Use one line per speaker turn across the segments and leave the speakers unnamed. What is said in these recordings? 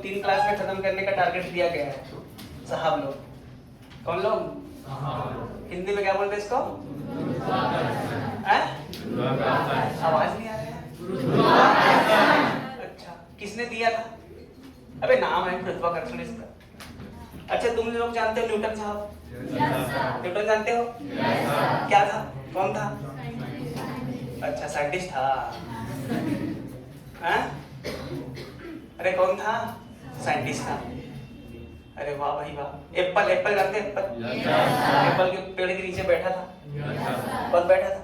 3 class में खत्म करने का टारगेट दिया गया है साहब लोग। कौन लोग? हिंदी में क्या बोलते हैं इसको? आवाज नहीं आ रहा है। अच्छा, किसने दिया था? अबे नाम है गुरुत्वाकर्षण इसका। अच्छा, तुम लोग जानते हो न्यूटन साहब? न्यूटन जानते हो? क्या था? कौन था? अच्छा, साइंटिस्ट था। हाँ? अरे कौन था? साइंटिस्ट था। अरे वाह भाई वाह। एप्पल, एप्पल जानते हैं? एप्पल, एप्पल के पेड़ के नीचे बैठा था। कौन बैठा था?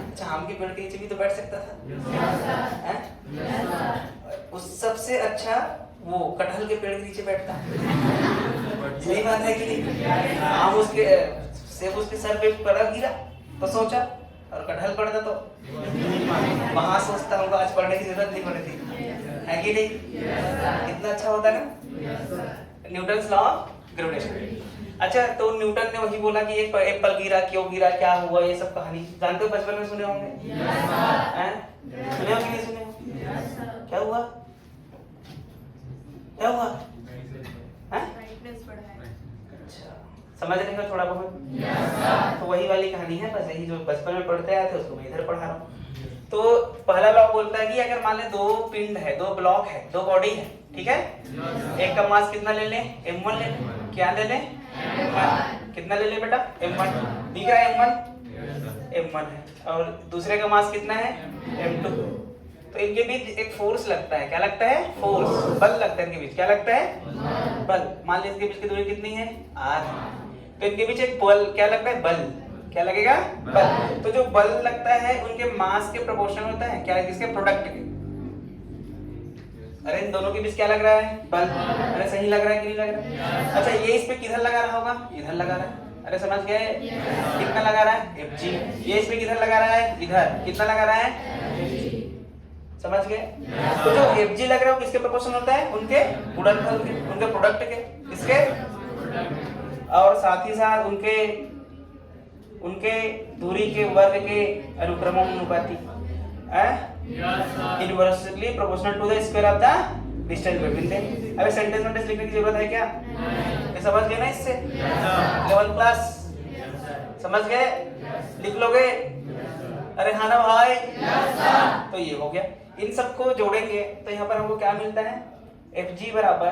अच्छा, आम के पेड़ के नीचे भी तो बैठ सकता था। उस सबसे अच्छा वो कटहल के पेड़ के नीचे बैठता। सही बात है कि नहीं? आम उसके सेब उसके सर पे पड़ा गिरा तो सोचा, और कटहल पड़ता तो वहां सोचता होगा आज पढ़ने की जरूरत नहीं पड़ती है कि नहीं? कितना अच्छा होता है ना न्यूटन्स लॉ ऑफ ग्रेविटेशन। अच्छा, तो न्यूटन ने वही बोला कि एक एप्पल गिरा, क्यों गिरा, क्या हुआ, ये सब कहानी जानते हो? बचपन में सुने होंगे। सुने हो कि नहीं सुने? क्या हुआ? क्या हुआ? अच्छा, समझ रहे हो थोड़ा बहुत? तो वही वाली कहानी है, बस यही जो बचपन में पढ़ते आए थे उसको मैं इधर पढ़ा रहा हूँ। तो पहला लॉ बोलता है कि अगर मान ले 2 पिंड है, 2 ब्लॉक है, 2 बॉडी है, ठीक है? एक का मास कितना ले लें? m1 ले लें। क्या ले लें? m1। कितना ले लें बेटा? m1। दिख रहा है m1? m1 है। और दूसरे का मास कितना है? m2। तो इनके बीच एक फोर्स लगता है। क्या लगता है? फोर्स, बल लगता है इनके बीच। क्या लगता है? बल। मान लीजिए इसके बीच की दूरी कितनी है? r। तो इनके बीच एक बल, क्या लगता है? बल। क्या लगेगा? बल। तो जो बल लगता है उनके मास के प्रोपोर्शनल होता है। क्या? किसके? प्रोडक्ट के। अरे इन दोनों के बीच क्या लग रहा है? बल। अरे सही लग रहा है कि नहीं लग रहा है? अच्छा, ये इस पे किधर लगा रहा होगा? इधर लगा रहा है। अरे समझ गए? कितना लगा रहा है? Fg। ये इस पे किधर लगा रहा है? इधर। कितना लगा रहा है? समझ गए? तो जो Fg लग रहा है किसके प्रोपोर्शनल होता है? उनके गुणनफल के, उनके प्रोडक्ट के। किसके? और साथ ही साथ उनके दूरी के वर्ग के अनुक्रमानुपाती। Inversely proportional to the square of the distance between them. अबे सेंटेंस में लिखने की जरूरत है क्या? ये समझ गए ना? इससे 11th क्लास समझ गए? लिख लोगे? अरे हाँ ना भाई? तो ये हो गया। इन सबको जोड़ेंगे तो यहाँ पर हमको क्या मिलता है? Fg बराबर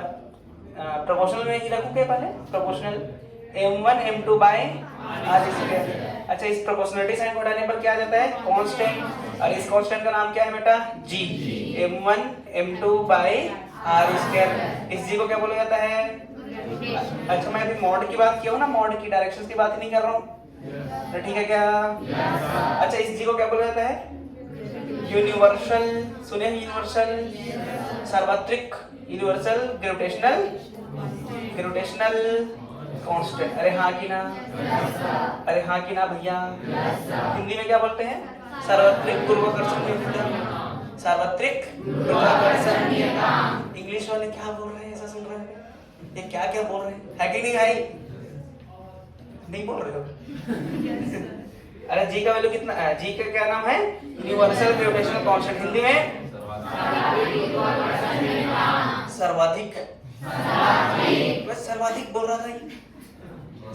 प्रोपोर्शनल में ही रखोगे पहले, proportional m1 m2 by r square. अच्छा, इस प्रोपोर्शनलिटी साइन को हटाने पर क्या आ जाता है? कांस्टेंट। और इस कांस्टेंट का नाम क्या है बेटा? g। m1 m2 by r square. इस g को क्या बोला जाता है? अच्छा, मैं अभी मॉड की बात किया हूँ ना, मॉड की, डायरेक्शंस की बात नहीं कर रहा हूँ। तो ठीक है क्या? अच्छा, इस g को क्या बोला जाता है? यूनिवर्सल। सुने हैं यूनिवर्सल? सार्वत्रिक, यूनिवर्सल ग्रेविटेशनल कांस्टेंट। अरे हाँ कि ना? अरे हाँ कि ना भैया? हिंदी में क्या बोलते हैं? सार्वत्रिक गुरुत्वाकर्षण नियतांक। सार्वत्रिक गुरुत्वाकर्षण नियतांक। इंग्लिश वाले क्या बोल रहे हैं? ऐसा सुन रहे हैं? ये क्या क्या बोल रहे हैं? है कि नहीं भाई? नहीं बोल रहे हो? अरे जी का वैल्यू कितना है? जी का क्या नाम है? Universal gravitational constant. हिंदी में सर्वाधिक। बस सर्वाधिक बोल रहा था,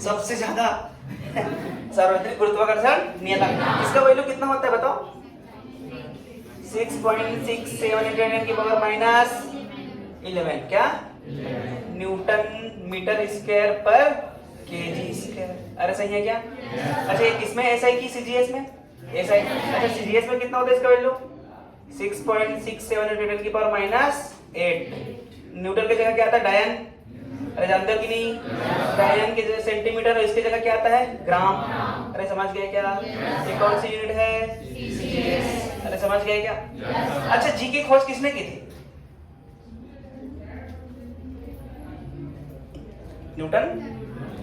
सबसे ज्यादा सर्वाधिक गुरुत्वाकर्षण नियतांक। इसका वैल्यू कितना होता है बताओ? 6.678 की पावर माइनस 11। क्या? न्यूटन मीटर स्क्वायर पर केजी स्क्वायर। अरे सही है क्या? अच्छा, इसमें एसआई की सीजीएस में एसआई। अच्छा, सीजीएस में कितना होता है इसका वैल्यू? 6.678 की पावर माइनस 8। न्यूटन की जगह क्या आता है? डायन। अरे जानते हो कि नहीं? डायन की जगह सेंटीमीटर और इसकी जगह क्या आता है? ग्राम। अरे समझ गए क्या? ये कौन सी यूनिट है? अरे समझ गए क्या? अच्छा, जी की खोज किसने की थी? न्यूटन।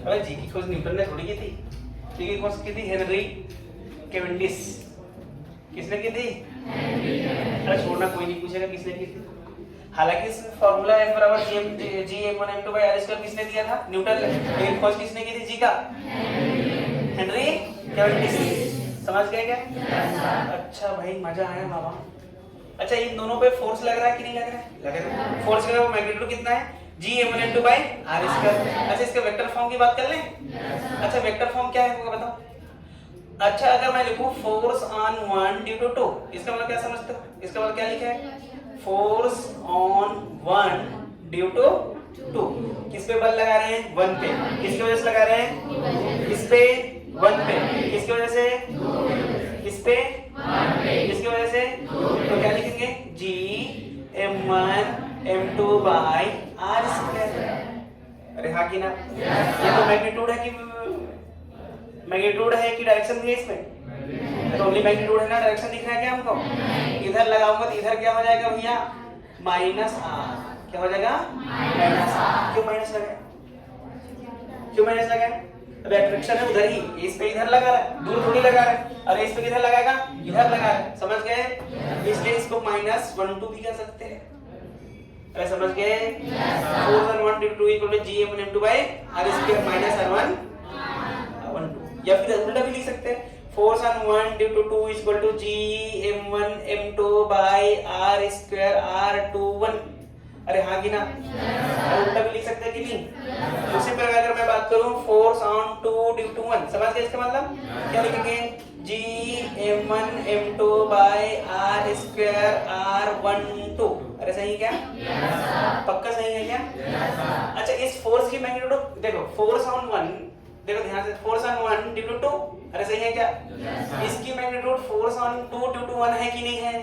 अरे जी की खोज न्यूटन ने थोड़ी की थी। जी की खोज की थी हेनरी केवेंडिश। किसने की थी? अरे छोड़ना, कोई नहीं पूछेगा किसने की थी। हालांकि इस फार्मूला F बराबर g m1 m2 by r square किसने दिया था? न्यूटन ने। लेकिन खोज किसने की थी जी का? Henry Cavendish. समझ गए क्या? अच्छा भाई, मजा आया बाबा। अच्छा इन दोनों पे फोर्स लग रहा है कि नहीं लग रहा है? लग रहा है। फोर्स का मैग्नीट्यूड कितना है? G(m1m2 by r²। अच्छा इसके वेक्टर फॉर्म की बात कर लें। अच्छा वेक्टर फॉर्म क्या है वो बताओ। अच्छा अगर मैं लिखूं फोर्स ऑन 1 ड्यू टू 2, इसका मतलब क्या समझते हो? इसका मतलब क्या लिखा है? Force on 1 due to 2। किस पे बल लगा रहे हैं? 1 पे। किसकी वजह से लगा रहे हैं? इस पे 1 पे। किसकी वजह से? इस पे 1 पे। किसकी वजह से? तो क्या लिखेंगे? G(m1m2 by r²। अरे हाँ कि ना? ये तो मैग्नीट्यूड है कि मैग्नीट्यूड है कि डायरेक्शन भी है इसमें? तो ओनली मैग्नीट्यूड है ना, डायरेक्शन दिख रहा है क्या हमको? इधर लगाऊंगा तो इधर क्या हो जाएगा भैया? -r। क्या हो जाएगा? -r। क्यों माइनस लगा? क्यों माइनस लगा? अब अट्रैक्शन है उधर ही, इस पे इधर लगा रहा है, दूर थोड़ी लगा रहा है। अरे इस पे किधर लगाएगा? इधर लगा रहा है, समझ गए? इसलिए इसको -1/2 भी कह सकते हैं। अरे समझ गए? Force on 1 due to 2 equal to G(m1m2 by r² -r1 या फिर उल्टा भी लिख सकते हैं। Force on 1 due to 2 equal to G(m1m2 by r² r21। अरे हाँ कि ना? उल्टा भी लिख सकते हैं कि नहीं? उसी प्रकार अगर मैं बात करूं फोर्स ऑन 2 ड्यू टू 1, समझ गए इसका मतलब? क्या लिखेंगे? G(m1m2 by r² r12। अरे सही है क्या? पक्का सही है क्या? अच्छा इस फोर्स की मैग्नीट्यूड देखो, फोर्स ऑन 1, देखो ध्यान से, फोर्स ऑन 1 ड्यू टू 2, अरे सही है क्या? इसकी magnitude force on 2 due to 1 है कि नहीं है?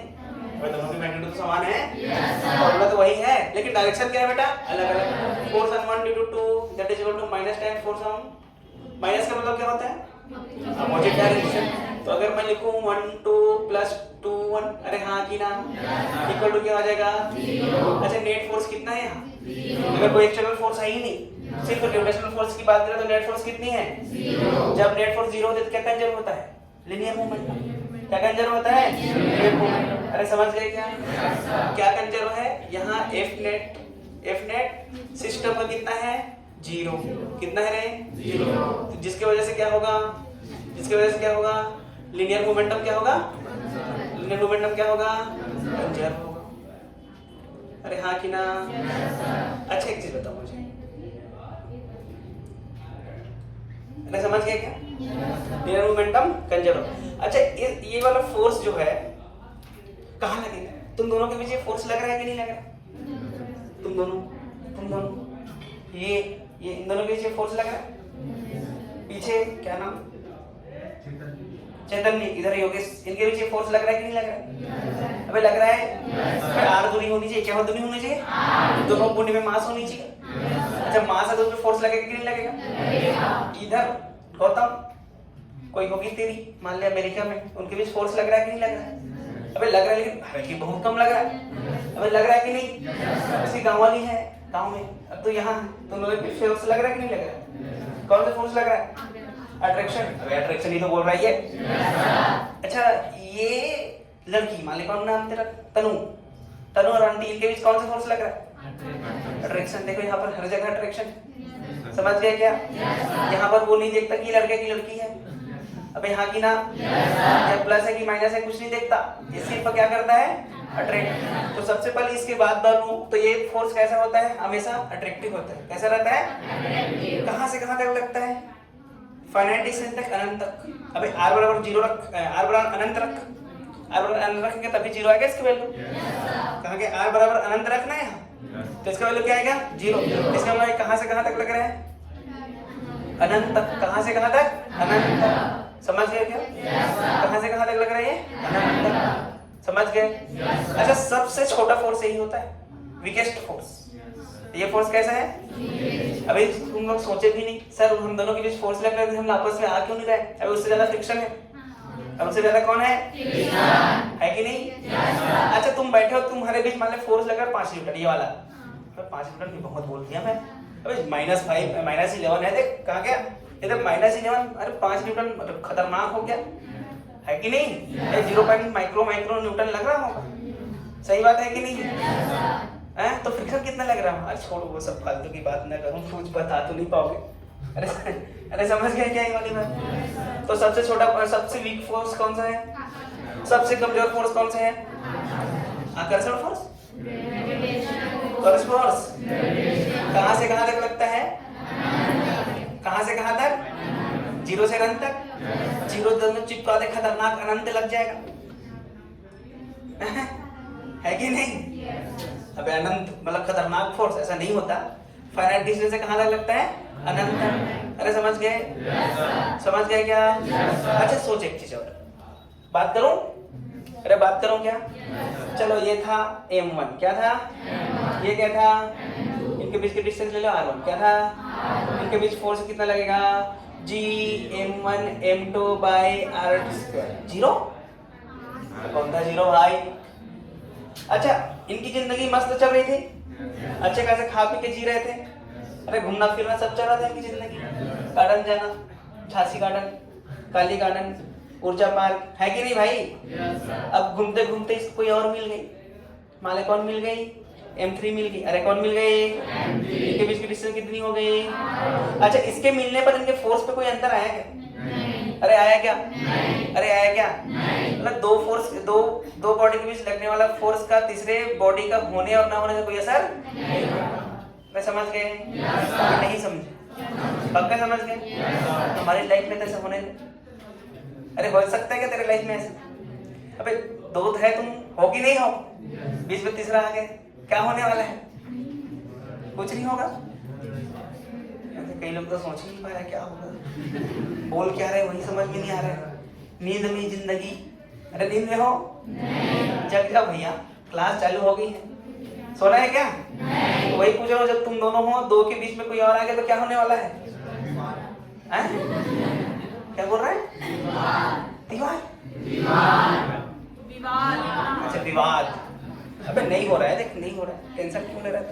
दोनों की मैग्नीट्यूड तो समान है, फॉर्मूला तो वही है, लेकिन डायरेक्शन क्या है बेटा? अलग अलग। Force on 1 due to 2 that is equal to -10 force on, minus का मतलब क्या होता है? Opposite direction. तो अगर मैं लिखूं 1 2 + 2 1, अरे हाँ कि ना? इक्वल टू क्या हो जाएगा? 0। अच्छा नेट फोर्स कितना है यहाँ? अगर कोई एक्सटर्नल फोर्स है ही नहीं, सिर्फ ग्रेविटेशनल फोर्स की बात करें तो नेट फोर्स कितनी है? 0। जब नेट फोर्स 0 होता है तो क्या कंजर्व होता है? Linear movement. क्या कंजर्व होता है? Linear movement. अरे समझ गए क्या? क्या कंजर्व है? यहाँ F नेट सिस्टम का कितना है? 0। कितना है रे? 0। तो जिसकी वजह से क्या होगा? जिसकी वजह से क्या होगा? लीनियर मोमेंटम क्या होगा? लीनियर मोमेंटम क्या होगा? कंजर्व होगा। अरे हाँ कि ना? अच्छा एक चीज बताओ मुझे, अरे समझ गए क्या? Linear momentum conserve. अच्छा ये वाला फोर्स जो है कहाँ लगेगा? तुम दोनों के बीच ये फोर्स लग रहा है कि नहीं लग रहा? तुम दोनों ये इन दोनों के बीच ये फोर्स लग रहा है? पीछे क्या नाम? चैतन्य, इधर योगेश, इनके बीच ये फोर्स लग रहा है कि नहीं लग रहा है? अबे लग रहा है। आर दूरी होनी चाहिए, क्या दूरी होनी चाहिए? दोनों कोने में मास होनी चाहिए। अच्छा मास है तो उसमें फोर्स लगेगा कि नहीं लगेगा? इधर गौतम कोई होगी तेरी, मान लिया अमेरिका में, उनके बीच फोर्स लग रहा है कि नहीं लग रहा है? अबे लग रहा है, लेकिन हालांकि बहुत कम लग रहा है। अबे लग रहा है कि नहीं? उसकी गाँव वाली है, गाँव में। अब तो यहाँ तुम लोगों के फोर्स लग रहा है कि नहीं लग रहा है? कौन सा फोर्स लग रहा है? अट्रैक्शन। अबे अट्रैक्शन ही तो बोल रही है। अच्छा ये लड़की, मान ली कौन नाम तेरा? तनु और आंटी, इनके बीच कौन सा फोर्स लग रहा है? अट्रैक्शन। देखो यहाँ पर हर जगह अट्रैक्शन, समझ गए क्या? यहाँ पर वो नहीं देखता कि लड़के की लड़की है। अबे हाँ की ना? या प्लस है कि माइनस है कुछ नहीं देखता, इसी पर क्या करता है? अट्रैक्ट। तो सबसे पहले इसकी बात करूं तो ये फोर्स कैसा होता है? हमेशा अट्रैक्टिव होता है। कैसा रहता है? कहां से कहां तक लगता है? फाइनाइट डिस्टेंस तक, अनंत तक। अबे r बराबर 0 रख, r बराबर अनंत रख, r बराबर अनंत रखेंगे तभी 0 आएगा इसकी वैल्यू। कहां के r बराबर अनंत रखना है यहाँ, तो इसका वैल्यू क्या आएगा? 0। इसका मतलब कहां से कहां तक लग रहा है? अनंत तक। कहां से कहां तक? अनंत तक। समझ गए क्या? कहां से कहां तक लग रहा है ये? अनंत तक। समझ गए? अच्छा सबसे छोटा फोर्स यही होता है, वीकेस्ट फोर्स। ये फोर्स कैसा है? अभी तुम लोग सोचे भी नहीं सर हम दोनों के बीच फोर्स लग रहा है, हम आपस में आ क्यों नहीं रहे? अभी उससे ज्यादा फ्रिक्शन है। अब उससे ज्यादा कौन है? है कि नहीं? अच्छा तुम बैठे हो, तुम्हारे बीच मान लो फोर्स लगा 5 न्यूटन, ये वाला। 5 न्यूटन की बहुत बोल दिया मैं। अबे -5 -11 है, देख कहाँ गया? इधर -11। अरे 5 न्यूटन मतलब खतरनाक हो गया, है कि नहीं? 0 माइक्रो न्यूटन लग रहा होगा। सही बात है कि नहीं? है तो फ्रिक्शन कितना लग रहा है? अरे छोड़ो वो सब फालतू की बात ना करूं, कुछ बता तो नहीं पाओगे। अरे समझ गए क्या ये वाली बात? तो सबसे छोटा, सबसे वीक फोर्स कौन सा है? सबसे कमजोर फोर्स कौन सा है? आकर्षण फोर्स, टॉर्स फोर्स कहाँ से कहाँ तक लगता है, कहाँ से कहाँ तक, 0 से अनंत तक। 0 में चिपका दे खतरनाक, अनंत लग जाएगा है कि नहीं। अबे अनंत मतलब खतरनाक फोर्स, ऐसा नहीं होता। फाइनाइट डिस्टेंस से कहाँ तक लगता है, अनंत तक। अरे समझ गए, समझ गए क्या। अच्छा सोच एक चीज और बात करूं, अरे बात करूं क्या। चलो ये था m1, क्या था, ये क्या था, इनके बीच की डिस्टेंस ले लो r1, क्या था, इनके बीच फोर्स कितना लगेगा, g m1 m2 by r2 0, कौन था 0 भाई। अच्छा इनकी जिंदगी मस्त चल रही थी, अच्छे खासे खा पी के जी रहे थे, अरे घूमना फिरना सब चल रहा था इनकी जिंदगी, गार्डन जाना, झांसी गार्डन, काली गार्डन, ऊर्जा पार्क, है कि नहीं भाई। अब घूमते घूमते इसको कोई और मिल गई, माले कौन मिल गई, M3 मिल गई। अरे कौन मिल गई, इनके बीच की डिस्टेंस कितनी हो गई। अच्छा इसके मिलने पर इनके फोर्स पे कोई अंतर आया क्या, अरे आया क्या, अरे आया क्या। मतलब दो फोर्स, दो बॉडी के बीच लगने वाला फोर्स का तीसरे बॉडी का होने और ना होने से कोई असर नहीं। मैं समझ गए, नहीं समझे, पक्का समझ गए। हमारी लाइफ में तो ऐसा होने दे। अरे हो सकता है क्या तेरे लाइफ में ऐसा, अबे दो है तुम, हो कि नहीं हो, बीच में तीसरा आ गया, क्या होने वाला है, कुछ नहीं होगा। कई लोग तो सोच ही नहीं पा रहे क्या होगा, बोल क्या रहे वही समझ में नहीं आ रहा है। नींद में जिंदगी, अरे नींद में हो, जग जाओ भैया, क्लास चालू हो गई है, सोना है क्या। तो वही पूछ रहा हूँ, जब तुम दोनों हो, दो के बीच में कोई और आ गया तो क्या होने वाला है, क्या बोल रहा है, दीवार, अच्छा विवाद। अबे नहीं हो रहा है, देख नहीं हो रहा है, टेंशन क्यों ले रहा है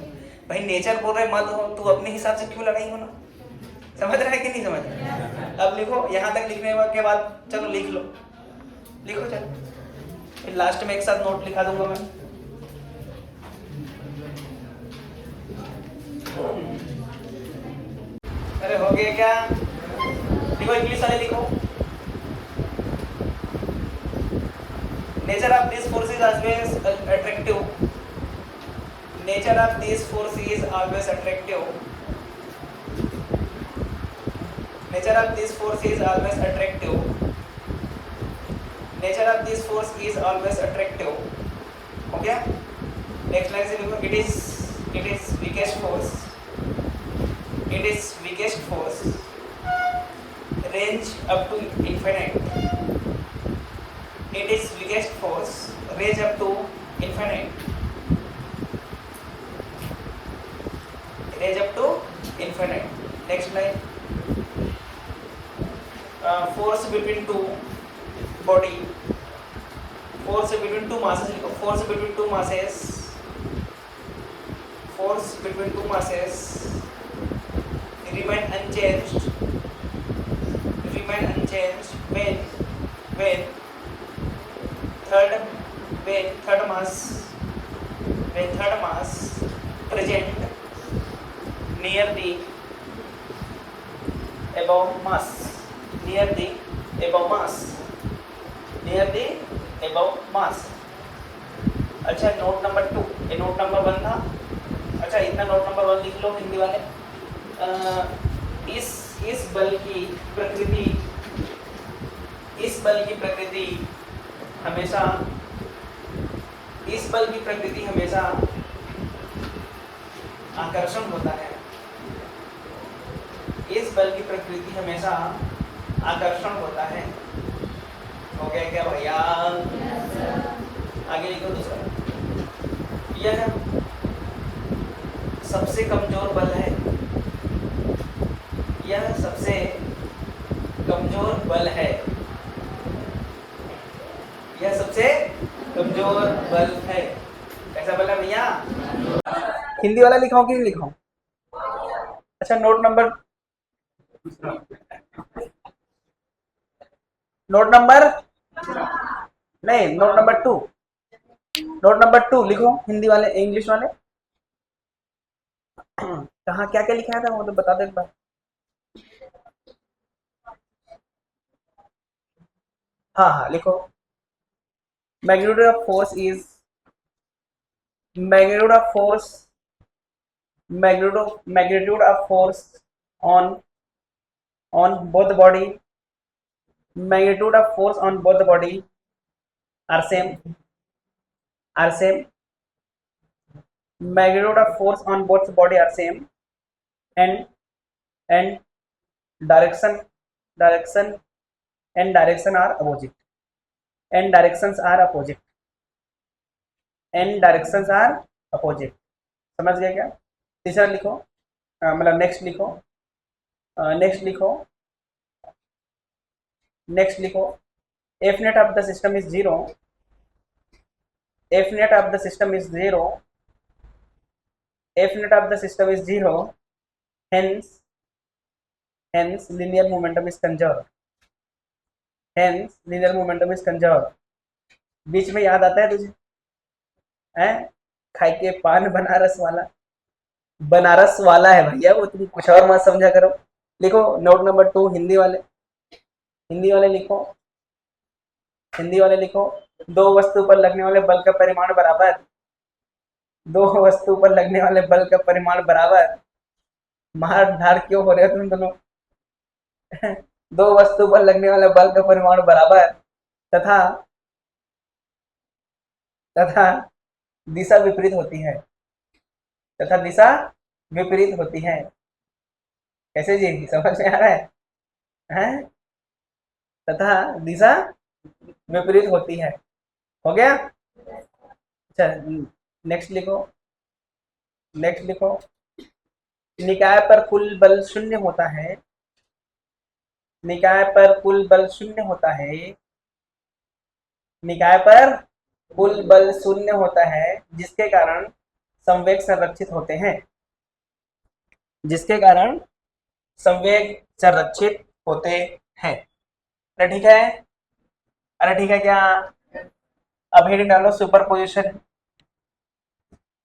भाई, नेचर बोल रहे मत हो, तू अपने हिसाब से क्यों लड़ाई होना, समझ रहा है कि नहीं समझ रहा। अब लिखो, यहाँ तक लिखने के बाद चलो लिख लो, लिखो चलो, फिर लास्ट में एक साथ नोट लिखा दूंगा मैं। अरे हो गया क्या, लिखो इंग्लिश वाले लिखो। Nature of this force is always attractive. Nature of this force is always attractive. Nature of this force is always attractive. Nature of this force is always attractive. हो गया। Next line से लिखो, it is weakest force. It is weakest force. Range up to infinite. It is weakest force, range up to infinite. Range up to infinite. Next line. Force between two body. Force between two masses. Force between two masses. Force between two masses remain unchanged. Remain unchanged when third mass present near the above mass, near the above mass, near the above mass। अच्छा note number 2, ये note number 1 था। अच्छा इतना note number 1 लिख लो हिंदी वाले। इस बल की प्रकृति हमेशा, इस बल की प्रकृति हमेशा आकर्षण होता है। इस बल की प्रकृति हमेशा आकर्षण होता है। हो गया क्या भैया, आगे लिखो दूसरा। यह सबसे कमजोर बल है, यह सबसे कमजोर बल है, यह सबसे कमजोर बल है। कैसा बल है भैया, हिंदी वाला लिखाऊं कि नहीं लिखाऊं। अच्छा नोट नंबर नहीं, नोट नंबर 2, नोट नंबर 2 लिखो हिंदी वाले, इंग्लिश वाले। कहाँ क्या क्या लिखा था वो तो बता दो एक बार। हाँ हाँ लिखो। Magnitude of force is magnitude of force, magnitude of force on both the body, magnitude of force on both the body are same, magnitude of force on both the body are same, and and direction direction and direction are opposite, and directions are opposite, and directions are opposite. समझ गए क्या? तीसरा लिखो, मतलब next लिखो, next लिखो, next लिखो, F net of the system is zero, F net of the system is zero, F net of the system is zero, hence linear momentum is conserved, hence linear momentum is conserved. बीच में याद आता है तुझे? हैं? खाई के पान बनारस वाला, बनारस वाला है भैया वो, तुम कुछ और मत समझा करो। लिखो नोट नंबर 2, हिंदी वाले, हिंदी वाले लिखो, हिंदी वाले लिखो, दो वस्तु पर लगने वाले बल का परिमाण बराबर, दो वस्तु पर लगने वाले बल का परिमाण बराबर, मार धार क्यों हो रहे हो तुम दोनों? दो वस्तु पर लगने वाले बल का परिमाण बराबर तथा तथा दिशा विपरीत होती है, तथा दिशा विपरीत होती है। कैसे जी, समझ में आ रहा है? हैं? तथा दिशा विपरीत होती है। हो गया? अच्छा नेक्स्ट लिखो, नेक्स्ट लिखो, निकाय पर कुल बल शून्य होता है, निकाय पर कुल बल शून्य होता है, निकाय पर कुल बल शून्य होता है, जिसके कारण संवेग संरक्षित होते हैं, जिसके कारण संवेग संरक्षित होते हैं। अरे ठीक है, अरे ठीक है क्या? अब हेडिंग डालो superposition,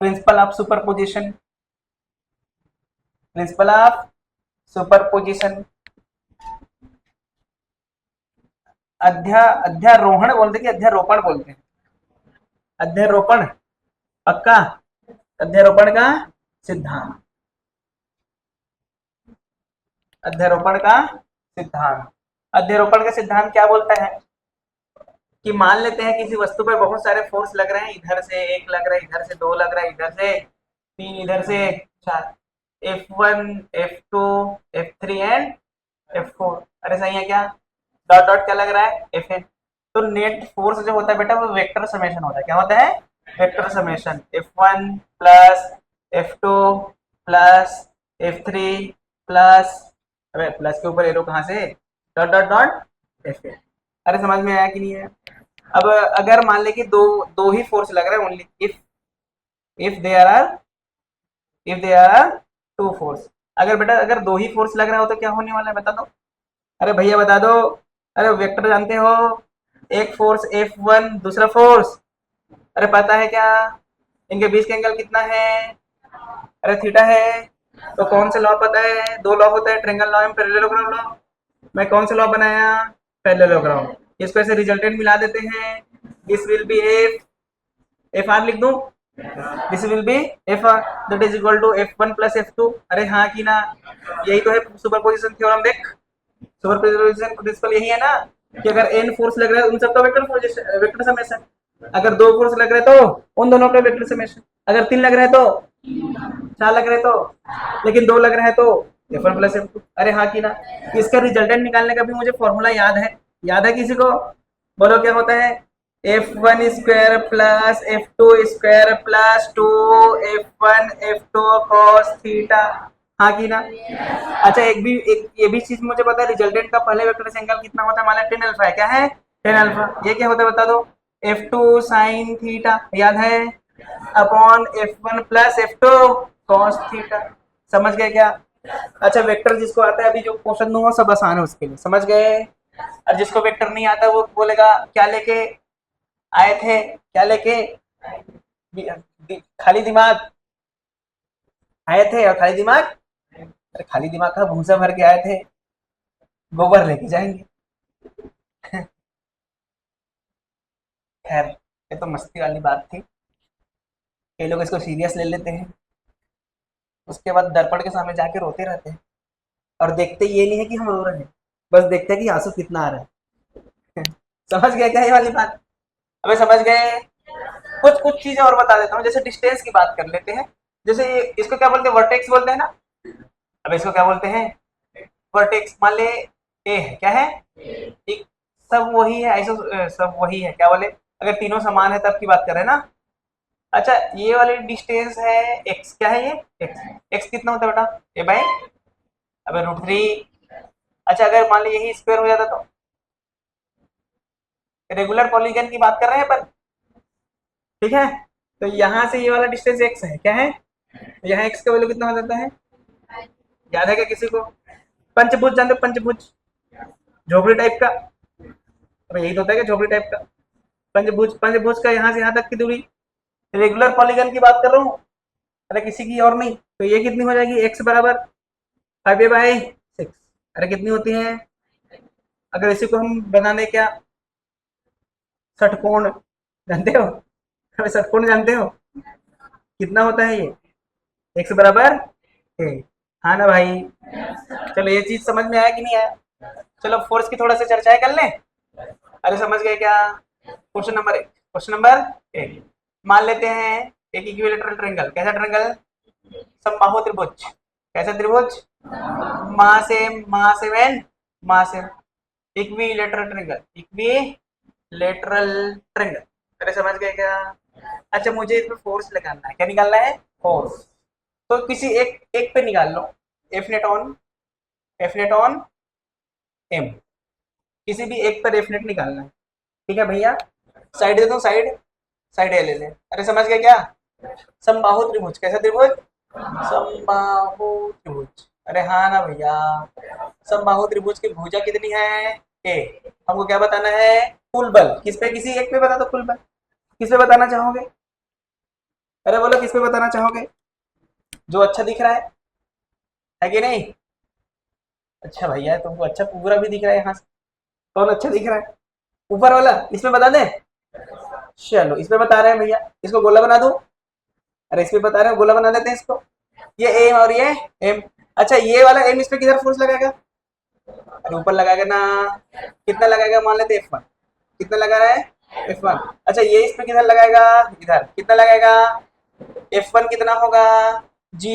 principle of superposition, principle of superposition. अध्यारोहण बोलते कि अध्यारोपण बोलते हैं? अध्यारोपण पक्का? अध्यारोपण का सिद्धांत, अध्यारोपण का सिद्धांत, अध्यारोपण का सिद्धांत क्या बोलता है कि मान लेते हैं किसी वस्तु पर बहुत सारे फोर्स लग रहे हैं, इधर से एक लग रहा है, इधर से दो लग रहा है, इधर से तीन, इधर से चार, F1, F2, F3 and F4। अरे सही है क्या? डॉट डॉट क्या लग रहा है? Fn। तो नेट फोर्स जो होता है बेटा वो वेक्टर समेशन होता है। क्या होता है? Vector summation. F1 plus F2 plus F3 plus, अरे प्लस के ऊपर एरो कहाँ से? Dot dot dot Fn। अरे समझ में आया कि नहीं है? अब अगर मान ले कि दो ही फोर्स लग रहे हैं, only if there are two force. अगर बेटा अगर दो ही फोर्स लग रहा हो तो क्या होने वाला है बता दो? अरे भैया बता दो। अरे वेक्टर जानते हो, एक फोर्स F1, दूसरा फोर्स, अरे पता है क्या इनके बीच का एंगल कितना है? अरे थीटा है। तो कौन से लॉ पता है? दो लॉ होता है, triangle law and parallelogram law. मैं कौन सा लॉ बनाया? पैरेललोग्राम। इसको ऐसे रिजल्टेंट मिला देते हैं, this will be F R लिख दूं, this will be F R that is equal to F1 plus F2। अरे हाँ कि ना? यही तो है सुपरपोजिशन थ्योरम। देख सुपरपोजिशन प्रिंसिपल यही है ना कि अगर n फोर्स लग रहा है उन सबका वेक्टर समेशन, अगर दो फोर्स लग रहे हैं तो उन दोनों का वेक्टर समेशन, अगर तीन लग रहे हैं तो, चार लग रहे हैं तो, लेकिन दो लग रहे हैं तो F1 प्लस F2। अरे हाँ कि ना? इसका रिजल्टेंट निकालने का भी मुझे फॉर्मूला याद है, याद है किसी को? बोलो क्या होता है? F1 square plus F2 square plus 2 F1 F2 cos theta. हाँ कि ना? अच्छा एक ये भी चीज मुझे पता है, रिजल्टेंट का पहले वेक्टर से एंगल कितना होता है? मान टेन अल्फा है। क्या है? Tan alpha. ये क्या होता है बता दो? F2 साइन थीटा, याद है? Upon F1 plus F2 cos theta. समझ गए क्या? अच्छा वेक्टर जिसको आता है, अभी जो क्वेश्चन दूंगा सब आसान है उसके लिए, समझ गए? और जिसको वेक्टर नहीं आता वो बोलेगा क्या लेके आए थे, क्या लेके? खाली दिमाग आए थे, और खाली दिमाग, अरे खाली दिमाग का भूसा भर के आए थे, गोबर लेके जाएंगे। खैर ये तो मस्ती वाली बात थी। ये लोग इसको सीरियस ले लेते हैं, उसके बाद दर्पण के सामने जाके रोते रहते हैं, और देखते ये नहीं है कि हम रो रहे हैं, बस देखते हैं कि आंसू कितना आ रहा है। समझ गए क्या ये वाली बात? अबे समझ गए? कुछ कुछ चीजें और बता देता हूँ, जैसे डिस्टेंस की बात कर लेते हैं। जैसे इसको क्या बोलते हैं, वर्टेक्स बोलते हैं ना। अब इसको क्या बोलते हैं, वर्टेक्स। मान ले ए है, क्या है, एक, सब वही है, ऐसा सब वही है, क्या बोले, अगर तीनों समान है तब की बात कर रहे हैं ना। अच्छा, ये वाली डिस्टेंस है एक्स, क्या है ये, एक्स। एक्स कितना होता है बेटा, ए बाई, अबे √3। अच्छा, अगर मान ली यही स्क्वायर हो जाता तो, रेगुलर पॉलीगन की बात कर रहे हैं अपन, ठीक है। तो यहाँ से ये वाला डिस्टेंस एक्स है, क्या है, तो यहाँ एक्स का वैल्यू कितना हो जाता है, याद है क्या किसी को? पंचभुज जानते हो, पंचभुज, झोपड़ी टाइप का, अब यही तो होता है कि झोपड़ी टाइप का पंचभुज। पंचभुज का यहाँ से यहाँ तक की दूरी, रेगुलर पॉलीगन की बात कर रहा हूँ, अरे किसी की और नहीं। तो ये कितनी हो जाएगी, एक्स बराबर 5a/6। अरे कितनी होती है, अगर इसी को हम बनाने क्या, षटकोण जानते हो, अरे षटकोण जानते हो कितना होता है ये, एक्स बराबर ए। हाँ ना भाई, चलो ये चीज समझ में आया कि नहीं आया? चलो फोर्स की थोड़ा सा चर्चाएं कर लें। अरे समझ गए क्या? क्वेश्चन नंबर 1, क्वेश्चन नंबर 1, मान लेते हैं एक इक्विलेटरल ट्रायंगल। कैसा ट्रायंगल, समबाहु त्रिभुज। कैसा त्रिभुज, Mahasme Mahasme equilateral triangle, equilateral triangle. अरे समझ गए क्या? अच्छा, मुझे इसमें फोर्स लगाना है, क्या निकालना है, फोर्स। तो किसी एक एक पे निकाल लो, एफ नेट ऑन एम, किसी भी एक पर एफ नेट निकालना है, ठीक है भैया। साइड दे दो, साइड, साइड ए ले ले। अरे समझ गए क्या, समबाहु त्रिभुज। कैसा त्रिभुज, समबाहु त्रिभुज। अरे हाँ ना भैया, समबाहु त्रिभुज की भुजा कितनी है, ए। हमको क्या बताना है, कुल बल। किस पे, किसी एक पे बता दो कुल बल, किस पे बताना चाहोगे? अरे बोलो किस पे बताना चाहोगे, जो अच्छा दिख रहा है कि नहीं? अच्छा भैया, तुमको अच्छा पूरा भी दिख रहा है यहाँ से, कौन अच्छा दिख रहा है, ऊपर वाला, इसमें बता दें? चलो इसमें बता रहे हैं भैया, इसको गोला बना दो। अरे इसमें बता रहे हैं, गोला बना देते हैं इसको, ये एम और ये एम। अच्छा, ये वाला एम इस पे किधर फोर्स लगाएगा, अरे ऊपर लगाएगा ना, कितना लगाएगा, मान लेते F1, कितना लगा रहा है F1। अच्छा, ये इस पे किधर लगाएगा, इधर, कितना लगाएगा, F1 कितना होगा, G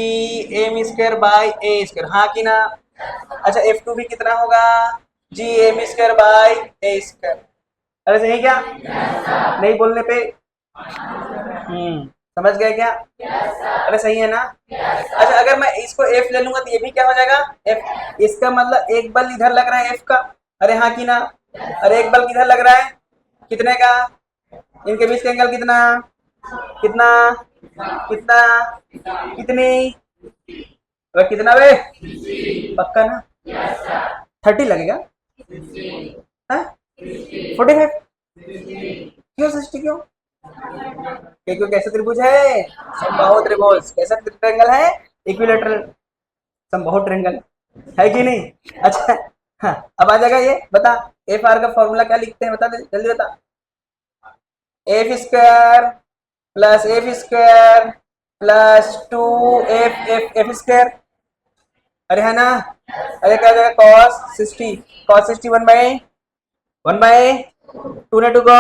M square by A square, हाँ कि ना। अच्छा, F2 भी कितना होगा, G M square by A square. अरे सही क्या, नहीं बोलने पे, समझ गए क्या? अरे सही है ना। अच्छा, अगर मैं इसको F ले लूंगा तो ये भी क्या हो जाएगा, F। इसका मतलब एक बल इधर लग रहा है F का, अरे हाँ कि ना। अरे एक बल किधर लग रहा है, कितने का, इनके बीच का एंगल कितना, कितना, कितना, कितनी, अरे कितना बे, पक्का ना, 30 लगेगा, हाँ 45, क्यों 60 क्यों, क्योंकि कैसा त्रिभुज है, समबाहु त्रिभुज। कैसा ट्रायंगल है, इक्विलेटरल समबाहु ट्रायंगल, है कि नहीं? अच्छा, हाँ अब आ जाएगा ये, बता एफ आर का फॉर्मूला क्या लिखते हैं, बता दे जल्दी बता। F square plus F square plus 2 F अरे है ना। अरे क्या जाएगा, cos 60 1/2 ने 2 को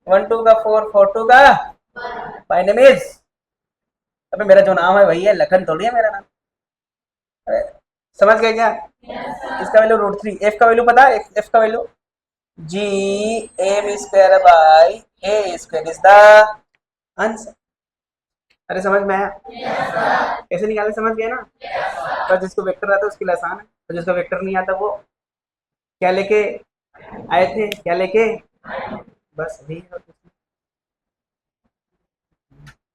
1 2 का 4 का माय नेम इज, अबे मेरा जो नाम है वही है, लखन थोड़ी है मेरा नाम। अरे समझ गए क्या? इसका वैल्यू √3, एफ का वैल्यू पता है, एफ का value G M square by A square is the answer. अरे समझ में आया, कैसे निकाले, समझ गए ना। पर जिसको वेक्टर आता है उसके लिए आसान है, और जिसको वेक्टर नहीं आता वो क्या लेके आए थे, क्या लेके, बस यही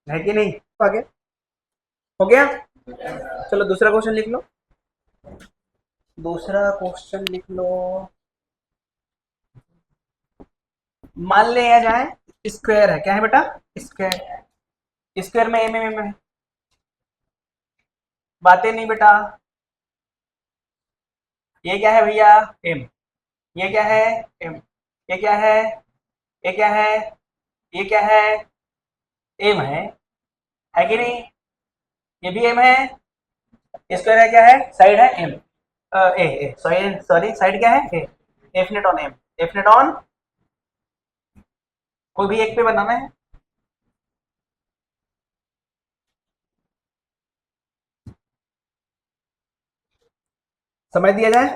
है कि नहीं। तो आगे हो गया, चलो दूसरा क्वेश्चन लिख लो, दूसरा क्वेश्चन लिख लो। मान ले आ जाए स्क्वायर है, क्या है बेटा, स्क्वायर, स्क्वायर में एम है, बातें नहीं बेटा। ये क्या है भैया, एम, ये क्या है एम, ये क्या है ये क्या है, ये क्या है, एम है कि नहीं, ये भी एम है, स्क्वायर है क्या है, साइड है M, A sorry sorry, side क्या है A, F net on M, F net on कोई भी एक पे बनाना है। समझ दिया जाए,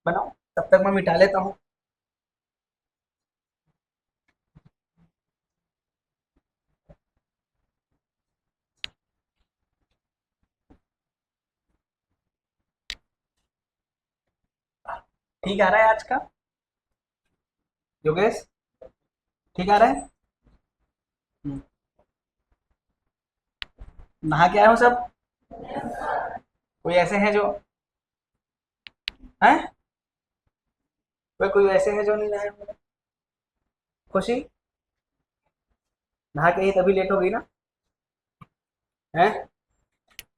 बनाओ, तब तक मैं मिटा लेता हूँ। ठीक आ रहा है आज का योगेश, ठीक आ रहा है। हम्म, नहा के आए हो सब, कोई ऐसे हैं जो हैं, कोई कोई ऐसे हैं जो नहीं नहाए होंगे। खुशी, नहा के ही तभी लेट हो गई ना, हैं,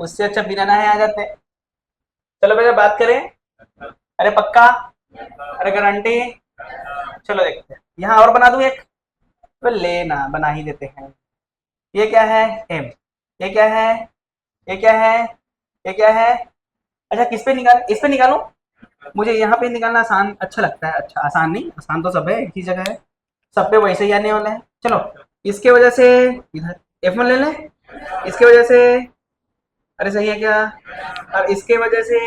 उससे अच्छा बिना नहाए आ जाते। चलो भैया बात करें, अरे पक्का, अरे गारंटी, चलो देखते हैं, यहाँ और बना दूं एक, तो लेना बना ही देते हैं। ये क्या है एम, ये क्या है, ये क्या है, ये क्या है, अच्छा किस पे निकाल, इस पे निकालूं, मुझे यहाँ पे निकालना आसान अच्छा लगता है, अच्छा आसान नहीं, आसान तो सब है, एक ही जगह है, सब पे वैसे ही आने वाला है। चलो इसके वजह से इधर F1 ले लें, इसके वजह से, अरे सही है क्या, और इसके वजह से,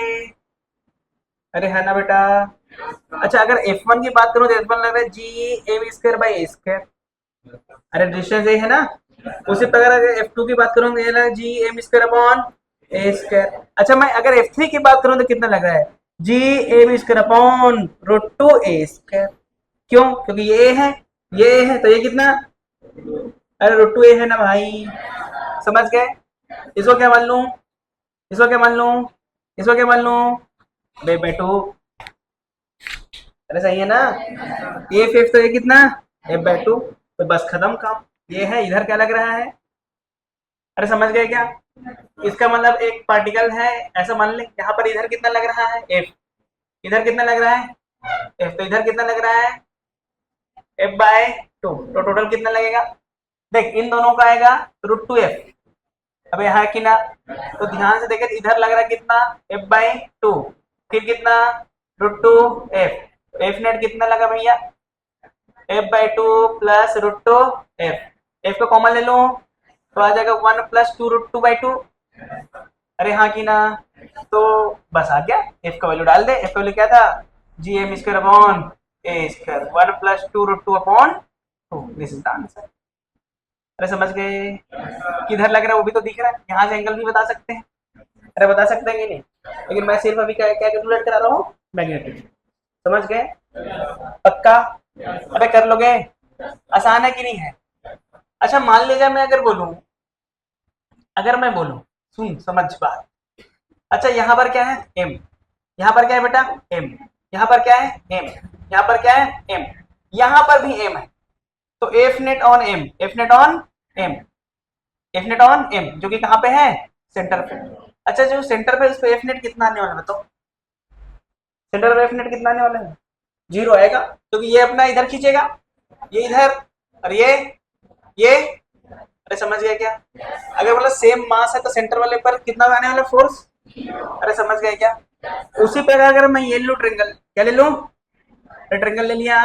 अरे है ना बेटा, अच्छा अगर F1 की बात करूं तो F1 लग रहा है G M square by A square, अरे डिस्टेंस ये है ना, उसी प्रकार अगर F2 की बात करूं तो ये लग जी M square upon A square. अच्छा मैं अगर F3 की बात करूं तो कितना लग रहा है, G M square upon root two A square, क्यों, क्योंकि ये है, ये है तो ये कितना, अरे रूट टू ए है ना भाई, समझ गए। इसको क्या मान लूं, इसको क्या मान लूं, इसको क्या मान लूं, बे बेटू, अरे सही है ना, ए फिफ्थ तो ये कितना, ए बाय टू, तो बस खत्म काम, ये है, इधर क्या लग रहा है, अरे समझ गए क्या, इसका मतलब एक पार्टिकल है, ऐसा मान लें यहाँ पर इधर कितना लग रहा है एफ, इधर कितना लग रहा है एफ, तो इधर कितना लग रहा है एफ बाय टू, तो टोटल कितना लगेगा, देख इन दोनों का आएगा रूट टू एफ, अब यहाँ कि ना, तो ध्यान से देखें इधर लग रहा है कितना एफ बाई टू, फिर कितना root two F, F net कितना लगा भैया F by two plus root two F, F को कॉमन ले लो तो आ जाएगा one plus two root two by two, अरे हाँ की ना, तो बस आ गया, एफ का वैल्यू डाल दे, एफ का वैल्यू क्या था G M square upon A square, one plus two root two upon two, this is the answer. अरे समझ गए, किधर लग रहा है वो भी तो दिख रहा है, यहाँ से एंगल भी बता सकते हैं, अरे बता सकते हैं कि नहीं, लेकिन मैं सिर्फ अभी क्या क्या कैलकुलेट करा रहा हूँ, मैग्नेटिक, समझ गए, पक्का, अरे कर लोगे, आसान है कि नहीं है। अच्छा मान लीजिए मैं अगर बोलूं, अगर मैं बोलूं, सुन समझ बात, अच्छा यहाँ पर क्या है एम, यहाँ पर क्या है बेटा एम, यहाँ पर क्या है एम, यहाँ पर क्या है एम, यहाँ पर भी एम है, तो F net on M, F net on M, F net on M जो कि कहाँ पे है सेंटर पे, अच्छा जो सेंटर पे उस पे एफ नेट कितना आने वाला है बताओ, सेंटर पे एफ नेट कितना आने वाला है, जीरो आएगा, क्योंकि ये अपना इधर खींचेगा, ये इधर, और ये अरे समझ गया क्या, अगर बोला सेम मास है तो सेंटर वाले पर कितना आने वाला फोर्स, अरे समझ गए क्या, उसी प्रकार अगर मैं ये लूं ट्रेंगल, क्या ले लूं, ट्रेंगल ले लिया,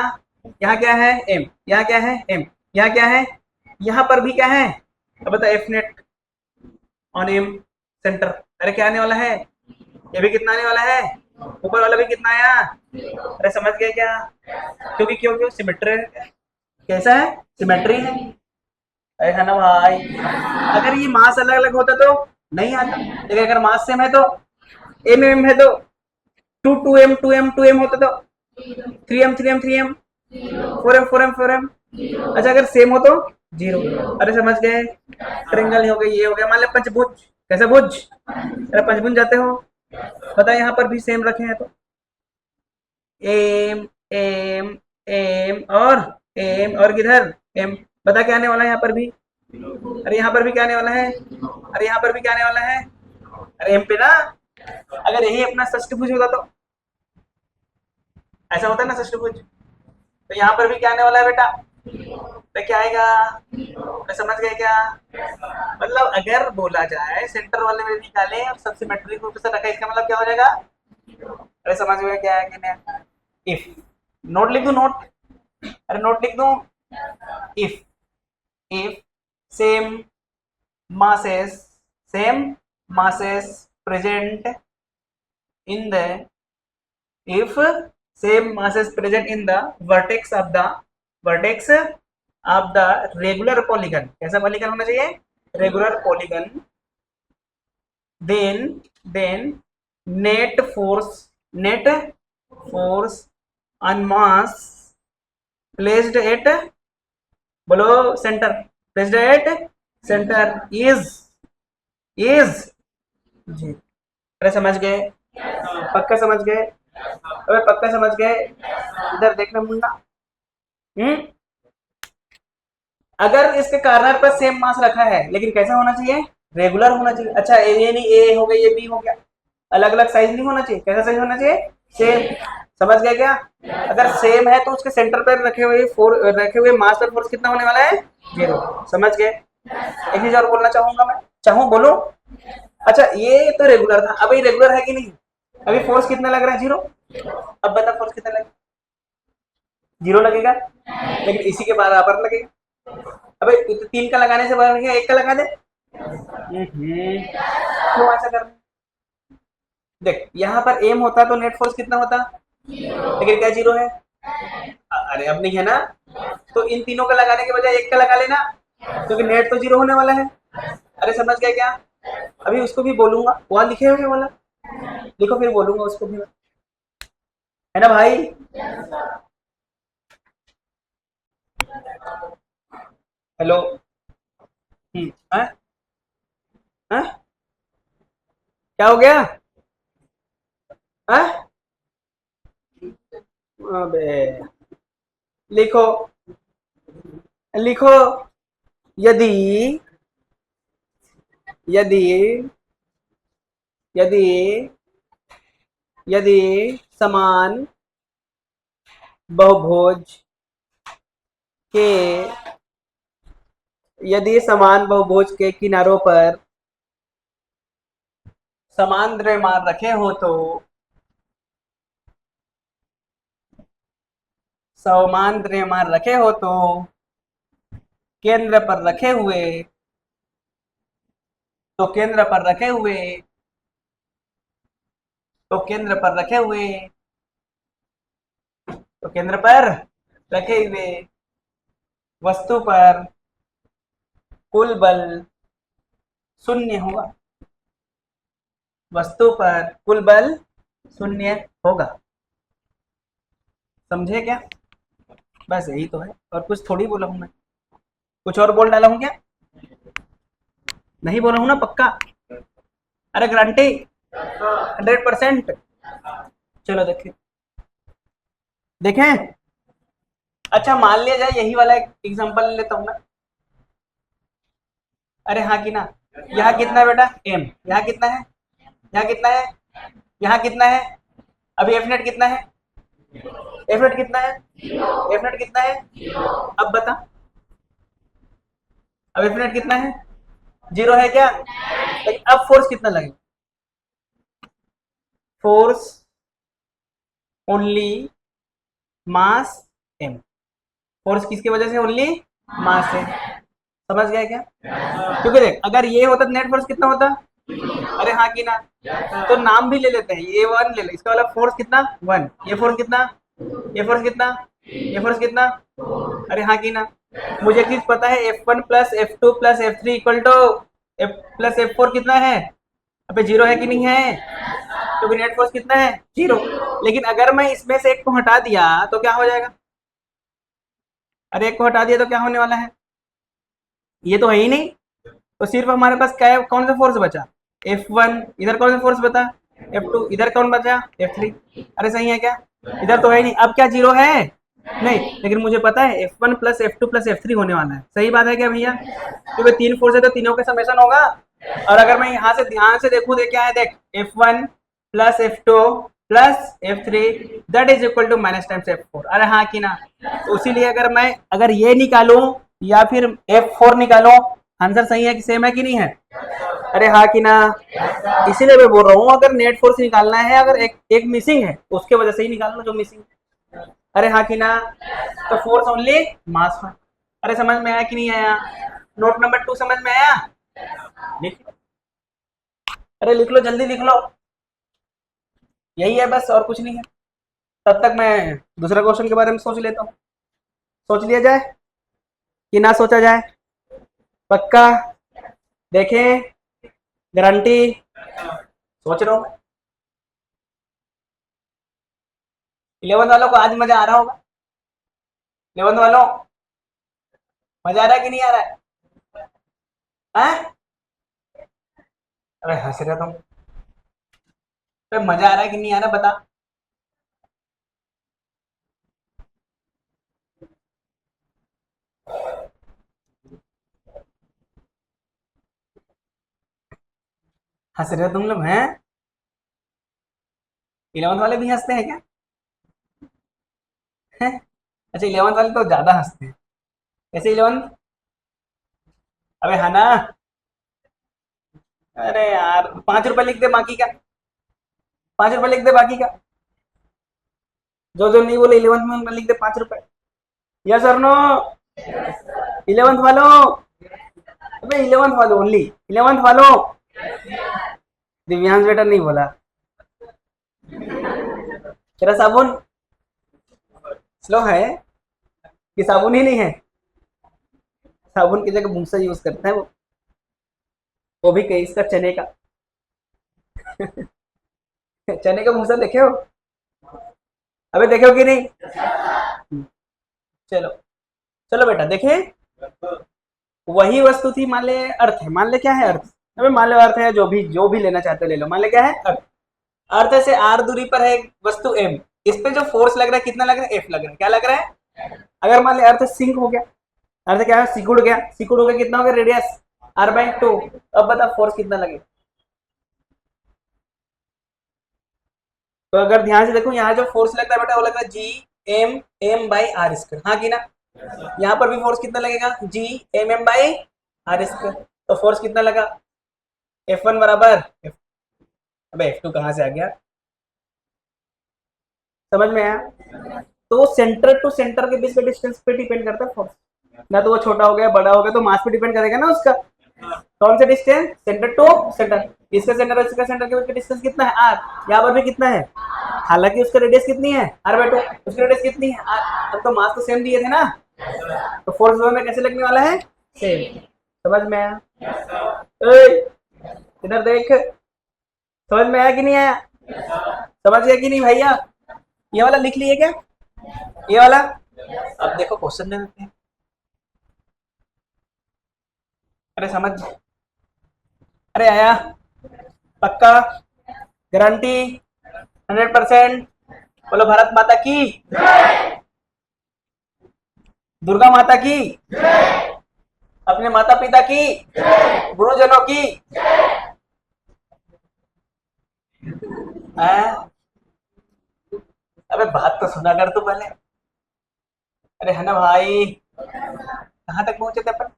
यहाँ क्या है एम, यहाँ क्या है एम, यहाँ क्या है, यहाँ पर भी क्या है, अब बता F net on M centre, अरे क्या आने वाला है, ये भी कितना आने वाला है, ऊपर वाला भी कितना आया, अरे समझ गए क्या, क्योंकि क्यों क्यों सिमेट्री, कैसा है सिमेट्री है, अरे है ना भाई, अगर ये मास अलग अलग होता तो नहीं आता, लेकिन अगर मास सेम है तो एम एम है तो टू एम होता तो three M four M four M, अच्छा अगर सेम हो तो जीरो, अरे समझ गए, ट्रेंगल हो गई, ये हो गया, मान लो पंचभुज, कैसे भुज, अरे पंचभुज जाते हो, बता यहाँ पर भी सेम रखे हैं तो एम एम एम और किधर एम, बता क्या आने वाला है यहाँ पर भी, अरे यहाँ पर भी क्या आने वाला है, अरे यहाँ पर भी क्या आने वाला है, अरे एम पे ना, अगर यही अपना षष्ठभुज होता तो, ऐसा होता है ना सिस्टम कुछ। तो यहाँ पर भी क्या आने वाला है बेटा, तो क्या आएगा, तो समझ गए क्या? मतलब अगर बोला जाए सेंटर वाले में निकाले और सबसे मेट्रिक रूप से रखा, इसका मतलब क्या हो जाएगा? अरे समझ में क्या है कि नहीं? इफ, नोट लिख दू नोट, अरे नोट लिख दू, if, if same masses, same masses present in the, if same masses present in the vertex of the, vertex of the regular polygon, कैसा polygon होना चाहिए? Regular polygon, then net force on mass placed at, बोलो center, placed at center is जी, अरे समझ गए? पक्का समझ गए? अरे पक्का समझ गए? इधर देखना मुन्ना, अगर इसके कार्नर पर सेम मास रखा है, लेकिन कैसा होना चाहिए? रेगुलर होना चाहिए। अच्छा ये नहीं, ए हो गया, ये बी हो गया, अलग अलग साइज नहीं होना चाहिए। कैसा साइज होना चाहिए? सेम। समझ गया क्या? अगर सेम है तो उसके सेंटर पर रखे हुए मास पर फोर्स कितना होने वाला है? 0। समझ गए? एक चीज और बोलना चाहूंगा मैं, चाहूँ बोलो? अच्छा ये तो रेगुलर था, अब ये रेगुलर है कि नहीं? अभी फोर्स कितना लग रहा है? 0। अब बता फोर्स कितना लगेगा? 0 लगेगा, लेकिन इसी के बराबर लगेगा। अबे तो 3 का लगाने से बराबर है, 1 का लगा दे। क्यों ऐसा कर? देख यहाँ पर एम होता तो नेट फोर्स कितना होता, लेकिन क्या 0 है? अरे अब नहीं है ना, तो इन तीनों का लगाने के बजाय 1 का लगा लेना, क्योंकि नेट तो 0 होने वाला है। अरे समझ गया क्या? अभी उसको भी बोलूंगा, वहां लिखे हुए वाला लिखो, फिर बोलूंगा उसको भी, है ना भाई? हेलो। हाँ हाँ, क्या हो गया? हाँ, अबे लिखो, लिखो, यदि यदि यदि यदि समान बहुभुज के, यदि समान बहुभुज के किनारों पर समान द्रव्यमान रखे हो तो समान द्रव्यमान रखे हो तो केंद्र पर रखे हुए, तो केंद्र पर रखे हुए, तो केंद्र पर रखे हुए, तो केंद्र पर रखे हुए वस्तु पर कुल बल शून्य होगा, वस्तु पर कुल बल शून्य होगा। समझे क्या? बस यही तो है, और कुछ थोड़ी बोला हूं मैं, कुछ और बोल डाला हूं क्या? नहीं बोला हूं ना पक्का? अरे गारंटी 100%। चलो देखें, देखें। अच्छा मान लिया जाए यही वाला एक एग्जांपल ले लेता हूं मैं। अरे हाँ कि ना, यहाँ कितना है बेटा? एम। यहाँ कितना है? यहाँ कितना है? यहाँ कितना है? अभी एफ नेट कितना है? एफ नेट कितना है? एफ नेट कितना है? अब बता, अब एफ नेट कितना है? 0 है क्या? लेकिन अब फोर्स कितना लगेगा? फोर्स ओनली मास एम, फोर्स किसकी वजह से? ओनली मास है। समझ गया क्या? क्योंकि देख अगर ये होता तो नेट फोर्स कितना होता? अरे हाँ कि ना, तो नाम भी ले लेते हैं, ये 1 ले ले, इसका वाला फोर्स कितना? 1। ये फोर्स कितना? ये फोर्स कितना? ये फोर्स कितना? अरे हाँ कि ना, मुझे एक चीज पता है, F1 plus F2 plus F3 equal to F plus F4 कितना है? अबे 0 है कि नहीं है? क्योंकि नेट फोर्स कितना है? 0। लेकिन अगर मैं इसमें से एक को हटा दिया तो क्या हो जाएगा? अरे एक को हटा दिया तो क्या होने वाला है? ये तो है ही नहीं, तो सिर्फ हमारे पास क्या है? कौन सा फोर्स बचा? F1। इधर कौन सा फोर्स बता? F2। इधर कौन बचा? F3। अरे सही है क्या? इधर तो है नहीं, अब क्या 0 है? नहीं, लेकिन मुझे पता है F1 plus F2 plus F3 होने वाला है। सही बात है क्या भैया? क्योंकि 3 फोर्स है तो तीनों का समेशन होगा। और अगर मैं यहाँ से ध्यान से देखूं, देख क्या है, देख F1 plus F2 plus F3 that is equal to minus times F4। अरे हाँ कि ना? तो इसीलिए अगर ये निकालूं या फिर F4 निकालूं, आंसर सही है कि सेम है कि नहीं है? अरे हाँ कि ना? इसीलिए मैं बोल रहा हूँ अगर नेट फोर्स निकालना है, अगर एक मिसिंग है उसके वजह से ही निकालना जो मिसिंग है। अरे हाँ कि ना? तो फोर्स ओनली मास में। अरे समझ में आया कि नहीं आया? नोट नंबर 2 समझ में आया? लिख लो। अरे लिख लो, जल्दी लिख लो। यही है बस, और कुछ नहीं है। तब तक मैं दूसरा क्वेश्चन के बारे में सोच लेता हूँ। सोच लिया जाए कि ना सोचा जाए? पक्का? देखें, गारंटी? सोच रहा हूँ। 11 वालों को आज मजा आ रहा होगा। 11 वालों, मजा आ रहा है कि नहीं आ रहा है? हैं? अरे हंस रहे तुम। तो मजा आ रहा है कि नहीं आ रहा, बता। हंस रहे हो तुम लोग हैं? 11 वाले भी हंसते हैं क्या? हैं? अच्छा, 11 वाले तो ज्यादा हंसते हैं। कैसे 11? अबे है ना? अरे यार, 5 रुपए लिख दे बाकी का। 5 रुपए लिख दे बाकी का। जो जो नहीं बोले 11th में उनका लिख दे 5 रुपए। यस और नो? 11th वालों, अबे 11th वालों ओनली, 11th वालों। दिव्यांश बेटा नहीं बोला। तेरा साबुन स्लो है कि साबुन ही नहीं है? साबुन की जगह भूसा यूज करते हैं वो भी कहीं इसका चने का। चने का भूसा देखे हो? अबे देखे हो कि नहीं? चलो, चलो बेटा देखें। वही वस्तु थी, मान ले अर्थ है, मान ले क्या है अर्थ। अबे मान लो अर्थ है, जो भी लेना चाहते हो ले लो। मान ले क्या है अर्थ। अर्थ से आर दूरी पर है वस्तु एम। इस पे जो फोर्स लग रहा है कितना लग रहा है? एफ लग रहा है। क्या लग रहा है? अगर मान ले अर्थ सिंक हो गया, अर्थ क्या है सिकुड़ गया, सिकुड़ हो गया, कितना हो गया रेडियस? r/2। अब बता फोर्स कितना लगेगा? तो अगर ध्यान से देखो, यहाँ जो फोर्स लगता है बेटा वो लगता है G M M by R square. हाँ कि ना? यहाँ पर भी फोर्स कितना लगेगा? G M M by R square. तो फोर्स कितना लगा? F1 बराबर अबे F2 कहाँ से आ गया? समझ में आया? तो सेंटर टू सेंटर के बीच में डिस्टेंस पे डिपेंड करता है फोर्स। ना तो वो छोटा हो गया बड़ा हो गया तो मास पे डिपेंड करेगा ना उसका। कौन सा डिस्टेंस? Centre to centre. इसका सेंटर और इसका सेंटर के बीच का डिस्टेंस कितना है? आर। यहाँ पर भी कितना है? हालांकि उसका रेडियस कितनी है? r/2। उसकी रेडियस कितनी है? आर। अब तो मास तो सेम दिए थे ना, तो फोर्स दोनों में कैसे लगने वाला है? सेम। समझ में आया? इधर देख, समझ में आया कि नहीं आया? समझ गया कि नहीं भैया? ये वाला लिख लिए क्या? ये वाला? अब देखो क्वेश्चन दे देते हैं। अरे समझ, अरे आया? पक्का? गारंटी? 100%? बोलो भारत माता की, दुर्गा माता की, अपने माता पिता की, गुरुजनों की। अबे बात तो सुना कर तू पहले। अरे है ना भाई? कहाँ तक पहुंचे थे अपन?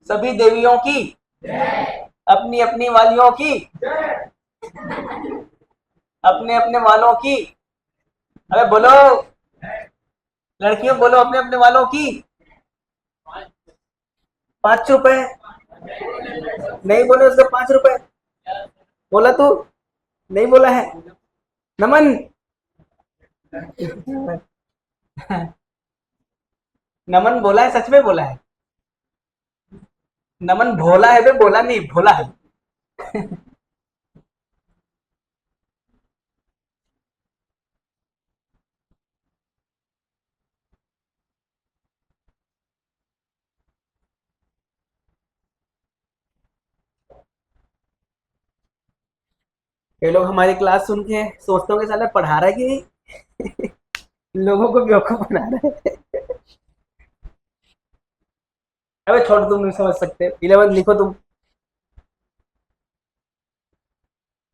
सभी देवियों की, अपनी अपनी वालियों की, अपने अपने वालों की। अबे बोलो, लड़कियों बोलो अपने अपने वालों की। 5 रुपए नहीं बोले उसको? 5 रुपए बोला तू? नहीं बोला है? नमन, नमन बोला है, सच में बोला है। नमन भोला है बे, बोला नहीं, भोला है। ये लोग हमारी क्लास सुन के सोचते होंगे साला पढ़ा रहा है कि नहीं। लोगों को बेवकूफ बना रहे हैं। अबे छोड़, तुम नहीं समझ सकते। 11 लिखो तुम।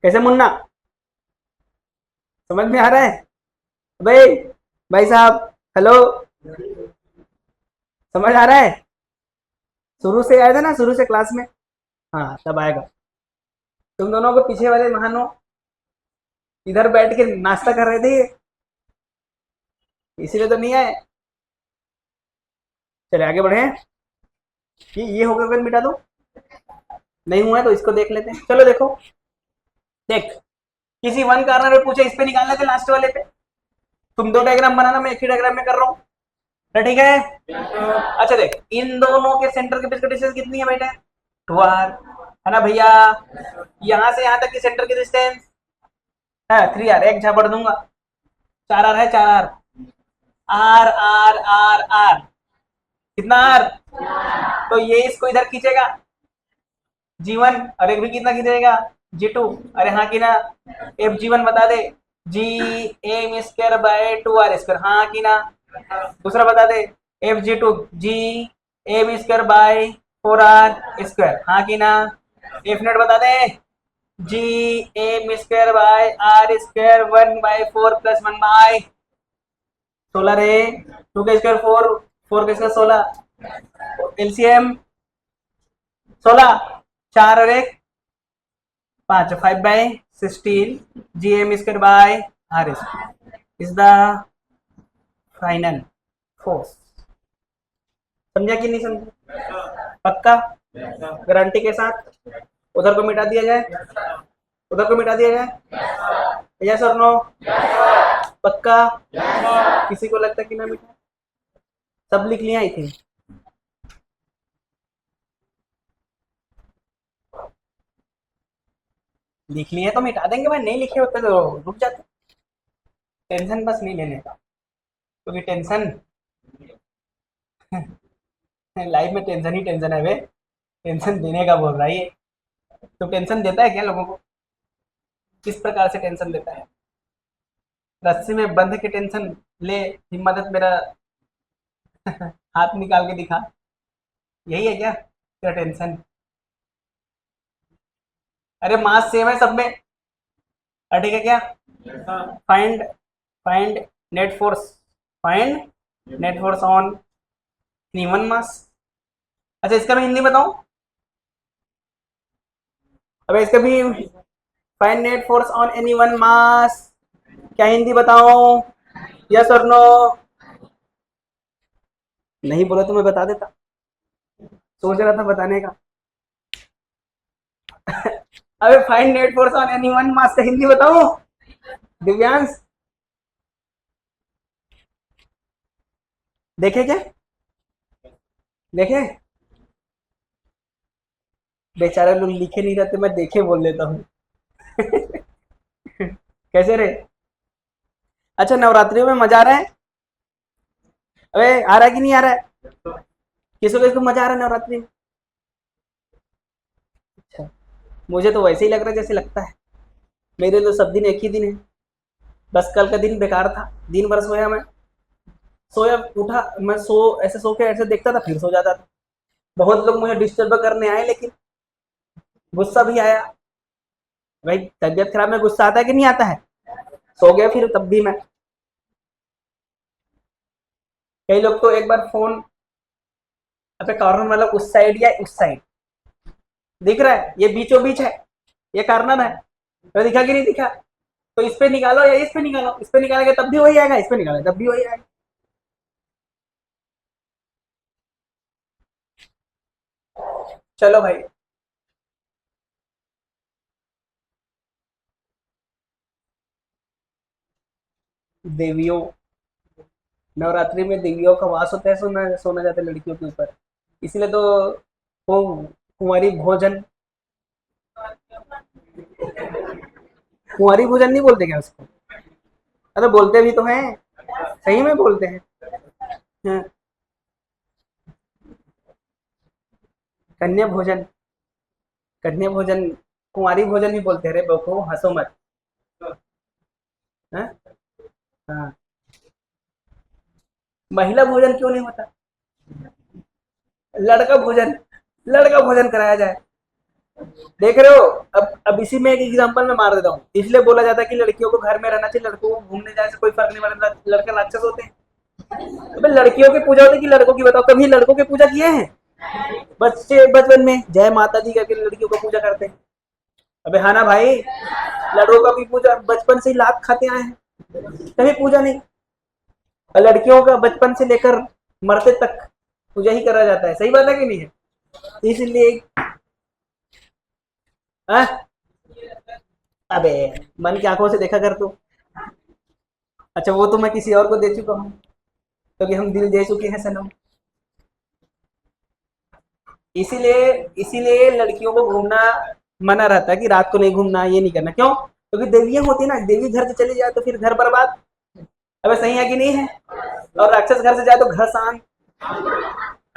कैसे मुन्ना, समझ में आ रहा है भाई? भाई साहब हेलो, समझ आ रहा है? शुरू से आया था ना, शुरू से क्लास में? हाँ तब आएगा। तुम दोनों को पीछे वाले महानो इधर बैठ के नाश्ता कर रहे थे ये, इसीलिए तो नहीं आए। चले आगे बढ़े। ये हो गया, फिर मिटा दो। नहीं हुआ है तो इसको देख लेते हैं। चलो देखो, देख, किसी वन कार्नर में पूछे, इस पे निकालना थे लास्ट वाले पे। तुम दो डायग्राम बनाना, मैं एक ही डायग्राम में कर रहा हूँ। ठीक है। अच्छा देख, इन दोनों के सेंटर के बीच का डिस्टेंस कितनी है बेटा? 2r है ना भैया। यहाँ से यहाँ तक की सेंटर की डिस्टेंस है 3r, एक झापड़ दूंगा, 4r है, 4r, R R R R, कितना आर? तो ये इसको इधर खींचेगा g1, और एक भी कितना खींचेगा? g2। अरे हाँ कि ना? एफ जी वन बता दे, G M square by 2r², हाँ कि ना? दूसरा बता दे, F G two, G M square by 4r², हाँ कि ना? एफ नेट बता दे, G M square by r², 1/4 + 1/16 रे, 2 का स्क्वायर 4, 4 का स्क्वायर 16, एलसीएम 16, 4 और 1 5, 5/16, G M square by r² is the final force. समझा कि नहीं समझा? पक्का? गारंटी के साथ? उधर को मिटा दिया जाए, उधर को मिटा दिया जाए, यस और नो? पक्का? किसी को लगता कि ना मिटा? सब लिख लिया आई थी। लिख लिए तो मिटा देंगे भाई, नहीं लिखे होते तो रुक जाते। टेंशन बस नहीं लेने का, क्योंकि टेंशन लाइफ में टेंशन ही टेंशन है बे। टेंशन देने का बोल रहा है ये। तो टेंशन देता है क्या लोगों को? किस प्रकार से टेंशन देता है? रस्सी में बंध के टेंशन ले, हिम्मत मेरा हाथ निकाल के दिखा, यही है क्या तेरा टेंशन? अरे मास सेम है सब में। ठीक है क्या? Find find net force, find net force on given mass. अच्छा इसका मैं हिंदी बताऊं? अबे इसका भी, find net force on any one mass, क्या हिंदी बताऊं? यस और नो? नहीं बोला तो मैं बता देता, सोच रहा था बताने का। अबे find net force on any one mass का हिंदी बताऊं दिव्यांश? देखे क्या? देखे? बेचारे लोग लिखे नहीं रहते, मैं देखे बोल देता हूँ। कैसे रे? अच्छा नवरात्रियों में मजा आ रहा है? अबे आ रहा है कि नहीं आ रहा है? किसको किसको मजा आ रहा है नवरात्रि में? अच्छा, मुझे तो वैसे ही लग रहा है जैसे लगता है। मेरे लिए सब दिन एक ही दिन है। बस कल का दिन बेकार था, दिन भर सोया मैं, सोया उठा मैं, ऐसे सो के ऐसे देखता था, फिर सो जाता था। बहुत लोग मुझे डिस्टर्ब करने आए, लेकिन गुस्सा भी आया भाई। तबियत खराब में गुस्सा आता है कि नहीं आता है? सो गया फिर तब भी मैं। कई लोग तो एक बार फोन, अच्छा कॉर्नर मतलब उस साइड या उस साइड दिख रहा है, ये बीचों बीच है, ये कॉर्नर है, तो दिखा कि नहीं दिखा? तो इस पे निकालो या इस पे निकालो, इस पे निकालेंगे तब भी वही आएगा, इस पे निकालेंगे तब भी वही आएगा। चलो भाई, देवियों, नवरात्रि में देवियों का वास होता है, सोना सोना जाता है लड़कियों के ऊपर, इसलिए तो वो कुंवारी भोजन, कुंवारी भोजन नहीं बोलते क्या उसको? अरे बोलते भी तो हैं, सही में बोलते हैं। हाँ, कन्या भोजन, कन्या भोजन, कुंवारी भोजन भी बोलते हैं रे बको, हंसो मत। हाँ? हाँ। महिला भोजन क्यों नहीं होता? लड़का भोजन, लड़का भोजन कराया जाए। देख रहे हो? अब इसी में एक एग्जांपल मैं मार देता हूँ। इसलिए बोला जाता है कि लड़कियों को घर में रहना चाहिए, लड़कों को घूमने जाने से कोई फर्क नहीं पड़ता। लड़के राक्षस होते हैं। अबे लड़कियों की पूजा होती है कि लड़कों की? बताओ, कभी लड़कों की पूजा किए हैं? बच्चे बचपन में जय माता दी करके लड़कियों को पूजा करते हैं। अबे हाँ ना भाई, लड़कों का भी पूजा बचपन से ही लात खाते आए हैं, कभी पूजा नहीं। और लड़कियों का बचपन से लेकर मरते तक पूजा ही करा जाता है। सही बात है कि नहीं है? इसलिए अबे मन की आंखों से देखा कर तू। अच्छा, वो तो मैं किसी और को दे चुका हूँ, क्योंकि हम दिल दे चुके हैं सनम। इसीलिए इसीलिए लड़कियों को घूमना मना रहता है कि रात को नहीं घूमना, ये नहीं करना। क्यों? क्योंकि देवियां होती है ना, देवी घर से चली जाए तो फिर घर बर्बाद। अबे सही है कि नहीं है? और राक्षस घर से जाए तो घर शांत।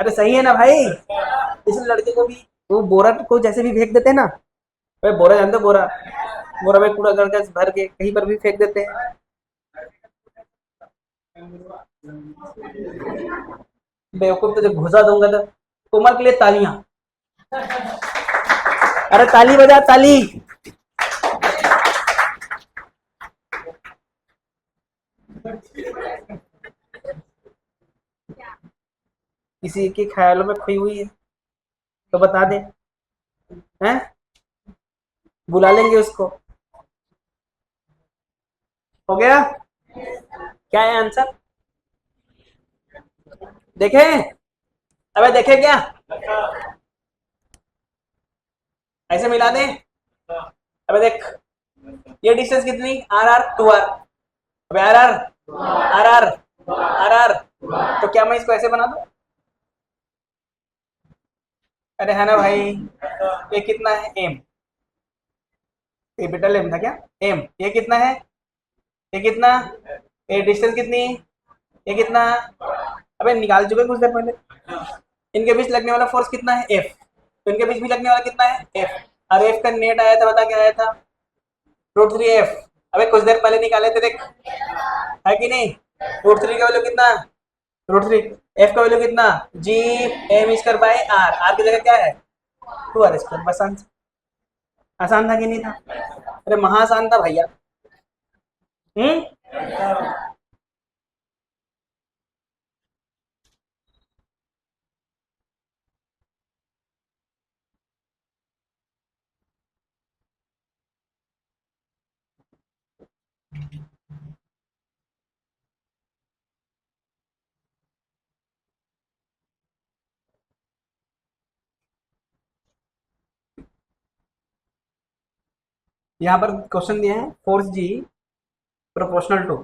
अरे सही है ना भाई? इसलिए लड़के को भी वो बोरा को जैसे भी फेंक देते हैं ना। अबे बोरा जानते हो? बोरा, बोरा में कूड़ा करकट भर के कहीं पर भी फेंक देते हैं। बेवकूफ, तुझे घुसा दूंगा तो। कोमल के लिए तालियां। अरे ताली बजा, ताली। किसी के ख्यालों में खोई हुई है तो बता दे। हैं? बुला लेंगे उसको। हो गया? क्या है आंसर? देखे? अबे देखे क्या? ऐसे मिला दे। अबे देख, ये डिस्टेंस कितनी? R R two R. अबे R R, R R, R R. तो क्या मैं इसको ऐसे बना दूं? अरे है ना भाई, ये कितना है? एम, कैपिटल एम था क्या? एम। ये कितना है? ये कितना? ये डिस्टेंस कितनी? ये कितना? अबे निकाल चुके कुछ देर पहले। इनके बीच लगने वाला फोर्स कितना है? एफ। तो इनके बीच भी लगने वाला कितना है? एफ। और एफ का नेट आया था, बता क्या आया था? Root three F. अबे कुछ देर पहले निकाले थे, देख। है कि नहीं? रूट थ्री का वैल्यू कितना? Root three. एफ का वैल्यू कितना? G M square by R. R की जगह क्या है? Two R square. बस आंसर। आसान था कि नहीं था? अरे महा आसान था भैया। हम्म। यहाँ पर क्वेश्चन दिया है, फोर्स जी प्रोपोर्शनल टू।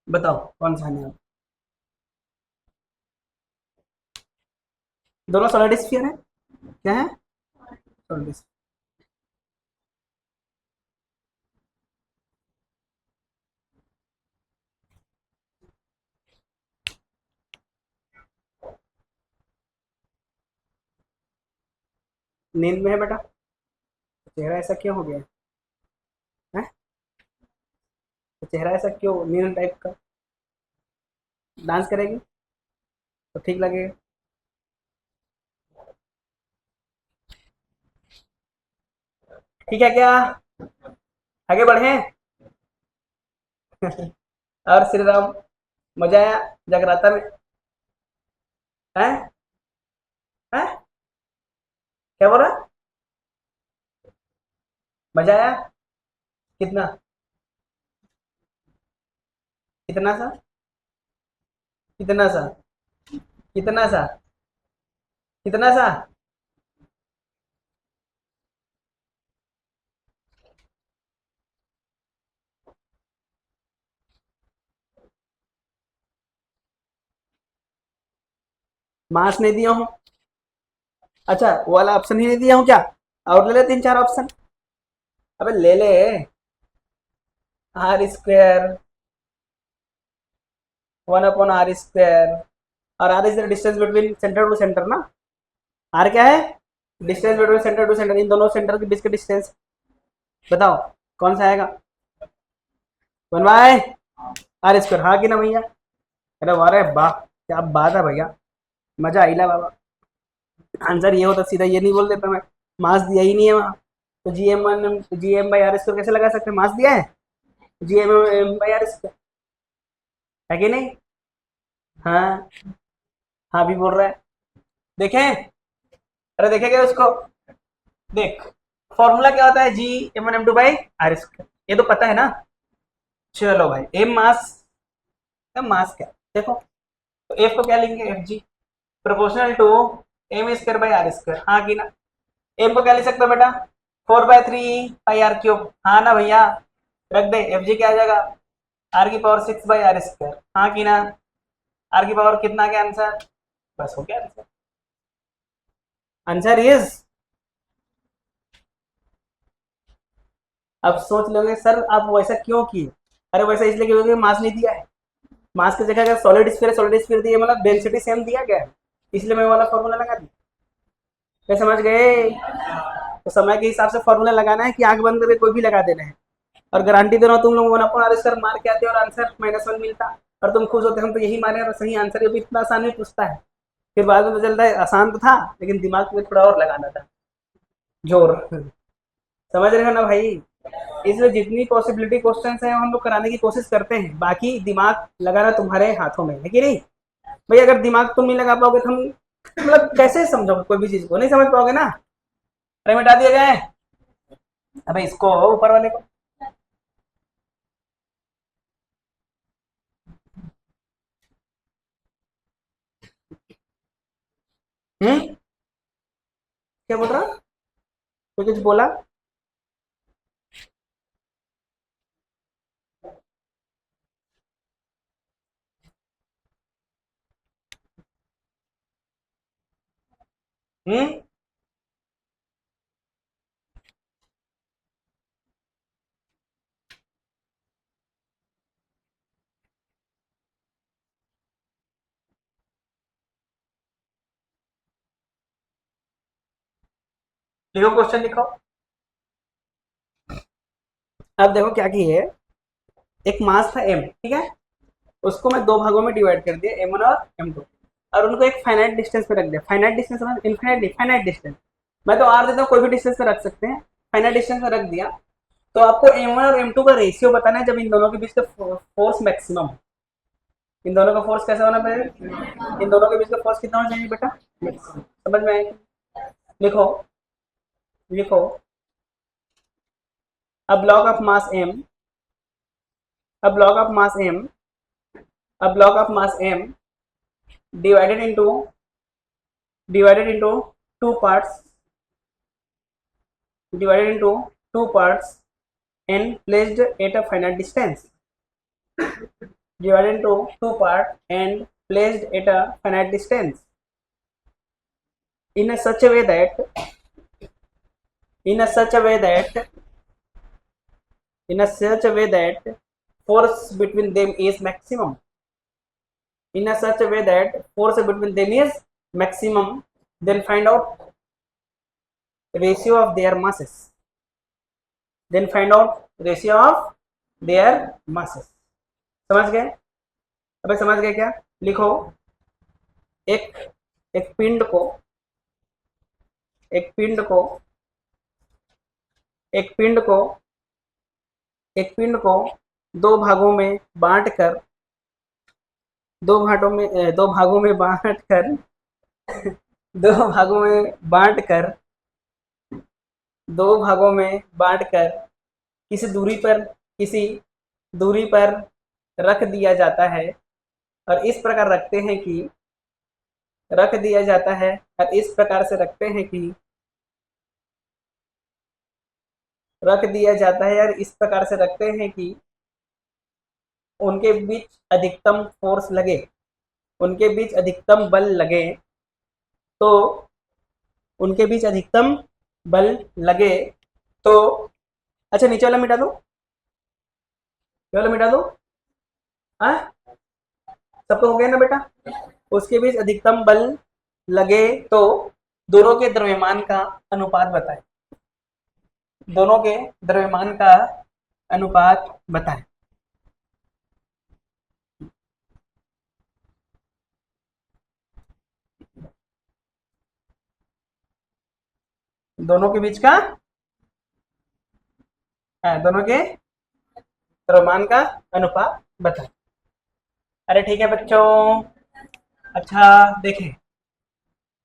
बताओ कौन सा है? दोनों सॉलिड स्फीयर है। क्या है? सॉलिड। नींद में है बेटा? चेहरा ऐसा क्यों हो गया है? तो चेहरा ऐसा क्यों नील टाइप का? डांस करेगी तो ठीक लगेगा। ठीक है क्या? आगे बढ़े। और श्री राम, मजा आया जगराता में? है? है? क्या बोल रहा? मजा आया? कितना? कितना सा? कितना सा? कितना सा? कितना सा? मास नहीं दिया हूँ? अच्छा, वो वाला ऑप्शन ही नहीं दिया हूँ क्या? और ले ले तीन चार ऑप्शन। अबे ले ले। R square, one upon R square. और R is the distance between centre to centre ना। आर क्या है? Distance between centre to centre, इन दोनों सेंटर के बीच का डिस्टेंस। बताओ कौन सा आएगा? 1/r²। हाँ कि ना भैया? अरे वाह रे वाह, क्या बात है भैया, मजा आई ला बाबा। आंसर ये होता सीधा, ये नहीं बोल देता मैं, मास दिया ही नहीं है वहाँ। तो GM/r² कैसे लगा सकते हैं? मास दिया है, GM/r², है कि नहीं? हाँ, हाँ भी बोल रहा है। देखें, अरे देखे क्या उसको? देख, फॉर्मूला क्या होता है? G m1m2/r², ये तो पता है ना। चलो भाई, एम मास, मास क्या देखो, तो एफ को क्या लिखेंगे? Fg प्रोपोर्शनल टू m²/r², हाँ कि ना? एम को क्या लिख सकते हो बेटा? 4/3πr³, हाँ ना भैया? रख दे, Fg क्या आ जाएगा? r⁻⁶/r², हाँ कि ना? आर की पावर कितना? क्या आंसर? बस हो गया आंसर। आंसर इज, अब सोच लोगे सर आप वैसा क्यों किए? अरे वैसा इसलिए क्योंकि मास नहीं दिया है। मास की जगह अगर सॉलिड स्फीयर, सॉलिड स्फीयर दिए मतलब डेंसिटी सेम दिया गया है, इसलिए मैं वाला फॉर्मूला लगा दी। क्या समझ गए? तो समय के हिसाब से फॉर्मूला लगाना है कि आंख बंद करके कोई भी लगा देना है। और गारंटी दे रहा हूँ तुम लोग 1/r² मार के आते और आंसर -1 मिलता, और तुम खुश होते हम तो यही मारे और सही आंसर। ये भी इतना आसान नहीं पूछता है, फिर बाद में तो चलता है आसान तो था लेकिन दिमाग में थोड़ा और लगाना था जोर। समझ रहे हो ना भाई? इसलिए जितनी पॉसिबिलिटी क्वेश्चंस हैं हम लोग कराने की कोशिश करते हैं, बाकी दिमाग लगाना तुम्हारे हाथों में है कि नहीं भाई? अगर दिमाग तुम नहीं लगा पाओगे तो हम मतलब कैसे समझोगे? कोई भी चीज को नहीं समझ पाओगे ना। अरे मिटा दिया जाए, अबे इसको ऊपर वाले को। हम्म, क्या बोल रहा? कोई कुछ बोला? हम्म, लिखो, क्वेश्चन लिखो। अब देखो क्या की है, एक मास था m, ठीक है, उसको मैं दो भागों में डिवाइड कर दिया, m1 और m2, और उनको एक फाइनाइट डिस्टेंस पे रख दिया। फाइनाइट डिस्टेंस मतलब इनफाइनाइट नहीं, फाइनाइट डिस्टेंस। मैं तो r देता हूँ, कोई भी डिस्टेंस पे रख सकते हैं, फाइनाइट डिस्टेंस पे रख दिया। तो आपको m1 और m2 का रेशियो बताना है जब इन दोनों के बीच का फोर्स मैक्सिमम हो। इन दोनों का फोर्स कैसा होना पड़ेगा? इन दोनों के बीच का फोर्स कितना होना चाहिए बेटा? मैक्सिमम। समझ में आएगी? लिखो, लिखो, a block of mass m, a block of mass m, a block of mass m divided into, divided into two parts, divided into two parts and placed at a finite distance, divided into two parts and placed at a finite distance in a such a way that, in a such a way that, in a such a way that force between them is maximum, in a such a way that force between them is maximum, then find out ratio of their masses, then find out ratio of their masses। समझ गए? अबे समझ गए क्या? लिखो, एक एक पिंड को, एक पिंड को, एक पिंड को, एक पिंड को दो भागों में बांट कर, दो भागों में बांट कर, दो भागों में बांट कर, दो भागों में बांट कर किसी दूरी पर, किसी दूरी पर रख दिया जाता है, और इस प्रकार रखते हैं कि, रख दिया जाता है और इस प्रकार से रखते हैं कि, रख दिया जाता है और इस प्रकार से रखते हैं कि उनके बीच अधिकतम फोर्स लगे, उनके बीच अधिकतम बल लगे, तो उनके बीच अधिकतम बल लगे तो, अच्छा नीचे वाला मिटा दो, ये वाला मिटा दो। हाँ, सब तो हो गया ना बेटा? उसके बीच अधिकतम बल लगे तो दोनों के द्रव्यमान का अनुपात बताएं। दोनों के द्रव्यमान का अनुपात बताएं। दोनों के बीच का, दोनों के द्रव्यमान का अनुपात बताएं। अरे ठीक है बच्चों। अच्छा देखें,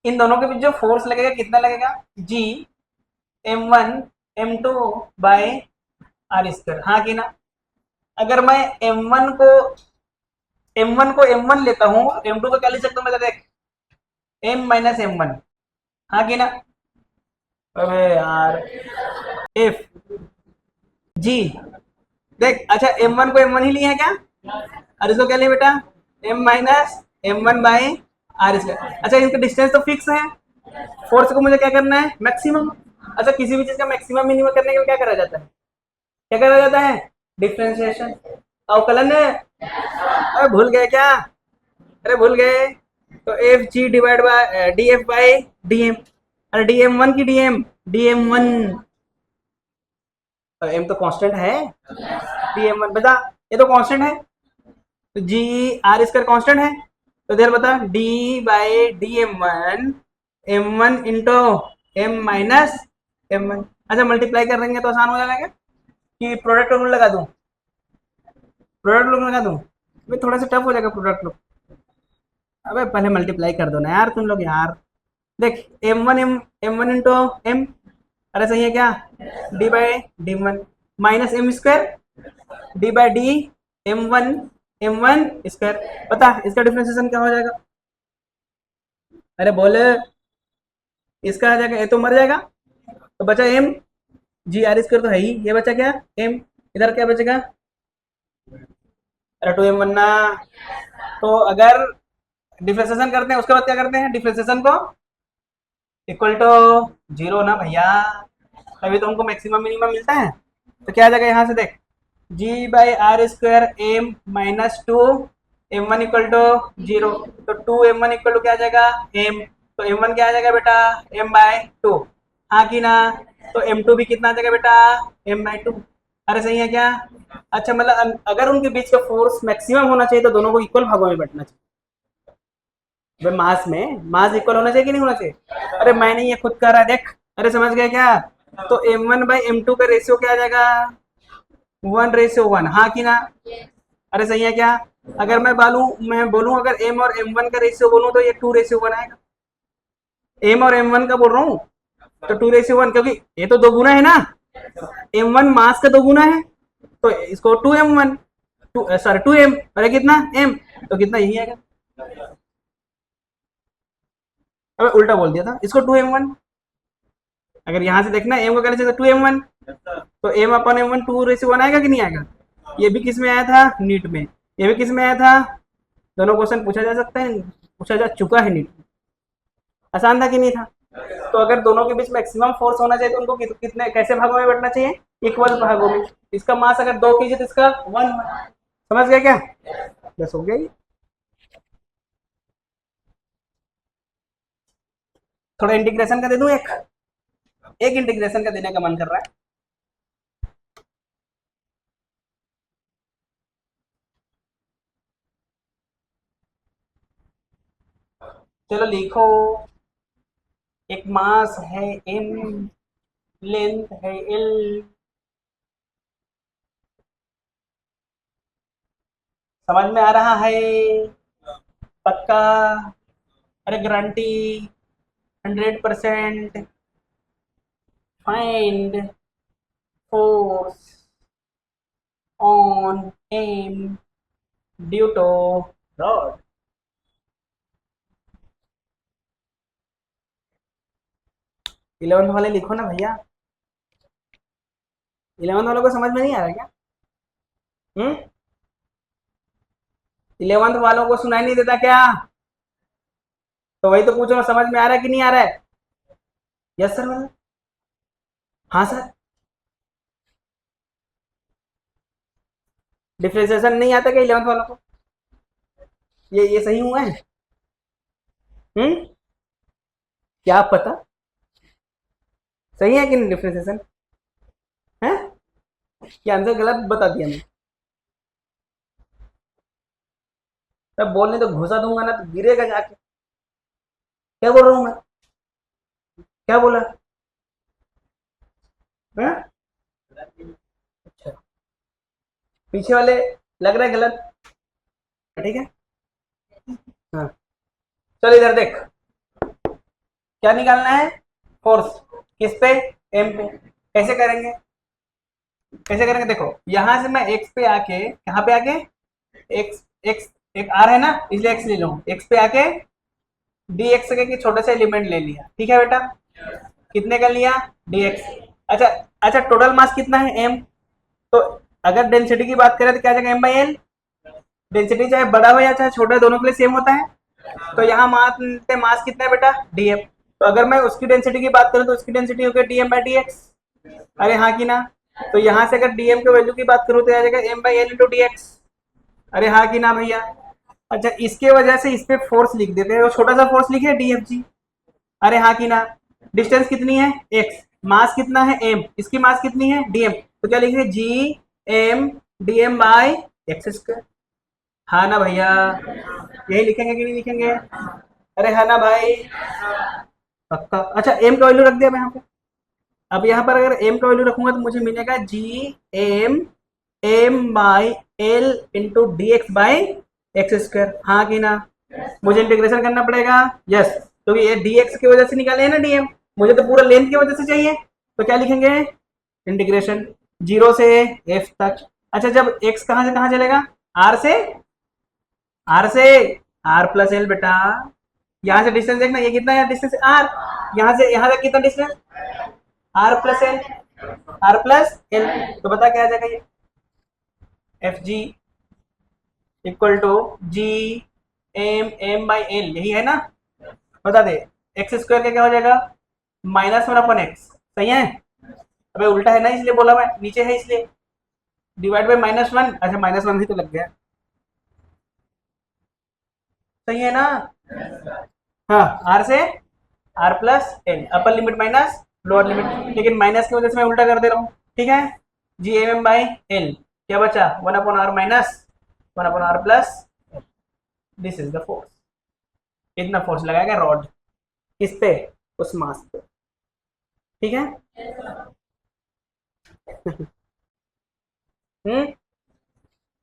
इन दोनों के बीच जो फोर्स लगेगा कितना लगेगा? जी m1 m2 bye R square, हाँ कि ना? अगर मैं m1 को m1 लेता हूँ, m2 को क्या लिख सकता हूँ मैं? देख, m माइनस m1, हाँ कि ना? अबे यार, f जी देख, अच्छा m1 को m1 ही लिया है क्या? और इसको क्या लिया बेटा? m minus m1 by R square. अच्छा इनका डिस्टेंस तो फिक्स है, फोर्स को मुझे क्या करना है? मैक्सिमम। अच्छा किसी भी चीज का मैक्सिमम मिनिमम करने के लिए क्या करा जाता है? क्या करा जाता है? डिफरेंशिएशन। अवकलन है। अरे भूल गए क्या? अरे भूल गए? तो F G divide by D F by D M. अरे डी एम वन की डी एम वन, एम तो कांस्टेंट है। डी एम वन बता, ये तो कांस्टेंट है। तो जी आर स्क्वायर कांस्टेंट है, तो इधर बता D by D M one into M minus M one. अच्छा मल्टीप्लाई कर देंगे तो आसान हो जाएगा क्या? कि प्रोडक्ट रूल लगा दूं? प्रोडक्ट रूल लगा दूं? भाई थोड़ा सा टफ हो जाएगा प्रोडक्ट रूल। अबे पहले मल्टीप्लाई कर दो ना यार तुम लोग यार। देख एम वन इंटू एम, अरे सही है क्या? D by D one minus M square D by D M one square. पता इसका डिफरेंशिएशन क्या हो जाएगा? अरे बोले, इसका आ जाएगा, ये तो मर जाएगा, तो बचा एम। जी आर स्क्वायर तो है ही, ये बचा क्या? एम। इधर क्या बचेगा? अरे टू एम वन ना। तो अगर डिफरेंशिएशन करते हैं उसके बाद क्या करते हैं? डिफरेंशिएशन को इक्वल टू जीरो ना भैया, तभी तो हमको मैक्सिमम मिनिमम मिलता है। तो क्या आ जाएगा यहाँ से देख, G by R square M minus two M one equal to zero. तो two M one equal to क्या आ जाएगा? एम। तो एम वन क्या आ जाएगा बेटा? एम बाय टू, हाँ कि ना? तो एम टू भी कितना आ जाएगा बेटा? M by two. अरे सही है क्या? अच्छा मतलब अगर उनके बीच का फोर्स मैक्सिमम होना चाहिए तो दोनों को इक्वल भागों में बैठना चाहिए। मास में मास इक्वल होना चाहिए कि नहीं होना चाहिए? अरे मैंने ये खुद कह रहा है देख। अरे समझ गया क्या? तो M one by M two का रेशियो क्या आ जाएगा? 1:1, हाँ कि ना? अरे सही है क्या? अगर मैं बोलूं अगर एम और एम वन का रेशियो बोलूं तो ये 2:1 आएगा। एम और एम वन का बोल रहा हूँ तो 2:1, क्योंकि ये तो दो गुना है ना। एम वन मास का दो गुना है, तो इसको two M one, sorry two M, अरे कितना एम, तो कितना यही आएगा। अब उल्टा बोल दिया था, इसको टू एम वन। अगर यहाँ से देखना एम को क्या चाहिए? टू एम वन, तो एम अपन एम वन 2:1 आएगा कि नहीं आएगा? ये भी किस में आया था? नीट में। ये भी किस में आया था? दोनों क्वेश्चन पूछा जा सकता है, पूछा जा चुका है नीट में। आसान था कि नहीं था? तो अगर दोनों के बीच मैक्सिमम फोर्स होना चाहिए तो उनको कितने कैसे भागों में बैठना चाहिए? इक्वल भागों में। इसका मास अगर 2 kg तो इसका 1। समझ गया क्या? बस हो गया। थोड़ा इंटीग्रेशन का दे दूं, एक एक इंटीग्रेशन का देने का मन कर रहा है। चलो लिखो, एक मास है m, लेंथ है l, समझ में आ रहा है? पक्का? अरे guarantee 100%। Find force on M due to rod. 11th वाले लिखो ना भैया। 11th वालों को समझ में नहीं आ रहा क्या? 11th वालों को सुनाई नहीं देता क्या? तो वही तो पूछो ना, समझ में आ रहा है कि नहीं आ रहा है? यस सर मतलब, हाँ सर। डिफ्रेंसिएशन नहीं आता क्या 11th वालों को? ये सही हुआ है? हम्म क्या पता सही है कि नहीं डिफरेंशिएशन है, कि आंसर गलत बता दिया मैं? तब बोलने तो घुसा दूंगा ना तो गिरेगा जाके। क्या बोल रहा हूँ मैं? क्या बोला है? अच्छा, पीछे वाले लग रहा है गलत। ठीक है, हाँ चल इधर देख, क्या निकालना है? फोर्स किस पे? एम पे। कैसे करेंगे? कैसे करेंगे देखो, यहां से मैं एक्स पे आके, कहाँ पे आके, एक्स एक्स एक आर है ना, इसलिए एक्स ले लो, एक्स पे आके डी एक्स के छोटे से एलिमेंट ले लिया, ठीक है बेटा? कितने का लिया? D x. अच्छा, अच्छा टोटल मास कितना है? एम। तो अगर डेंसिटी की बात करें तो क्या जाएगा? M by L. डेंसिटी चाहे बड़ा हो या चाहे छोटा, दोनों के लिए सेम होता है। तो यहाँ मास कितना है बेटा? D M. तो अगर मैं उसकी डेंसिटी की बात करूँ तो उसकी डेंसिटी हो गई D M by D X. अरे हाँ कि ना? तो यहाँ से अगर डीएम के वैल्यू की बात करूँ तो आ जाएगा M by L into D X. अरे हाँ कि ना भैया? अच्छा, इसके वजह से इस पे फोर्स लिख देते हैं, छोटा सा फोर्स लिखे डी एफ जी। अरे हाँ कि ना? डिस्टेंस कितनी है? एक्स। मास कितना है? एम। इसकी मास कितनी है? डीएम। तो क्या लिखेंगे? G M D M by X square. हाँ ना भैया? यही लिखेंगे कि नहीं लिखेंगे? अरे हाँ ना भाई? पक्का। अच्छा, एम का वैल्यू रख दिया मैं यहाँ पे। अब यहाँ पर अगर एम का वैल्यू रखूंगा तो मुझे मिलेगा G M M by L into D X by X square. हाँ कि ना? मुझे इंटीग्रेशन करना पड़ेगा। यस, तो ये डी एक्स की वजह से निकाले हैं ना डीएम, मुझे तो पूरा लेंथ की वजह से चाहिए। तो क्या लिखेंगे? इंटीग्रेशन जीरो से एफ तक। अच्छा, जब एक्स कहाँ से कहाँ चलेगा? आर से, आर से आर प्लस एल बेटा। यहाँ से डिस्टेंस देखना, ये कितना है डिस्टेंस? आर। यहाँ से यहाँ तक कितना distance? R plus L. R plus L. तो बता क्या आ जाएगा ये? F G equal to G M M by L, यही है ना? बता दे, एक्स स्क्वायर का क्या हो जाएगा? माइनस वन अपन एक्स। सही है? अबे उल्टा है ना, इसलिए बोला मैं, नीचे है इसलिए। Divide by minus one. अच्छा, माइनस वन भी तो लग गया। सही है ना? हाँ, आर से R plus L, upper limit minus lower limit, लेकिन माइनस की वजह से मैं उल्टा कर दे रहा हूँ। ठीक है? G M M by L क्या बचा? One upon R minus one upon R plus. This is the force. इतना फोर्स लगाएगा रॉड किस पे? उस मास पे। ठीक है?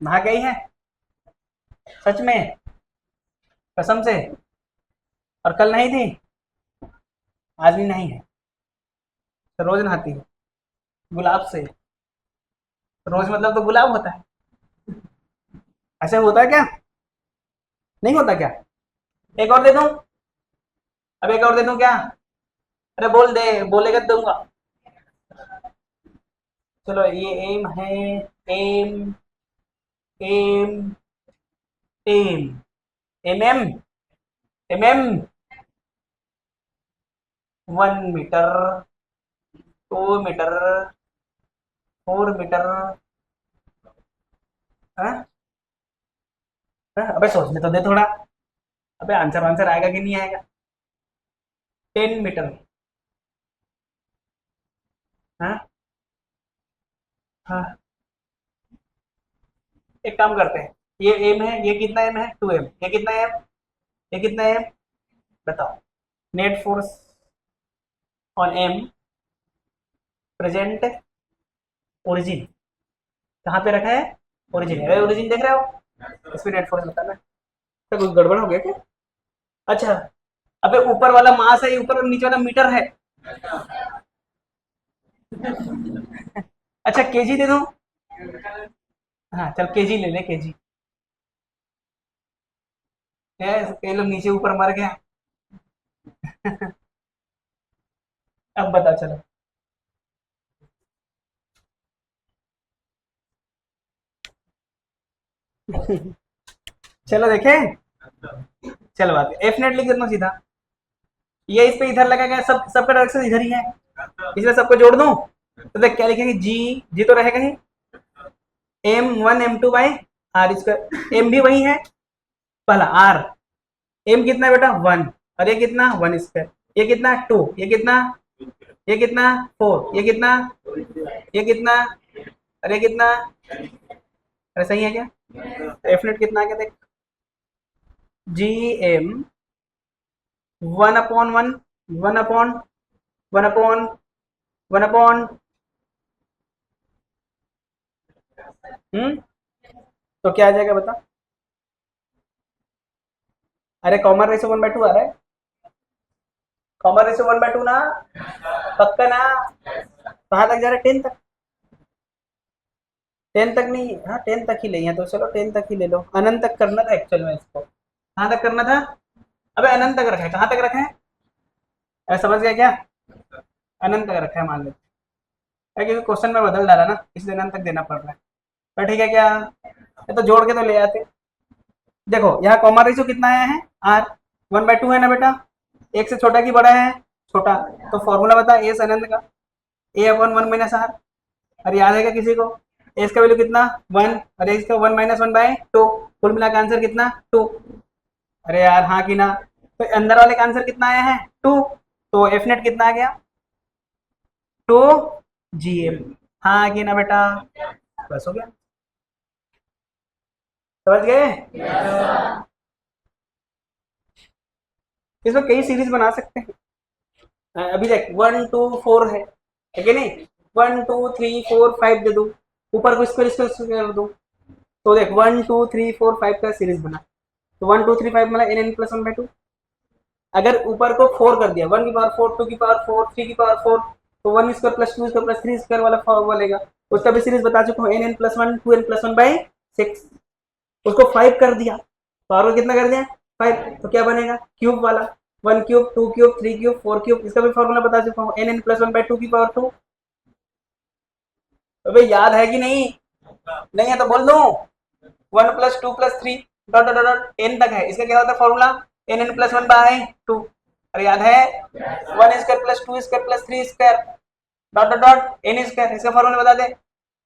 नहा गई है? सच में? कसम से? और कल नहीं थी? आज भी नहीं है? तो रोज नहाती है गुलाब से? रोज मतलब तो गुलाब होता है। ऐसा होता है क्या? नहीं होता क्या? एक और दे दूं? अब एक और दे दूं क्या? अरे बोल दे, बोलेगा तो दूंगा। चलो, ये एम है। M M M M M M M 1 metre, 2 metre, 4 metre. हाँ? हाँ? अबे सोचने तो दे थोड़ा। अबे आंसर आंसर आएगा कि नहीं आएगा? 10 मीटर। हाँ? हाँ, एक काम करते हैं, ये एम है, ये कितना एम है? 2 एम। ये कितना एम? ये कितना एम? बताओ। Net force on M present origin, कहाँ पे रखा है? ओरिजिन है, ओरिजिन देख रहे हो? इसमें नेट फोर्स बताना है। तो कुछ गड़बड़ हो गया क्या? अच्छा, अबे ऊपर वाला मास है, ऊपर और नीचे वाला मीटर है। अच्छा, केजी दे दूं? हाँ चल, केजी ले ले, केजी। कई लोग नीचे ऊपर मर गया। अब बता चलो। चलो देखें। चलो बात एफ नेट लिख देता हूँ सीधा। ये इस पे इधर लगा गया, सब सबका डायरेक्शन इधर ही है, इसलिए सबको जोड़ दूं। तो देख क्या लिखेंगे? जी, जी तो रहेगा ही, M1 M2 by R square. M भी वही है, पहला आर। एम कितना है बेटा? 1। और ये कितना? 1 स्क्वायर। ये कितना 2, ये कितना 4, ये कितना अरे ये कितना, अरे सही है क्या? एफ नेट कितना आ गया देख, जी एम 1/1, 1/1/1/1, तो क्या आ जाएगा बता? अरे कॉमन रेशो 1/2 आ रहा है, कॉमन रेशो 1/2 ना, पक्का ना? कहाँ तक जा रहा है? 10 तक, 10 तक नहीं, हाँ 10 तक ही ले हैं, तो चलो 10 तक ही ले लो। अनंत तक करना था एक्चुअल में इसको, कहाँ तक करना था? अबे अनंत तक रखा है, कहाँ तक रखा है? अरे समझ गया क्या? अनंत तक रखा है मान लेते हैं, क्योंकि क्वेश्चन में बदल डाला ना, इसलिए अनंत तक देना पड़ रहा है। पर ठीक है क्या, ये तो जोड़ के तो ले आते। देखो यहाँ कॉमन रेशियो कितना आया है? आर 1/2 है ना बेटा, एक से छोटा की बड़ा है? छोटा। तो फॉर्मूला बता एस अनंत का, ए अपॉन 1 माइनस आर। अरे याद है क्या किसी को? एस का वैल्यू कितना 1, और एस का 1 माइनस 1/2, कुल मिला का आंसर कितना 2। अरे यार हाँ कि ना? तो अंदर वाले का आंसर कितना आया है 2, तो एफ नेट कितना आ गया 2 जी एम। हाँ कि ना बेटा? बस हो गया, समझ गए? इसमें कई सीरीज बना सकते हैं। अभी देख 1 2 4 है, ठीक है नहीं? 1 2 3 4 5 दे दो, ऊपर को स्क्वायर स्क्वायर कर दो, तो देख 1 2 3 4 5 का सीरीज बना। तो 1 2 3 5 मतलब एन एन प्लस 1/2। अगर ऊपर को 4 कर दिया, 1 की पावर 4, 2 की पावर 4, 3 की पावर 4, तो 1 square plus 2 square plus 3 square वाला फॉर्मूला लेगा। उसका भी सीरीज बता चुका हूँ, N N plus 1 2 N plus 1/6। उसको 5 कर दिया, पावर कितना कर दिया 5, तो क्या बनेगा क्यूब वाला, 1 क्यूब 2 क्यूब 3 क्यूब 4 क्यूब। इसका भी फॉर्मूला बता चुका हूँ, एन एन प्लस 1/2 की पावर 2। अबे याद है कि नहीं? नहीं है तो बोल दो, 1 plus 2 plus 3 dot dot dot N तक है। इसका क्या होता है फॉर्मूला? N N plus 1/2। अरे याद है? 1 square plus 2 square plus 3 square dot dot dot N square. इसका फॉर्मूला बता दे,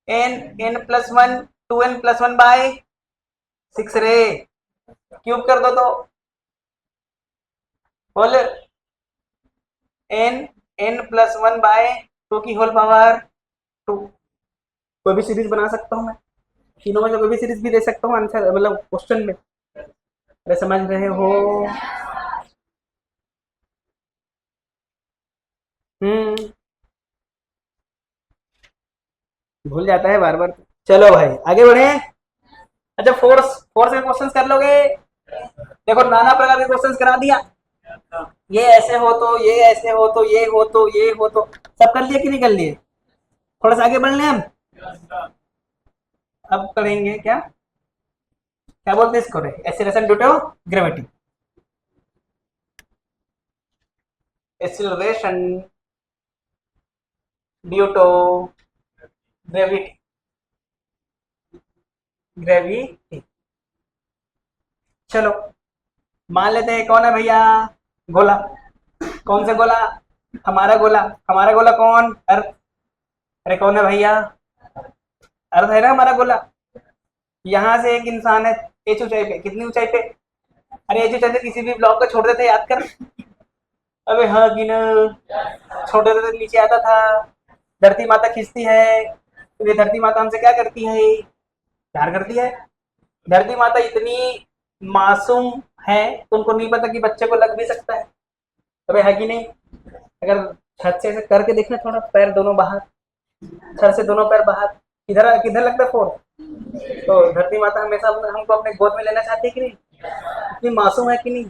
N N plus 1 2n plus 1/6 रे, क्यूब कर दो तो होल एन एन प्लस 1/2 की होल पावर 2। कोई भी सीरीज बना सकता हूँ मैं, तीनों में से कोई भी सीरीज भी दे सकता हूँ आंसर, मतलब क्वेश्चन में। अरे समझ रहे हो? भूल जाता है बार बार। चलो भाई आगे बढ़े। अच्छा फोर्स, फोर्स के क्वेश्चंस कर लोगे? देखो नाना प्रकार के क्वेश्चंस करा दिया, ये ऐसे हो तो ये ऐसे हो तो ये हो तो ये हो तो, सब कर लिए कि नहीं कर लिए? थोड़ा सा आगे बढ़ लें हम, अब करेंगे क्या, क्या बोलते हैं इसको, acceleration due to gravity, acceleration due to gravity, gravity. चलो मान लेते हैं कौन है भैया, गोला। कौन सा गोला? हमारा गोला। हमारा गोला कौन? अर्थ। अरे कौन है भैया? अर्थ है ना हमारा गोला। यहाँ से एक इंसान है एच ऊंचाई पे, कितनी ऊंचाई पे? अरे एच ऊंचाई से किसी भी ब्लॉक को छोड़ देते, याद कर। अबे हाँ कि ना? छोड़ देते तो नीचे आता था। धरती माता खींचती है, तो ये धरती माता हमसे क्या करती है? प्यार करती है। धरती माता इतनी मासूम है, उनको नहीं पता कि बच्चे को लग भी सकता है। अबे है कि नहीं? अगर छत से ऐसे करके देखना, थोड़ा पैर दोनों बाहर, छत से दोनों पैर बाहर, किधर किधर लगता है फोर्स? तो धरती माता हमेशा हमको अपने गोद में लेना चाहती है कि नहीं? इतनी मासूम है कि नहीं?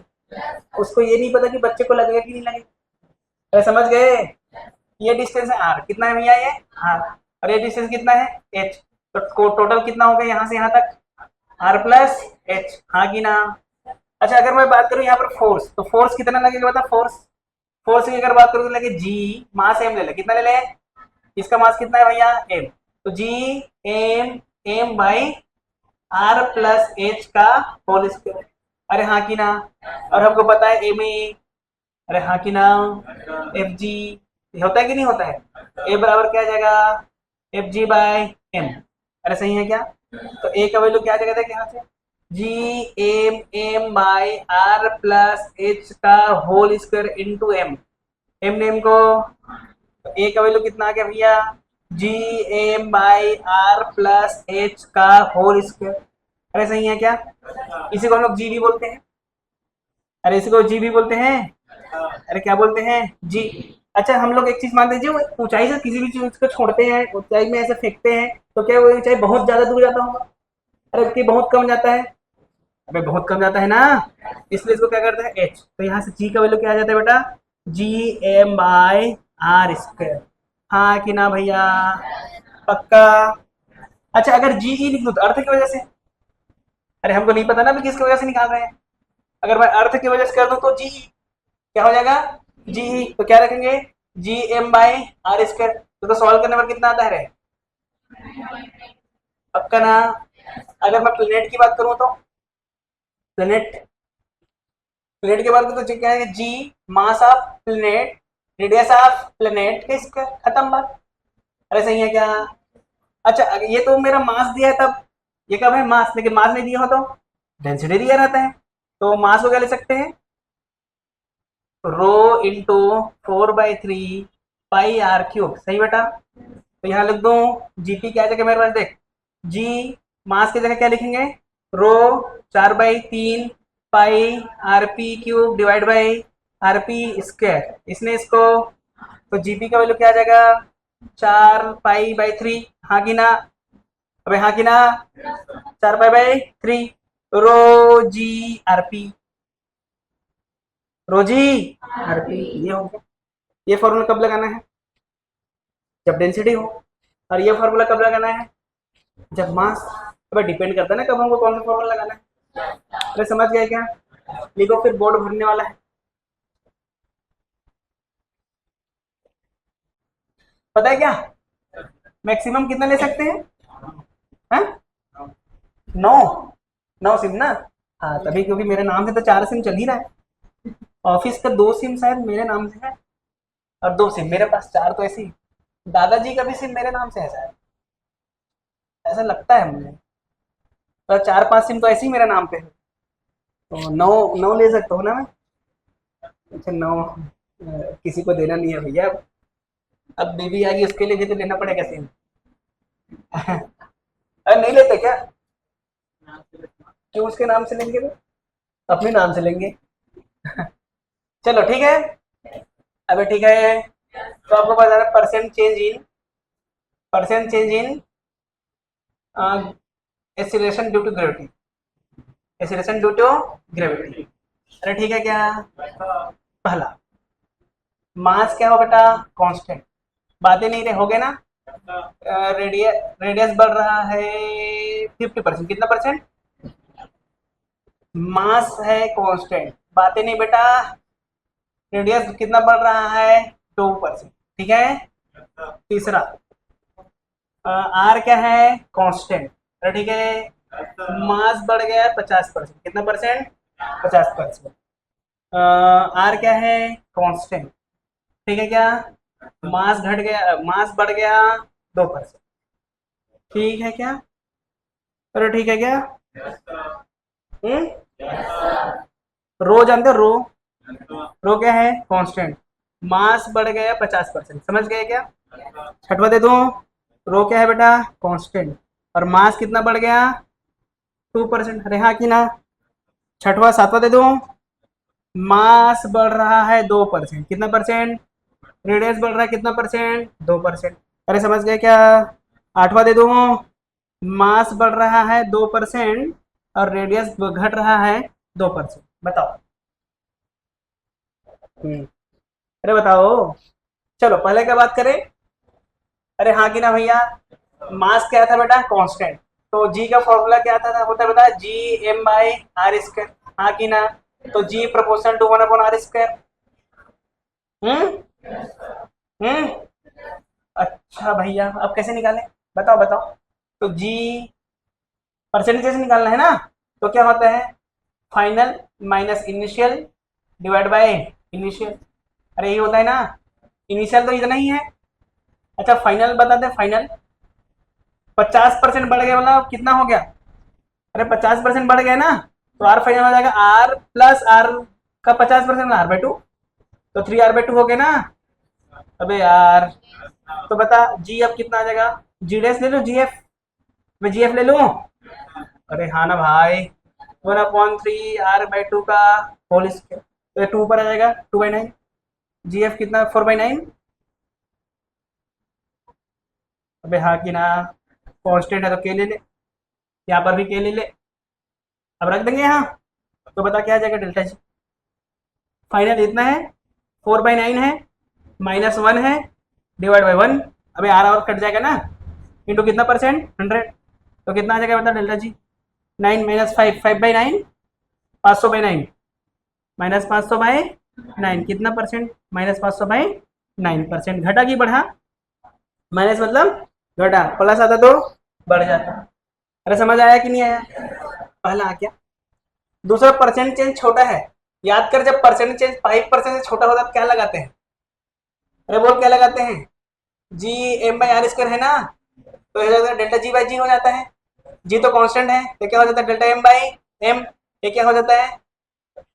उसको ये नहीं पता कि बच्चे को लगेगा कि नहीं लगेगा। अरे समझ गए? ये डिस्टेंस है आर, कितना है भैया ये आर, और ये डिस्टेंस कितना है एच। तो टोटल कितना हो गया यहाँ से यहाँ तक? आर प्लस एच, हाँ कि ना? अच्छा अगर मैं बात करूँ यहाँ पर फोर्स, तो फोर्स कितना लगेगा बता? फोर्स, फोर्स की अगर बात करूँ तो लगे जी मास एम ले ले, कितना ले ले? इसका मास कितना है भैया एम, तो G M M by R plus H का होल स्क्वायर। अरे हाँ कि ना? और हमको पता है एम ए, अरे हाँ कि ना? एफ जी होता है कि नहीं होता है? ए बराबर क्या आ जाएगा? F G by M. अरे सही है क्या? तो ए का वैल्यू क्या आ जाएगा देख यहाँ से, G M M by R plus H का whole square into M. M name को, तो ए का वैल्यू कितना आ गया भैया, G M by R plus H का होल स्क्वायर। अरे सही है क्या? इसी को हम लोग जी भी बोलते हैं। अरे इसी को जी भी बोलते हैं। अरे क्या बोलते हैं? जी। अच्छा हम लोग एक चीज मान लीजिए, ऊंचाई से किसी भी चीज को छोड़ते हैं, ऊंचाई में ऐसे फेंकते हैं, तो क्या वो ऊंचाई बहुत ज्यादा दूर जाता होगा? अरे कि बहुत कम जाता है? अबे बहुत कम जाता है ना, इसलिए इसको क्या करते हैं, एच। तो यहाँ से जी का वैल्यू क्या आ जाता है बेटा, G M by R square. हाँ कि ना भैया? पक्का? अच्छा अगर जी ई लिख दूँ तो अर्थ की वजह से, अरे हमको नहीं पता ना भी किसकी वजह से निकाल रहे हैं। अगर मैं अर्थ की वजह से कर दूं तो जी ई क्या हो जाएगा, जी ई। तो क्या रखेंगे, G M by R square. तो सॉल्व करने पर कितना आता है रे? पक्का ना? अगर मैं प्लेनेट की बात करूं तो प्लेनेट, प्लेनेट के बारे में तो क्या है, G mass of planet radius of planet के स्क्वायर, खत्म बात। अरे सही है क्या? अच्छा ये तो मेरा मास दिया है तब, ये कब है मास, लेकिन मास नहीं दिया हो तो डेंसिटी दिया रहता है। तो मास को क्या ले सकते हैं, rho into 4/3 pi are cube. सही बेटा? तो यहाँ लिख दो जीपी क्या जगह मेरे पास देख, जी मास की जगह क्या लिखेंगे, rho 4/3 pi R P cube divide by R P square. इसने इसको, तो जीपी का वैल्यू क्या आ जाएगा, 4 पाई/3। हाँ कि ना? अबे हाँ कि ना? 4 पाई/3 रो जी आर पी, रो जी आर पी। ये हो गया। ये फॉर्मूला कब लगाना है, जब डेंसिटी हो। और ये फॉर्मूला कब लगाना है, जब मास। अब डिपेंड करता है ना कब हमको कौन सा फॉर्मूला लगाना है। अरे समझ गए क्या? लिखो फिर, बोर्ड भरने वाला है। पता है क्या, मैक्सिमम कितना ले सकते हैं? हाँ? 9, 9 सिम ना। हाँ तभी, क्योंकि मेरे नाम से तो 4 सिम चल ही रहा है। ऑफिस का 2 सिम शायद मेरे नाम से है, और 2 सिम मेरे पास, 4 तो ऐसी। दादाजी का भी सिम मेरे नाम से है शायद, ऐसा लगता है मुझे। तो 4-5 सिम तो ऐसे ही मेरे नाम पे है, तो 9, 9 ले सकता हूँ ना मैं। अच्छा 9 किसी को देना नहीं है भैया। अब बेबी आएगी उसके लिए भी तो लेना पड़ेगा सिम। अरे नहीं लेते क्या? क्यों उसके नाम से लेंगे तो? अपने नाम से लेंगे। चलो ठीक है। अबे ठीक है, तो आपको पता है percent change in acceleration due to gravity, acceleration due to gravity. अरे ठीक है क्या? पहला मास क्या हो बेटा, कांस्टेंट। बातें नहीं रहे हो गए ना। रेडियस बढ़ रहा है 50%, कितना परसेंट? मास है कांस्टेंट, बातें नहीं बेटा। रेडियस कितना बढ़ रहा है, 2%। ठीक है। तीसरा आर क्या है, कांस्टेंट। ठीक है। मास बढ़ गया है 50%, कितना परसेंट? 50%। आर क्या है, कांस्टेंट। ठीक है क्या? मास घट गया, मास बढ़ गया 2%। ठीक है क्या? अरे ठीक है क्या? हम्म। रो जानते हो रो? रो क्या है, कांस्टेंट। मास बढ़ गया 50%, समझ गए क्या? छठवा दे दूं, रो क्या है बेटा, कांस्टेंट, और मास कितना बढ़ गया, 2%। अरे हाँ कि ना? छठवा सातवां दे दूं, मास बढ़ रहा है 2%, कितना परसेंट? रेडियस बढ़ रहा है कितना परसेंट, 2%। अरे समझ गए क्या? आठवां दे दूं, मास बढ़ रहा है 2% और रेडियस घट रहा है 2%। बताओ। अरे बताओ। चलो पहले क्या बात करें। अरे हाँ कि ना भैया? मास क्या था बेटा, कांस्टेंट। तो जी का फॉर्मूला क्या था, होता है बेटा, G M by R square. हाँ कि ना? तो जी प्रोपोर्शनल टू 1/r²। हम्म। हम्म। अच्छा भैया अब कैसे निकालें, बताओ बताओ। तो जी परसेंटेज निकालना है ना, तो क्या होता है, final minus initial divide by initial. अरे यही होता है ना, इनिशियल तो इतना ही है। अच्छा फाइनल बता दे, फाइनल 50% बढ़ गया, मतलब कितना हो गया, अरे 50% बढ़ गया ना, तो आर फाइनल हो जाएगा आर प्लस आर का 50% आर बाई 2। तो 3r/2 हो गया ना। अबे यार, तो बता जी अब कितना आ जाएगा? जी डैश ले लो, जी एफ। मैं जी एफ ले लूँ? अरे हाँ ना भाई, 1/3 r/2 का होल स्क्वायर, तो 2 ऊपर आ जाएगा, 2/9। जी एफ कितना? 4/9। अबे हाँ कि ना, कांस्टेंट है तो के ले ले, यहाँ पर भी के ले ले। अब रख देंगे यहाँ, तो बता क्या आ जाएगा डेल्टा जी। फाइनल इतना है, 4/9 है, -1 है, डिवाइड बाई 1। अबे आर और कट जाएगा ना, इंटू कितना परसेंट? 100। तो कितना आ जाएगा बता डेल्टा जी? 9 - 5, 5/9, 500/9, -500/9 कितना परसेंट? -500/9%। घटा कि बढ़ा? माइनस मतलब घटा, प्लस आता तो बढ़ जाता। अरे समझ आया कि नहीं आया? पहला आ गया। दूसरा, परसेंट चेंज छोटा है। याद कर, जब परसेंट चेंज 5% से छोटा होता है तो क्या लगाते हैं? अरे बोल क्या लगाते हैं? G M by R square है ना, तो डेल्टा जी बाई जी हो जाता है। जी तो कांस्टेंट है, तो क्या हो जाता है? Delta M by M. ये क्या हो जाता है?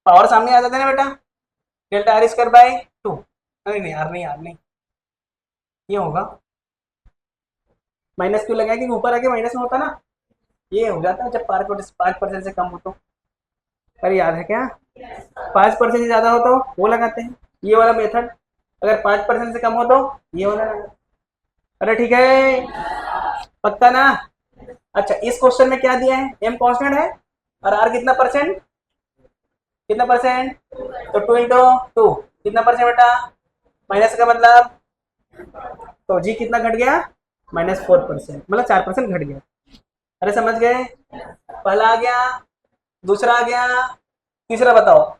पावर सामने आ जाता है ना बेटा, डेल्टा आर स्क्वायर बाई 2। नहीं नहीं यार, नहीं यार, नहीं, ये होगा। माइनस क्यों लगाया? क्योंकि ऊपर आके माइनस में होता ना, ये हो जाता है जब 5% से कम हो तो। अरे याद है क्या? 5% से ज्यादा हो तो वो लगाते हैं, ये वाला मेथड। अगर 5% से कम हो तो ये वाला लगाते हैं। अरे ठीक है, पक्का ना? अच्छा, इस क्वेश्चन में क्या दिया है? एम कांस्टेंट है और आर कितना परसेंट? कितना परसेंट? तो 2 इंटू 2 कितना परसेंट बेटा? माइनस का मतलब, तो जी कितना घट गया? -4%, मतलब 4% घट गया। अरे समझ गए? पहला आ गया, दूसरा आ गया, तीसरा बताओ।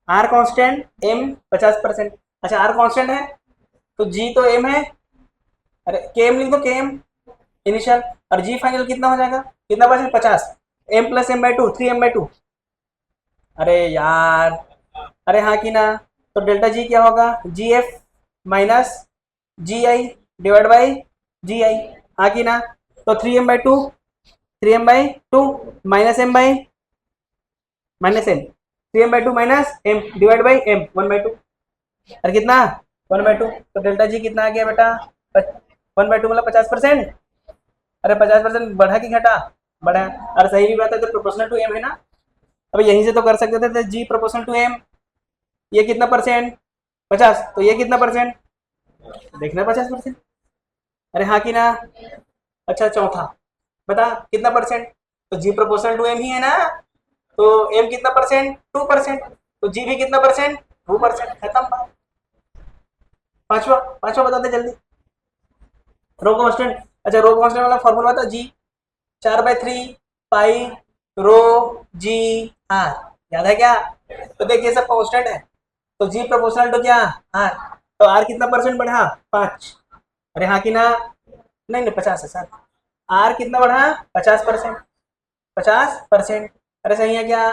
R constant, M 50%। अच्छा, आर कांस्टेंट है तो जी तो एम है। अरे के एम लिख दो, के एम इनिशियल, और जी फाइनल कितना हो जाएगा? कितना percent? 50। M plus M by 2, 3m/2। अरे यार, अरे हाँ कि ना, तो डेल्टा जी क्या होगा? G F minus G I divide by G I. हाँ कि ना? तो 3m/2, 3m/2 minus M 3m/2 -m divide by M 1/2। अरे कितना? 1/2। तो डेल्टा जी कितना आ गया बेटा? 1/2 मतलब 50%। अरे 50% बढ़ा कि घटा? बढ़ा। अरे सही भी बात है, तो प्रोपोर्शनल टू एम है ना। अब यहीं से तो कर सकते थे, जी प्रोपोर्शनल टू एम। ये कितना परसेंट? 50। तो ये कितना परसेंट? देखना, 50%। अरे हाँ कि ना? अच्छा, चौथा बता कितना परसेंट? तो जी प्रोपोर्शनल टू एम ही है ना, तो एम कितना परसेंट? 2%। तो जी भी कितना परसेंट? 2%। खत्म बात। पांचवा, पांचवा बता दे जल्दी। रो कांस्टेंट। अच्छा, रो कांस्टेंट वाला फॉर्मूला बता। जी 4/3 पाई रो जी आर। याद है क्या? तो देखिए सब कांस्टेंट है, तो जी प्रोपोर्शनल टू क्या? आर। तो आर कितना परसेंट बढ़ा? 5। अरे हाँ कि ना? नहीं नहीं, 50 है सर। आर कितना बढ़ा? 50%। 50%। अरे सही है क्या?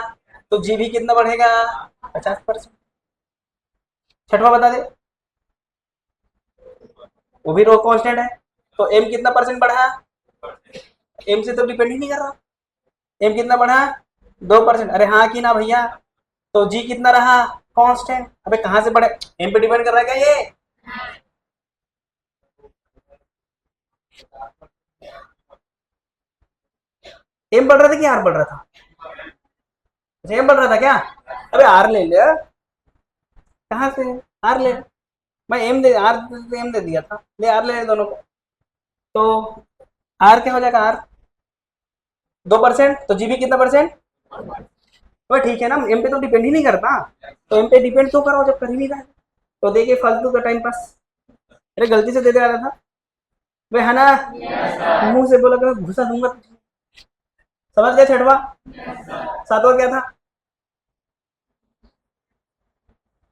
तो जी भी कितना बढ़ेगा? 50%। छठवा बता दे। वो भी रो कांस्टेंट है, तो एम कितना परसेंट बढ़ा? एम से तो डिपेंड ही नहीं कर रहा। एम कितना बढ़ा? 2%। अरे हाँ कि ना भैया? तो जी कितना रहा? कांस्टेंट। अबे कहाँ से बढ़े? एम पे डिपेंड कर रहा है क्या ये? एम बढ़ रहा था कि आर बढ़ रहा था? अच्छा, एम बढ़ रहा था क्या? अबे आर ले ले। कहाँ से? आर ले। मैं एम दे, आर एम दे दिया था, ले आर ले दोनों को। तो आर क्या हो जाएगा? आर 2%, तो जी भी कितना परसेंट? तो ठीक है ना, एम पे तो डिपेंड ही नहीं करता, तो एम पे डिपेंड तो करो जब कर ही नहीं रहा है। तो देखिए फालतू का टाइम पास। अरे गलती से दे दे रहा था वे, है ना? मुंह से बोला कर घुसा दूंगा। समझ गया छठवा? सातवा क्या था?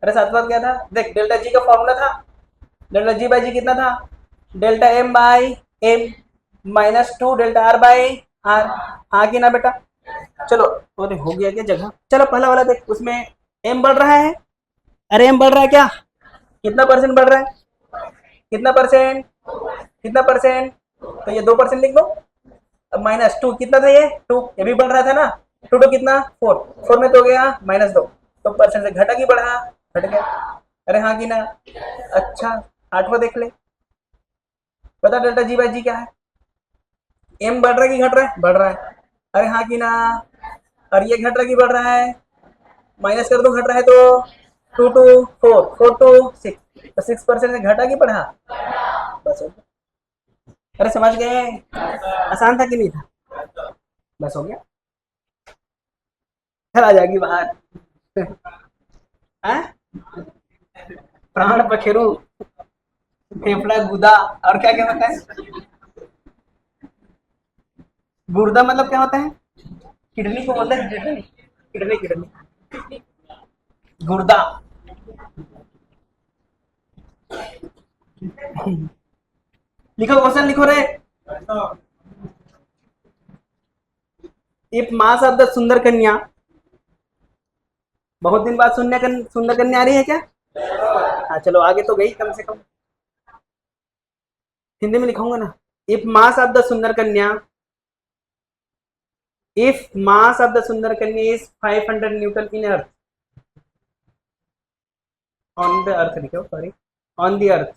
अरे सातवा क्या था? देख, डेल्टा जी का फॉर्मूला था, डेल्टा जी बाई जी कितना था? Delta M by m -2 delta r by r. हाँ कि ना बेटा? चलो, अरे हो गया क्या जगह? चलो पहला वाला देख, उसमें एम बढ़ रहा है। अरे एम बढ़ रहा है क्या? कितना परसेंट बढ़ रहा है? कितना परसेंट? कितना परसेंट? तो ये 2% लिख दो। अब -2 कितना था? ये 2, ये भी बढ़ रहा था ना। 2 कितना? 4, 4 में तो हो गया -2। तो परसेंट से घटा कि बढ़ा? घट गया। अरे हाँ कि ना? अच्छा, आठवां देख ले, बता डेल्टा जी बाई जी क्या है? एम बढ़ रहा है कि घट रहा है? बढ़ रहा है। अरे हाँ कि ना? और ये घट रहा है कि बढ़ रहा है? माइनस कर दो, घट रहा है तो 2 to 4, 4 to 6, तो 6% से घटा कि बढ़ा? बस हो गया। अरे समझ गए? आसान था कि नहीं था? बस हो गया। घर आ जाएगी बाहर। हैं? प्राण पखेरु, फेफड़ा गुदा, और क्या क्या होता है? गुर्दा मतलब क्या होता है? किडनी को बोलते हैं किडनी, किडनी किडनी, गुर्दा। लिखो क्वेश्चन, लिखो रे। इफ मास ऑफ द सुंदर कन्या, बहुत दिन बाद सुंदर कन्या आ रही है क्या? हाँ चलो, आगे तो गई कम से कम। हिंदी में लिखाऊंगा ना। इफ मास ऑफ द सुंदर कन्या, इफ मास ऑफ द सुंदर कन्या is 500 newton in earth, on the earth लिखो, sorry, on the earth,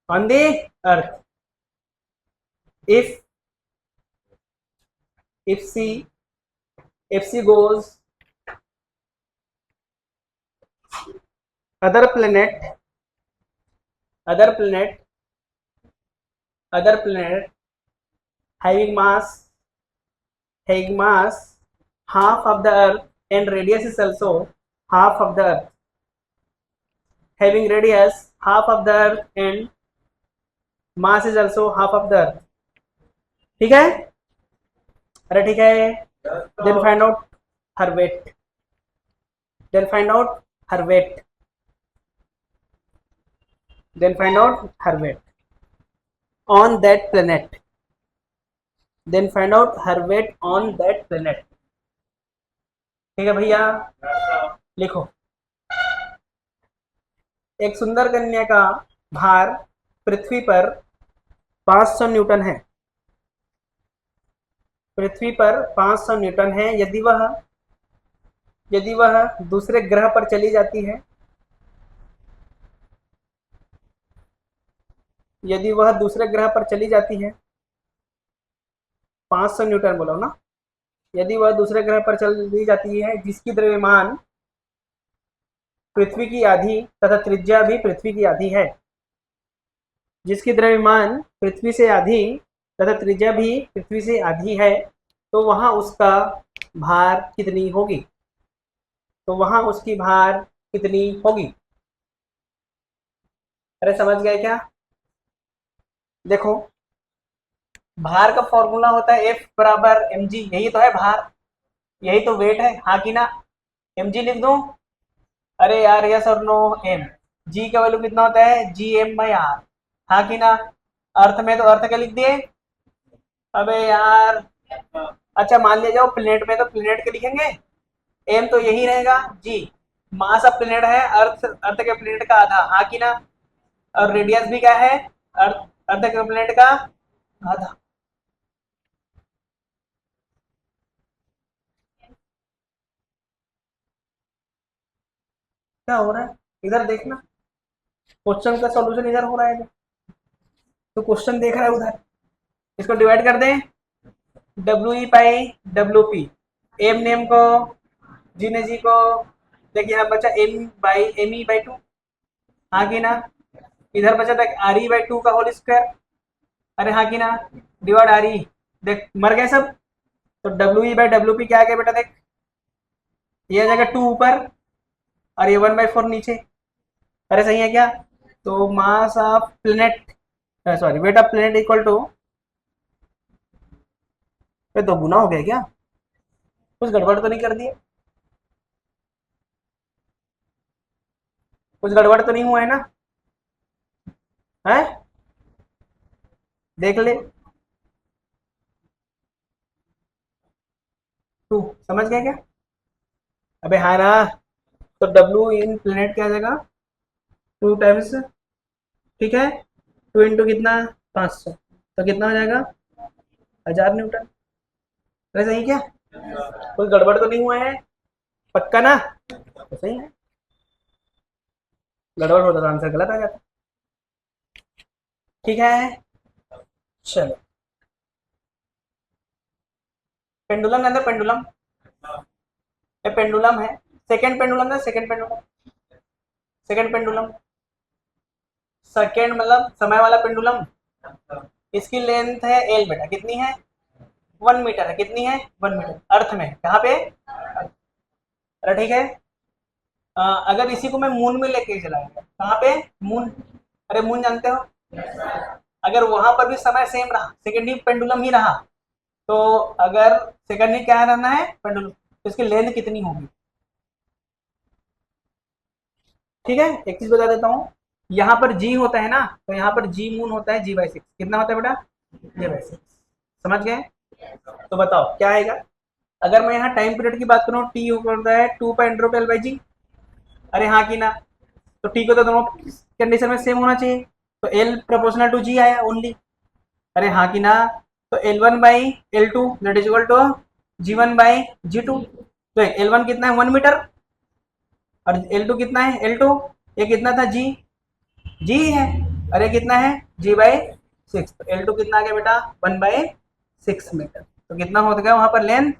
on the earth, if if she if she goes other planet, other planet, other planet having mass, having mass half of the earth and radius is also half of the earth, having radius half of the earth and mass is also half of the earth, ठीक है? अरे ठीक है। then find out her weight, then find out her weight, then find out her weight on that planet, then find out her weight on that planet, ठीक है भैया? लिखो, एक सुंदर कन्या का भार पृथ्वी पर 500 न्यूटन है, पृथ्वी पर 500 न्यूटन है। यदि वह दूसरे ग्रह पर चली जाती है, यदि वह दूसरे ग्रह पर चली जाती है, 500 न्यूटन बोलो ना, यदि वह दूसरे ग्रह पर चली जाती है जिसकी द्रव्यमान पृथ्वी की आधी तथा त्रिज्या भी पृथ्वी की आधी है, जिसकी द्रव्यमान पृथ्वी से आधी तथा त्रिज्या भी पृथ्वी से आधी है, तो वहां उसका भार कितनी होगी? तो वहां उसकी भार कितनी होगी? अरे समझ गए क्या? देखो, भार का फॉर्मूला होता है F बराबर mg, यही तो है भार, यही तो वेट है, हाँ कि ना? mg लिख दूं? अरे यार यस और नो? m, g का वैल्यू कितना होता है? gm/r, हाँ कि ना? अर्थ में तो अर्थ का लिख दिए। अबे यार, अच्छा मान लिया जाओ प्लेनेट में, तो प्लेनेट के लिखेंगे, एम तो यही रहेगा, जी मास ऑफ प्लेनेट है, अर्थ अर्थ के प्लेनेट का आधा, हाँ कि ना? और रेडियस भी क्या है? अर्थ अर्थ के प्लेनेट का आधा। क्या हो रहा है इधर देखना, क्वेश्चन का सॉल्यूशन इधर हो रहा है, तो क्वेश्चन देख रहा है उधर। इसको डिवाइड कर दें, W/W P, एम नेम को, जी ने जी को, देखिए यहाँ बचा M/2, हाँ कि ना? इधर बचा था RE/2 का होल स्क्वायर, अरे हाँ कि ना? डिवाइड RE, देख मर गए सब। तो W/W P क्या आ गया बेटा? देख, ये आ जाएगा 2 ऊपर और ये 1/4 नीचे, अरे सही है क्या? तो mass of planet, sorry weight of planet equal to, ये तो गुना हो गया क्या? कुछ गड़बड़ तो नहीं कर दिए? कुछ गड़बड़ तो नहीं हुआ है ना? है? देख ले, 2 समझ गया क्या? अबे हाँ ना? तो W इन प्लेनेट क्या आ जाएगा? 2 टाइम्स, ठीक है, 2 इंटू कितना? 500, तो कितना हो जाएगा? 1000 न्यूटन। अरे सही क्या? कोई गड़बड़ तो नहीं हुआ है? पक्का ना? तो सही है, गड़बड़ होता तो आंसर गलत आ जाता। ठीक है, चलो। पेंडुलम के अंदर पेंडुलम, ये पेंडुलम है। सेकंड पेंडुलम ना, second pendulum, second pendulum, second मतलब समय वाला पेंडुलम। इसकी लेंथ है एल बेटा, कितनी है? 1 मीटर है। कितनी है? 1 मीटर। अर्थ में कहाँ पे? अरे ठीक है। अगर इसी को मैं मून में लेके चला गया, कहाँ पे? मून। अरे मून जानते हो, अगर वहां पर भी समय सेम रहा, सेकेंडरी पेंडुलम ही रहा, तो अगर सेकेंडरी क्या रहना है? पेंडुलम, तो इसकी लेंथ कितनी होगी? ठीक है, एक चीज बता देता हूँ, यहाँ पर जी होता है ना, तो यहाँ पर जी मून होता है G/6। कितना होता है बेटा? G/6। समझ गए? तो बताओ क्या आएगा? अगर मैं यहाँ टाइम पीरियड की बात करूँ, टी होता है 2 π/L/G। अरे हाँ कि ना? तो टी को तो दोनों कंडीशन में सेम होना चाहिए, तो एल प्रोपोर्शनल टू जी आया ओनली। अरे हाँ कि ना? तो L1/L2 that is equal to G1/G2। तो L1 कितना है? 1 मीटर। और L2 कितना है? L2 ये कितना था? जी है। अरे कितना है? G/6। तो L2 कितना आ गया बेटा? 1/6 मीटर। तो कितना हो गया वहां पर लेंथ?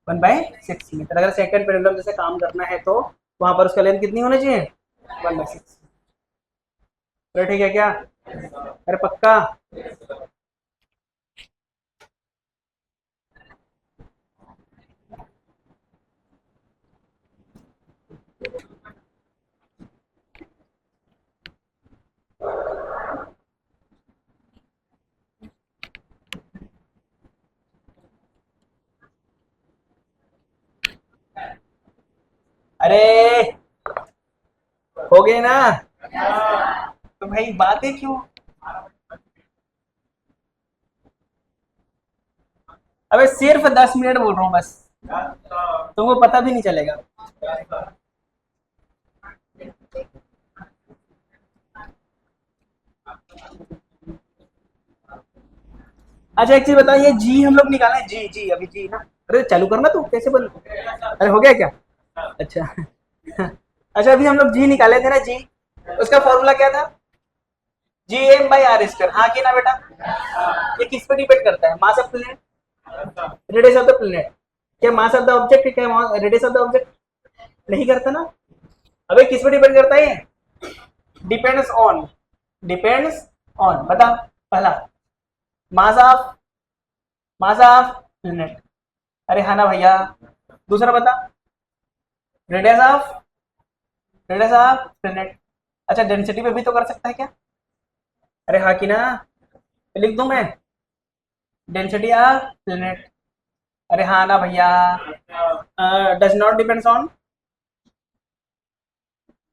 1/6 मीटर। अगर सेकंड पेंडुलम जैसे काम करना है तो वहां पर उसका लेंथ कितनी होनी चाहिए? 1/6। तो ठीक है क्या? अरे पक्का? अरे हो गए ना? तो भाई बातें क्यों? अबे सिर्फ 10 मिनट बोल रहा हूँ बस, तुमको पता भी नहीं चलेगा। अच्छा एक चीज बताओ, ये जी हम लोग निकाले, जी जी अभी जी ना। अरे चालू करना, तू कैसे बन? अरे हो गया क्या? अच्छा अच्छा अभी हम लोग जी निकाले थे ना, जी उसका फॉर्मूला क्या था? G m/r²। हाँ कि ना बेटा? ये किस पे डिपेंड करता है? मास of planet, radius of the planet. क्या मास ऑफ द ऑब्जेक्ट, क्या रेडियस ऑफ द ऑब्जेक्ट? नहीं करता ना। अबे किस पे डिपेंड करता है? डिपेंड्स ऑन, डिपेंड्स ऑन, बता। पहला mass of, mass of planet. अरे हाँ ना भैया। दूसरा बता, radius of, radius of planet. अच्छा डेंसिटी पे भी तो कर सकता है क्या? अरे हाँ कि ना? लिख दूं मैं? Density of planet. अरे हाँ ना भैया? Does not depends on,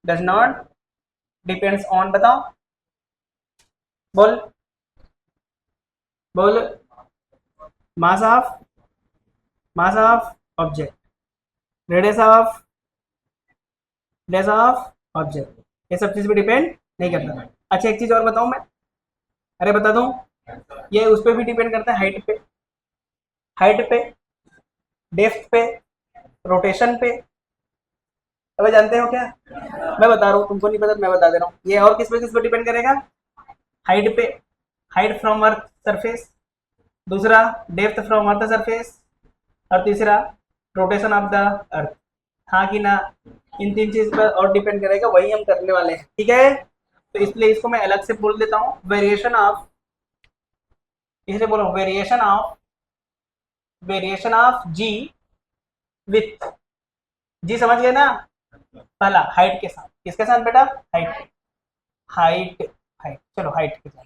does not depends on, बताओ। बोल, बोल। Mass of, mass of object, radius of, radius of object, ये सब चीज पे डिपेंड नहीं करता। अच्छा एक चीज और बताऊं मैं? अरे बता दूं, ये उस पर भी डिपेंड करता है, हाइट पे, हाइट पे, डेप्थ पे, रोटेशन पे। अबे जानते हो क्या? मैं बता रहा हूँ, तुमको नहीं पता, मैं बता दे रहा हूँ। ये और किस पे डिपेंड करेगा? हाइट पे, हाइट फ्रॉम अर्थ सरफेस। दूसरा डेप्थ फ्रॉम अर्थ सरफेस। और तीसरा रोटेशन ऑफ द अर्थ। हाँ कि ना? इन तीन चीज पर और डिपेंड करेगा, वही हम करने वाले हैं। ठीक है, तो इसलिए इसको मैं अलग से बोल देता हूँ, वेरिएशन ऑफ, इसलिए बोलो variation of, variation of G with, G समझ गए ना? पहला हाइट के साथ, किसके साथ बेटा? हाइट, हाइट, हाइट, चलो हाइट के साथ।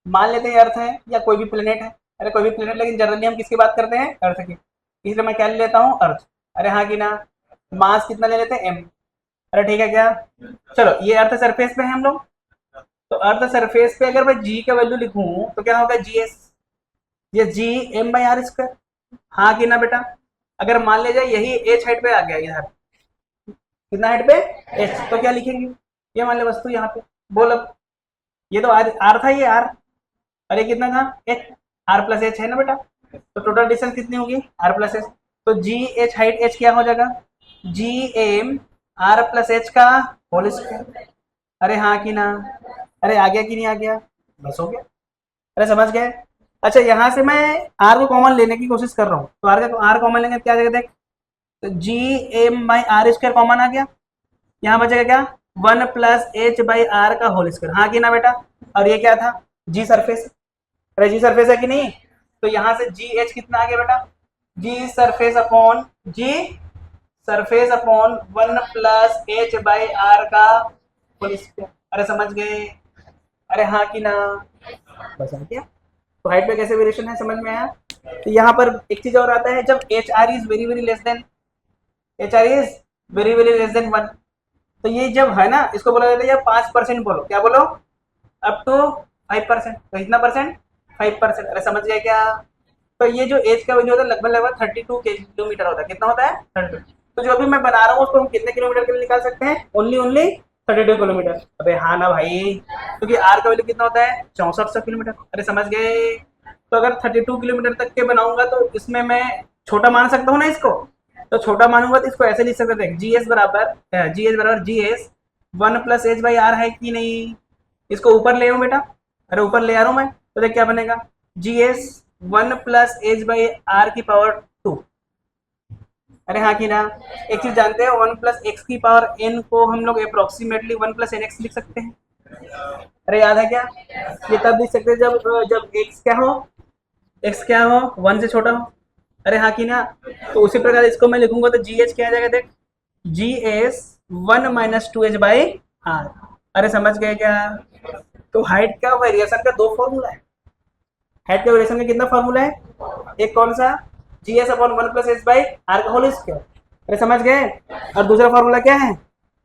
मान लेते हैं अर्थ है या कोई भी प्लेनेट है। अरे कोई भी प्लेनेट, लेकिन जनरली हम किसकी बात करते हैं? अर्थ की। इसलिए मैं क्या ले लेता हूँ? अर्थ। अरे हाँ कि ना? मास कितना ले लेते हैं? एम। अरे ठीक है क्या? चलो ये अर्थ सरफेस पे है हम लोग, तो अर्थ सरफेस पे अगर मैं जी का वैल्यू लिखूं तो क्या होगा? GS, ये G m/r²। हाँ कि ना बेटा? अगर मान ले जाए यही एच हाइट पे आ गया इधर, कितना हाइट पे? एच, तो क्या लिखेंगे? ये मान ले वस्तु यहाँ पे। बोल अब, ये तो आर, आर था, ये आर। अरे कितना था? एच। आर प्लस एच है ना बेटा? तो टोटल डिस्टेंस कितनी होगी? R plus h. तो जी एच हाइट एच क्या हो जाएगा? G m r plus H का होल स्क्वायर। अरे हाँ कि ना? अरे आ गया कि नहीं आ गया? बस हो गया। अरे समझ गए? अच्छा यहाँ से मैं आर को कॉमन लेने की कोशिश कर रहा हूँ, तो आर कॉमन लेंगे क्या जगह देख, तो G M by R square common आ गया, यहाँ बचेगा क्या, 1 + h/r का होल स्क्वायर। हाँ कि ना बेटा? और ये क्या था, जी सरफेस। अरे जी सरफेस है कि नहीं? तो यहाँ से जी एच कितना आ गया बेटा, जी सरफेस अपॉन 1 + h/r का होल स्क्वायर। अरे समझ गए? अरे हाँ कि ना? बस आ गया। तो हाइट में कैसे वेरिएशन है समझ में आया? तो यहाँ पर एक चीज और आता है, जब H R is very very less then, H R is very very less then 1, तो ये जब है ना, इसको बोला जाता है 5%, बोलो क्या बोलो, अप टू 5%। तो कितना परसेंट, 5%। अरे समझ गए क्या? तो ये जो एज का वैल्यू होता है लगभग लगभग 32 किलोमीटर होता है। कितना होता है, 32। तो जो अभी मैं बना रहा हूँ उसको हम कितने किलोमीटर के लिए निकाल सकते हैं, ओनली ओनली 32 किलोमीटर। अबे हाँ ना भाई, क्योंकि आर का वैल्यू कितना होता है, 6400 किलोमीटर। अरे समझ गए? तो अगर 32 किलोमीटर तक के बनाऊंगा तो इसमें मैं छोटा मान सकता हूँ ना इसको, तो छोटा मानूंगा तो इसको ऐसे लिख सकते थे, जी एस 1 + h/r है कि नहीं? इसको ऊपर ले आओ बेटा। अरे ऊपर ले आ रहा हूँ मैं, तो देख क्या बनेगा, जी एस 1 + h/r⁴ अरे हाँ कि ना? एक चीज जानते हैं, 1 + x⁴n को हम लोग अप्रोक्सीमेटली 1 + nx लिख सकते हैं। अरे याद है क्या? ये तब लिख सकते हैं जब जब x क्या हो, वन से छोटा हो। अरे हाँ कि ना? तो उसी प्रकार इसको मैं लिखूंगा तो जी एच क्या आ जाएगा देख, जी एस 1 - 2h/r। अरे समझ गए क्या? तो हाइट का वेरिएशन का दो फॉर्मूला है। हाइट का वेरिएशन का कितना फॉर्मूला है, एक कौन सा, जी एस अपॉन 1 + h/r का होल स्क्वायर। अरे समझ गए? और दूसरा फॉर्मूला क्या है,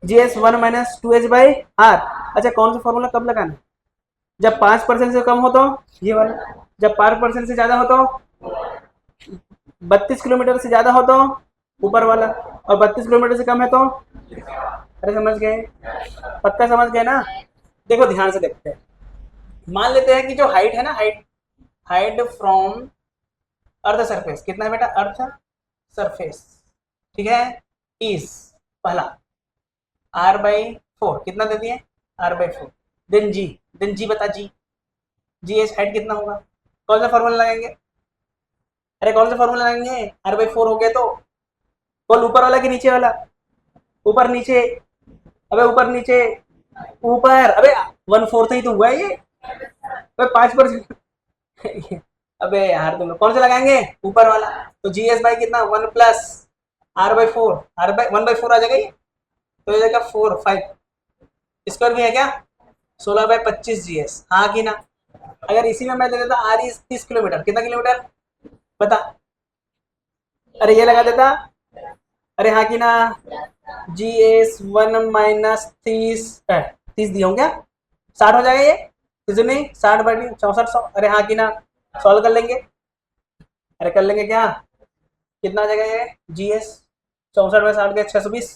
जी एस 1 - 2h/r। अच्छा कौन सा फॉर्मूला कब लगाना है, जब 5% से कम हो तो ये वाला, जब 5% से ज्यादा हो तो 32 किलोमीटर से ज्यादा हो तो ऊपर वाला, और 32 किलोमीटर से कम है तो, अरे समझ गए? पक्का समझ गए ना? देखो ध्यान से देखते हैं, मान लेते हैं कि जो हाइट है ना, height height from earth surface कितना है बेटा, अर्थ सरफेस, ठीक है, इज पहला r/4 कितना दे दिए, r/4। देन जी बता, जी एच हाइट कितना होगा, कौन सा फॉर्मूला लगाएंगे, अरे कौन सा फॉर्मूला लगाएंगे, r/4 हो गया तो कौन, ऊपर वाला कि नीचे वाला, ऊपर नीचे, अबे ऊपर नीचे, ऊपर, अबे 1/4 ही तो हुआ है ये, अबे 5%। अबे यार तुम लोग कौन सा लगाएंगे, ऊपर वाला। तो जी एस बाई कितना, 1 + r/4, r/1/4 आ जाएगा ये, तो ये जाएगा 4 5 स्क्वायर भी है क्या, 16/25 जी एस, हाँ कि ना? अगर इसी में मैं दे देता आर इज 30 किलोमीटर, कितना किलोमीटर बता, अरे ये लगा देता, अरे हाँ कि ना, जी एस 1 - 30, 30 दिया हूँ क्या, 60 हो जाएगा ये, किसी नहीं 60/6400। अरे हाँ कि ना? सॉल्व कर लेंगे, अरे कर लेंगे क्या, कितना आ जाएगा ये, जी एस 64 में 60 के 620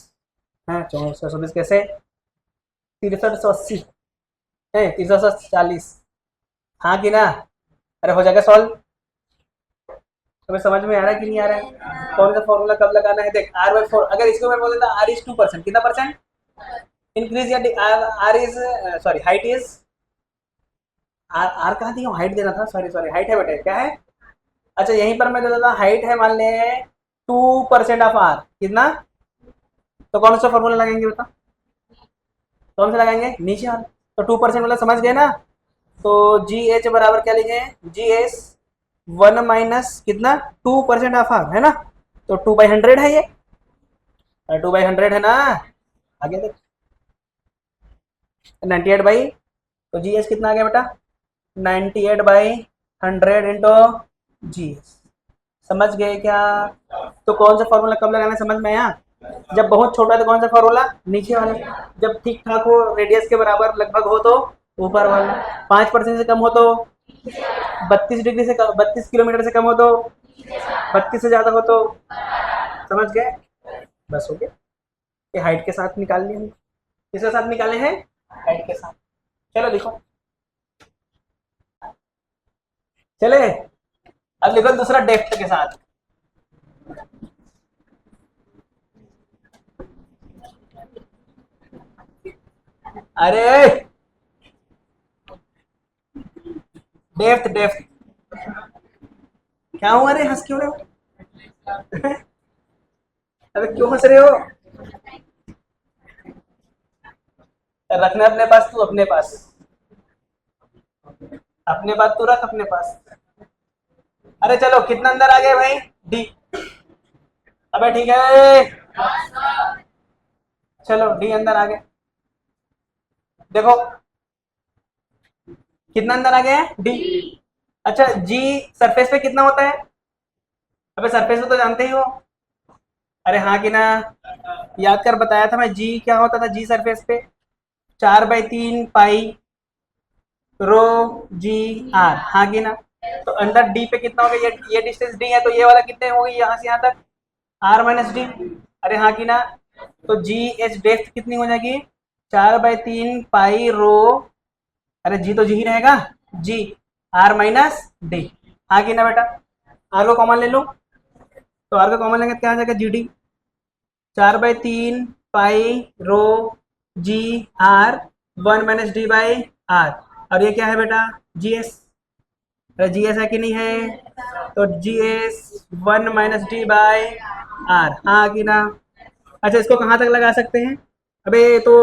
है, 620 कैसे, 6380 है, 340, हाँ कि ना? अरे हो जाएगा सॉल्व। तुम्हें समझ में आ रहा है कि नहीं आ रहा है, कौन सा फॉर्मूला कब लगाना है, देख r/4, अगर इसको मैं बोल देता r इज 2%, कितना परसेंट इंक्रीज, या r is, sorry height is, r r कहाँ दी, हाइट देना था, सॉरी सॉरी, हाइट है बेटा, क्या है, अच्छा यहीं पर मैं दे देता हाइट है, मान ले 2% ऑफ आर, कितना, तो कौन सा फॉर्मूला लगाएंगे बता, कौन सा लगाएंगे, नीचे वाला, तो 2% वाला समझ गए ना? तो जी एच बराबर क्या लिखे, जी एस 1 - कितना 2% ऑफ आर है ना, तो 2/100 है ये, 2/100 है ना, आगे देख 98 तो जी एस कितना आ गया बेटा, 98/100 इंटू जी एस। समझ गए क्या? तो कौन सा फॉर्मूला कब लगाना समझ में आया, जब बहुत छोटा है तो कौन सा फॉर्मूला, नीचे वाला, जब ठीक ठाक हो रेडियस के बराबर लगभग हो तो ऊपर वाला, 5% से कम हो तो 32 डिग्री से 32 किलोमीटर से कम हो तो 32 से ज्यादा हो तो, समझ गए? बस हो गया, ये हाइट के साथ निकाल लिए हम, किसके साथ निकाले हैं, हाइट के साथ। चलो देखो, चले, अब देखो दूसरा डेप्थ के साथ, अरे डेप्थ डेप्थ। क्या हुआ रे, हंस क्यों रहे हो? अबे क्यों हंस रहे हो? रखना अपने पास, तू अपने पास। अपने पास तू रख अपने पास। अरे चलो, कितना अंदर आ गए भाई? डी। अबे ठीक है, चलो डी अंदर आ गए। देखो कितना अंदर आ गया है, डी। अच्छा जी सरफेस पे कितना होता है? अबे सरफेस पे तो जानते ही हो। अरे हाँ कि ना? याद कर, बताया था मैं, जी क्या होता था जी सरफेस पे? 4/3 पाई रो जी आर, हाँ कि ना? तो अंदर डी पे कितना हो गया? ये डिस्टेंस डी है, तो ये वाला कितने हो गई यहाँ से यहाँ तक? R - D. अरे हाँ कि ना? तो जी एच डेप्थ कितनी हो जाएगी? 4/3 पाई रो, अरे जी तो जी ही रहेगा, जी R - डी, हाँ कि ना बेटा? आर को कॉमन ले लो, तो आर को कॉमन लेंगे क्या आ जाएगा? G d. 4/3 pi rho g r, 1 - d r. और ये क्या है बेटा? G s. अरे जी एस है कि नहीं है? तो जी एस 1 - डी/आर, हाँ कि ना? अच्छा इसको कहाँ तक लगा सकते हैं? अबे तो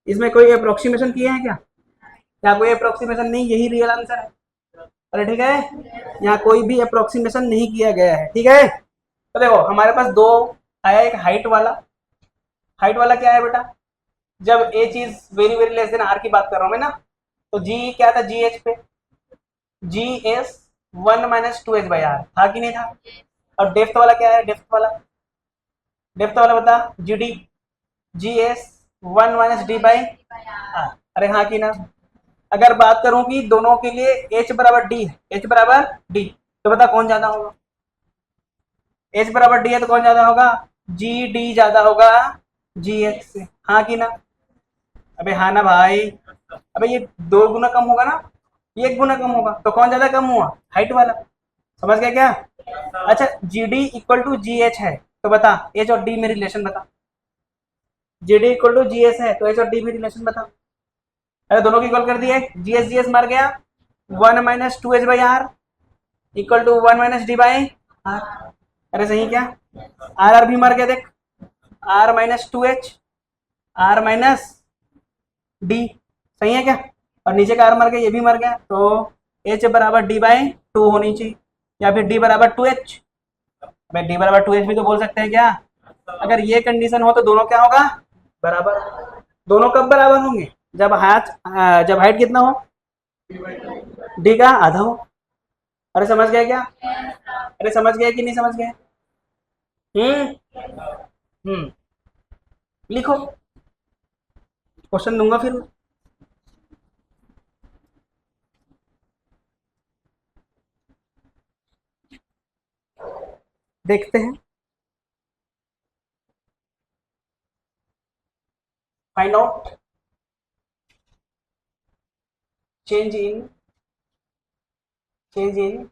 इसमें कोई अप्रोक्सीमेशन किए हैं क्या? या कोई अप्रोक्सीमेशन नहीं, यही रियल आंसर है। अरे ठीक है, यहाँ कोई भी अप्रोक्सीमेशन नहीं किया गया है, ठीक है। तो देखो हमारे पास दो आया, एक हाइट वाला। हाइट वाला क्या है बेटा? जब ए चीज very very less than r की बात कर रहा हूँ मैं ना, तो जी क्या था? जी एच पे जी एस 1 - 2h/r, था कि नहीं था? और डेप्थ वाला क्या है? डेप्थ वाला बता, जी डी। जी एस 1 - डी/आर, अरे हाँ कि ना? अगर बात करूं कि दोनों के लिए एच बराबर डी है, एच बराबर डी, तो बता कौन ज्यादा होगा? एच बराबर डी है तो कौन ज्यादा होगा? जी डी ज्यादा होगा जी एच से, हाँ कि ना? अबे हाँ ना भाई? अबे ये 2 गुना कम होगा ना, ये 1 गुना कम होगा, तो कौन ज्यादा कम हुआ? हाइट वाला। समझ गया क्या? अच्छा g d equal to g h है, तो बता एच और डी में रिलेशन बता। G d equal to g s है, तो एच और डी में रिलेशन बता। अरे दोनों की इक्वल कर दिए, जी एस मर गया। 1 - 2h/r इक्वल टू 1 - डी/आर। अरे सही क्या? आर आर भी मर गया देख, R - 2h, R - डी, सही है क्या? और नीचे का आर मर गया, ये भी मर गया, तो एच बराबर D/2 होनी चाहिए, या फिर डी बराबर 2h। मैं डी बराबर 2h भी तो बोल सकते हैं क्या? अगर ये कंडीशन हो तो दोनों क्या होगा? बराबर। दोनों कब बराबर होंगे? जब हाइट कितना हो? डी का आधा हो। अरे समझ गया क्या? अरे समझ गया कि नहीं समझ गया? हम्म। हम्म। लिखो, क्वेश्चन दूंगा फिर। देखते हैं। Find out change in change in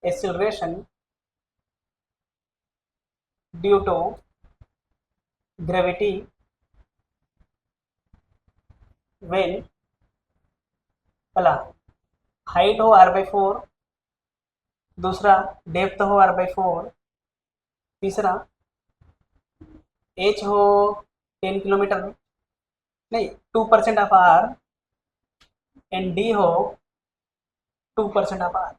acceleration due to gravity when, पहला हाइट हो R/4, दूसरा डेप्थ हो R/4, तीसरा एच हो 10 किलोमीटर, नहीं 2% ऑफ आर, एंड डी हो 2% ऑफ आर।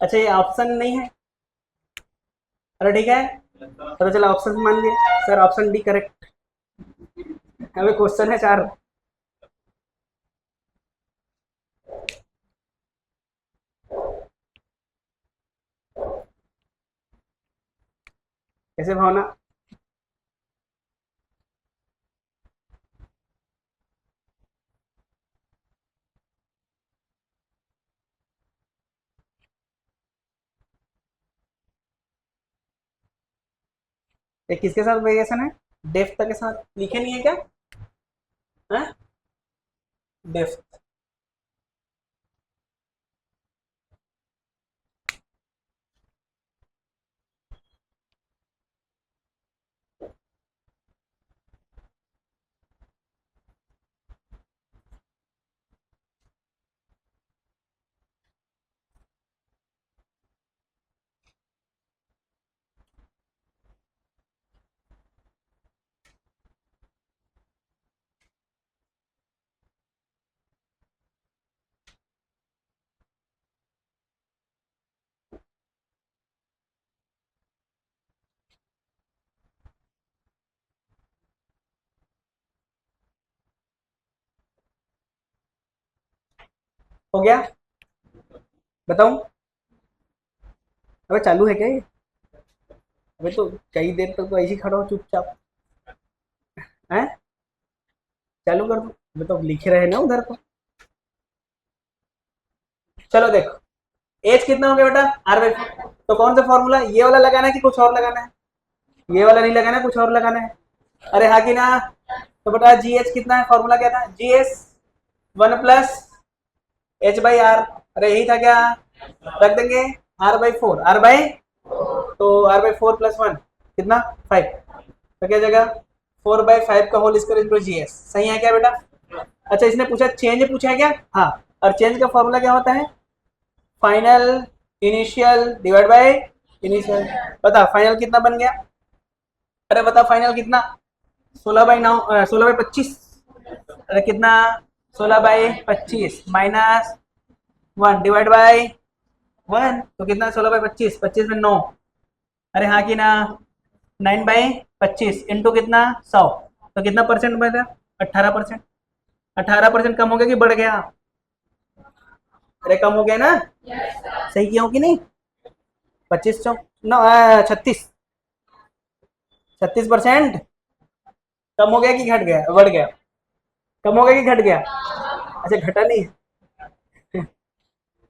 अच्छा ये ऑप्शन नहीं है? अरे ठीक है, पता चला ऑप्शन मान लिया सर, ऑप्शन डी करेक्ट। हमें क्वेश्चन है 4। कैसे भावना? ये किसके साथ वेरिएशन है? डेप्थ के साथ लिखे नहीं है क्या? है डेप्थ। हो गया? बताऊं? अबे चालू है क्या ये? अबे तो कई देर तक तो ऐसे ही खड़ा हो चुपचाप। हैं? चालू कर दो। अबे तो लिख रहे ना उधर को। चलो देखो, एज कितना हो गया बेटा? R by. तो कौन सा फॉर्मूला, ये वाला लगाना है कि कुछ और लगाना है? ये वाला नहीं लगाना है, कुछ और लगाना है? अरे हाँ कि ना? तो बेटा जी एच कितना है, फॉर्मूला क्या था? G s 1 + h by are. अरे यही था क्या? रख देंगे आर बाई 4, आर बाई, तो आर बाई 4 + 1 कितना? 5। तो क्या जगह 4/5 का whole square into g s. सही है क्या बेटा? अच्छा इसने पूछा चेंज, पूछा है क्या? हाँ। और चेंज का फॉर्मूला क्या होता है? Final initial divide by initial. बता फाइनल कितना बन गया? अरे बता फाइनल कितना? 16/9, 16/25। अरे कितना? 16/25 माइनस 1/1, तो कितना? 16/25, 25 में 9। अरे हाँ कि ना? 9/25 इंटू कितना? 100। तो कितना परसेंट बना? 18%। 18% कम हो गया कि बढ़ गया? अरे कम हो गया ना? सही किया हूँ कि नहीं? 25 चौ नौ 36, 36% कम हो गया कि घट गया, बढ़ गया? कम हो गया कि घट गया? अच्छा घटा नहीं।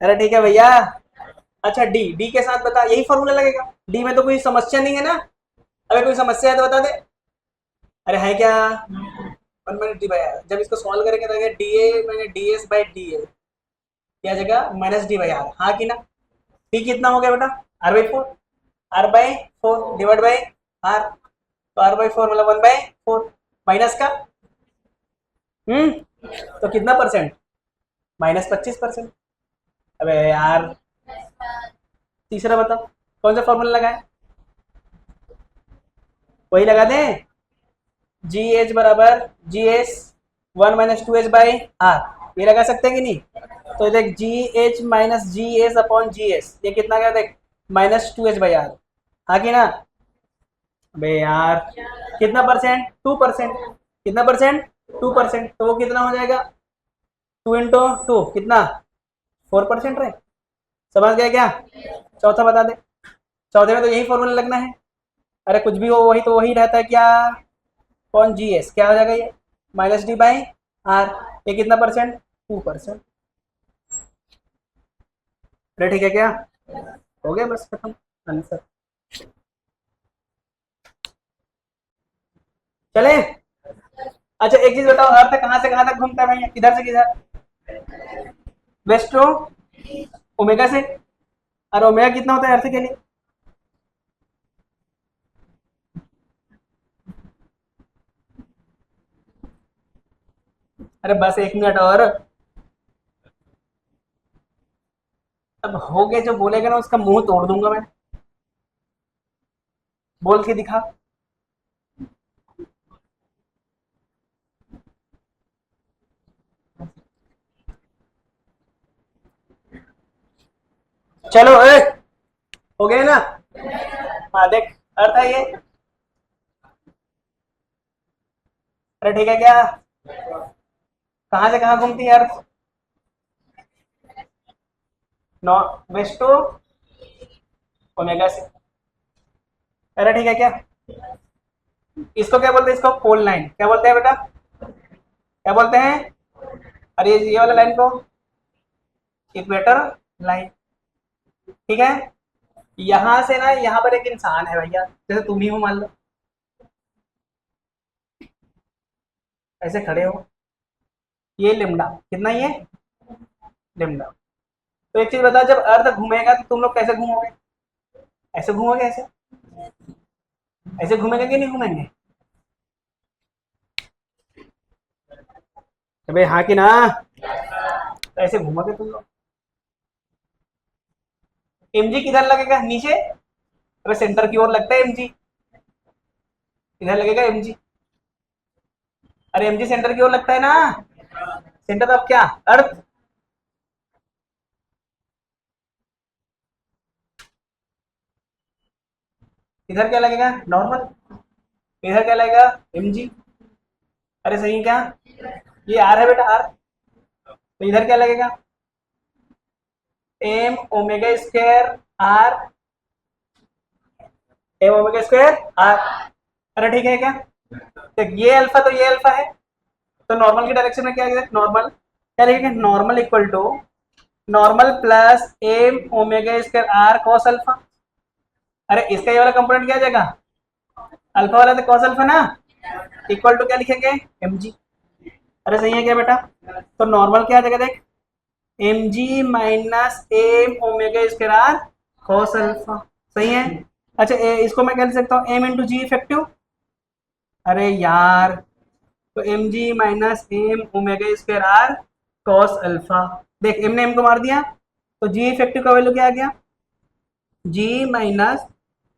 अरे ठीक है भैया। अच्छा डी, डी के साथ बता, यही फॉर्मूला लगेगा? डी में तो कोई समस्या नहीं है ना? अगर कोई समस्या है तो बता दे। अरे है क्या? 1 - डी बाई आर। जब इसको सॉल्व करेंगे तो डी ए मैंने D S by D A, क्या जगह माइनस डी बाई आर। हाँ कि ना? डी कितना हो गया बेटा? r/4। r/4 divide by are. तो r/4 मतलब 1/4 माइनस का। तो कितना परसेंट? -25%। अबे यार, तीसरा बताओ कौन सा फॉर्मूला लगाए? वही लगा दें। जी एच बराबर जी एस 1 - 2h/r, ये लगा सकते हैं कि नहीं? तो देख जी H minus G S upon G S, ये कितना गया देख? -2h/r। हाँ कि ना? अबे यार, कितना परसेंट? 2%। कितना परसेंट? 2%। तो वो कितना हो जाएगा? 2 × 2 कितना? 4% रहे। समझ गया क्या? चौथा बता दे। चौथे में तो यही फॉर्मूला लगना है। अरे कुछ भी हो वही तो वही रहता है क्या? कौन जी एस क्या हो जाएगा ये? -d/r। ये कितना परसेंट? 2%। अरे ठीक है क्या? हो गया बस खत्म आंसर। चले। अच्छा एक चीज बताओ, अर्थ कहाँ से कहाँ तक घूमता है भैया? किधर से किधर? वेस्ट टू ओमेगा से। और ओमेगा कितना होता है अर्थ के लिए? अरे बस 1 मिनट और। अब हो गए, जो बोलेगा ना उसका मुंह तोड़ दूंगा मैं। बोल के दिखा। चलो हो गए ना? हाँ देख, अर्थ है ये। अरे ठीक है क्या? कहाँ से कहाँ घूमती है अर्थ? नॉर्थ वेस्ट टू ओमेगा से। अरे ठीक है क्या? इसको क्या बोलते हैं? इसको पोल लाइन क्या बोलते हैं बेटा? क्या बोलते हैं? अरे ये वाला लाइन को इक्वेटर लाइन। ठीक है। यहाँ से ना यहाँ पर एक इंसान है भैया, जैसे तुम ही हो मान लो, ऐसे खड़े हो। ये लिमडा कितना, ये लिमडा। तो एक चीज बताओ, जब अर्थ घूमेगा तो तुम लोग कैसे घूमोगे? ऐसे घूमोगे? ऐसे ऐसे घूमेंगे कि नहीं घूमेंगे? अबे हाँ कि ना? तो ऐसे घूमोगे तुम लोग। एमजी किधर लगेगा? नीचे? अबे सेंटर की ओर लगता है एमजी। इधर लगेगा एमजी। अरे एमजी सेंटर की ओर लगता है ना? सेंटर ऑफ क्या? अर्थ। इधर क्या लगेगा? नॉर्मल। इधर क्या लगेगा? एमजी। अरे सही है क्या? ये आर है बेटा, आर। तो इधर क्या लगेगा? M omega square r, m omega square r. अरे ठीक है क्या? तो ये अल्फा तो ये अल्फा है, तो नॉर्मल की डायरेक्शन में क्या है? नॉर्मल क्या लिखेंगे? Normal equal to normal plus m omega square are cos alpha. अरे इसका ये वाला कंपोनेंट क्या आ जाएगा? अल्फा वाला तो कॉस अल्फा ना, इक्वल टू क्या लिखेंगे? M g. अरे सही है क्या बेटा? तो नॉर्मल क्या आ जाएगा देख, m g minus m omega square are cos alpha. सही है। अच्छा इसको मैं क्या लिख सकता हूँ? M into g effective. अरे यार, तो m g minus m omega square are cos alpha. देख एम ने एम को मार दिया, तो जी इफेक्टिव का वैल्यू क्या आ गया? G minus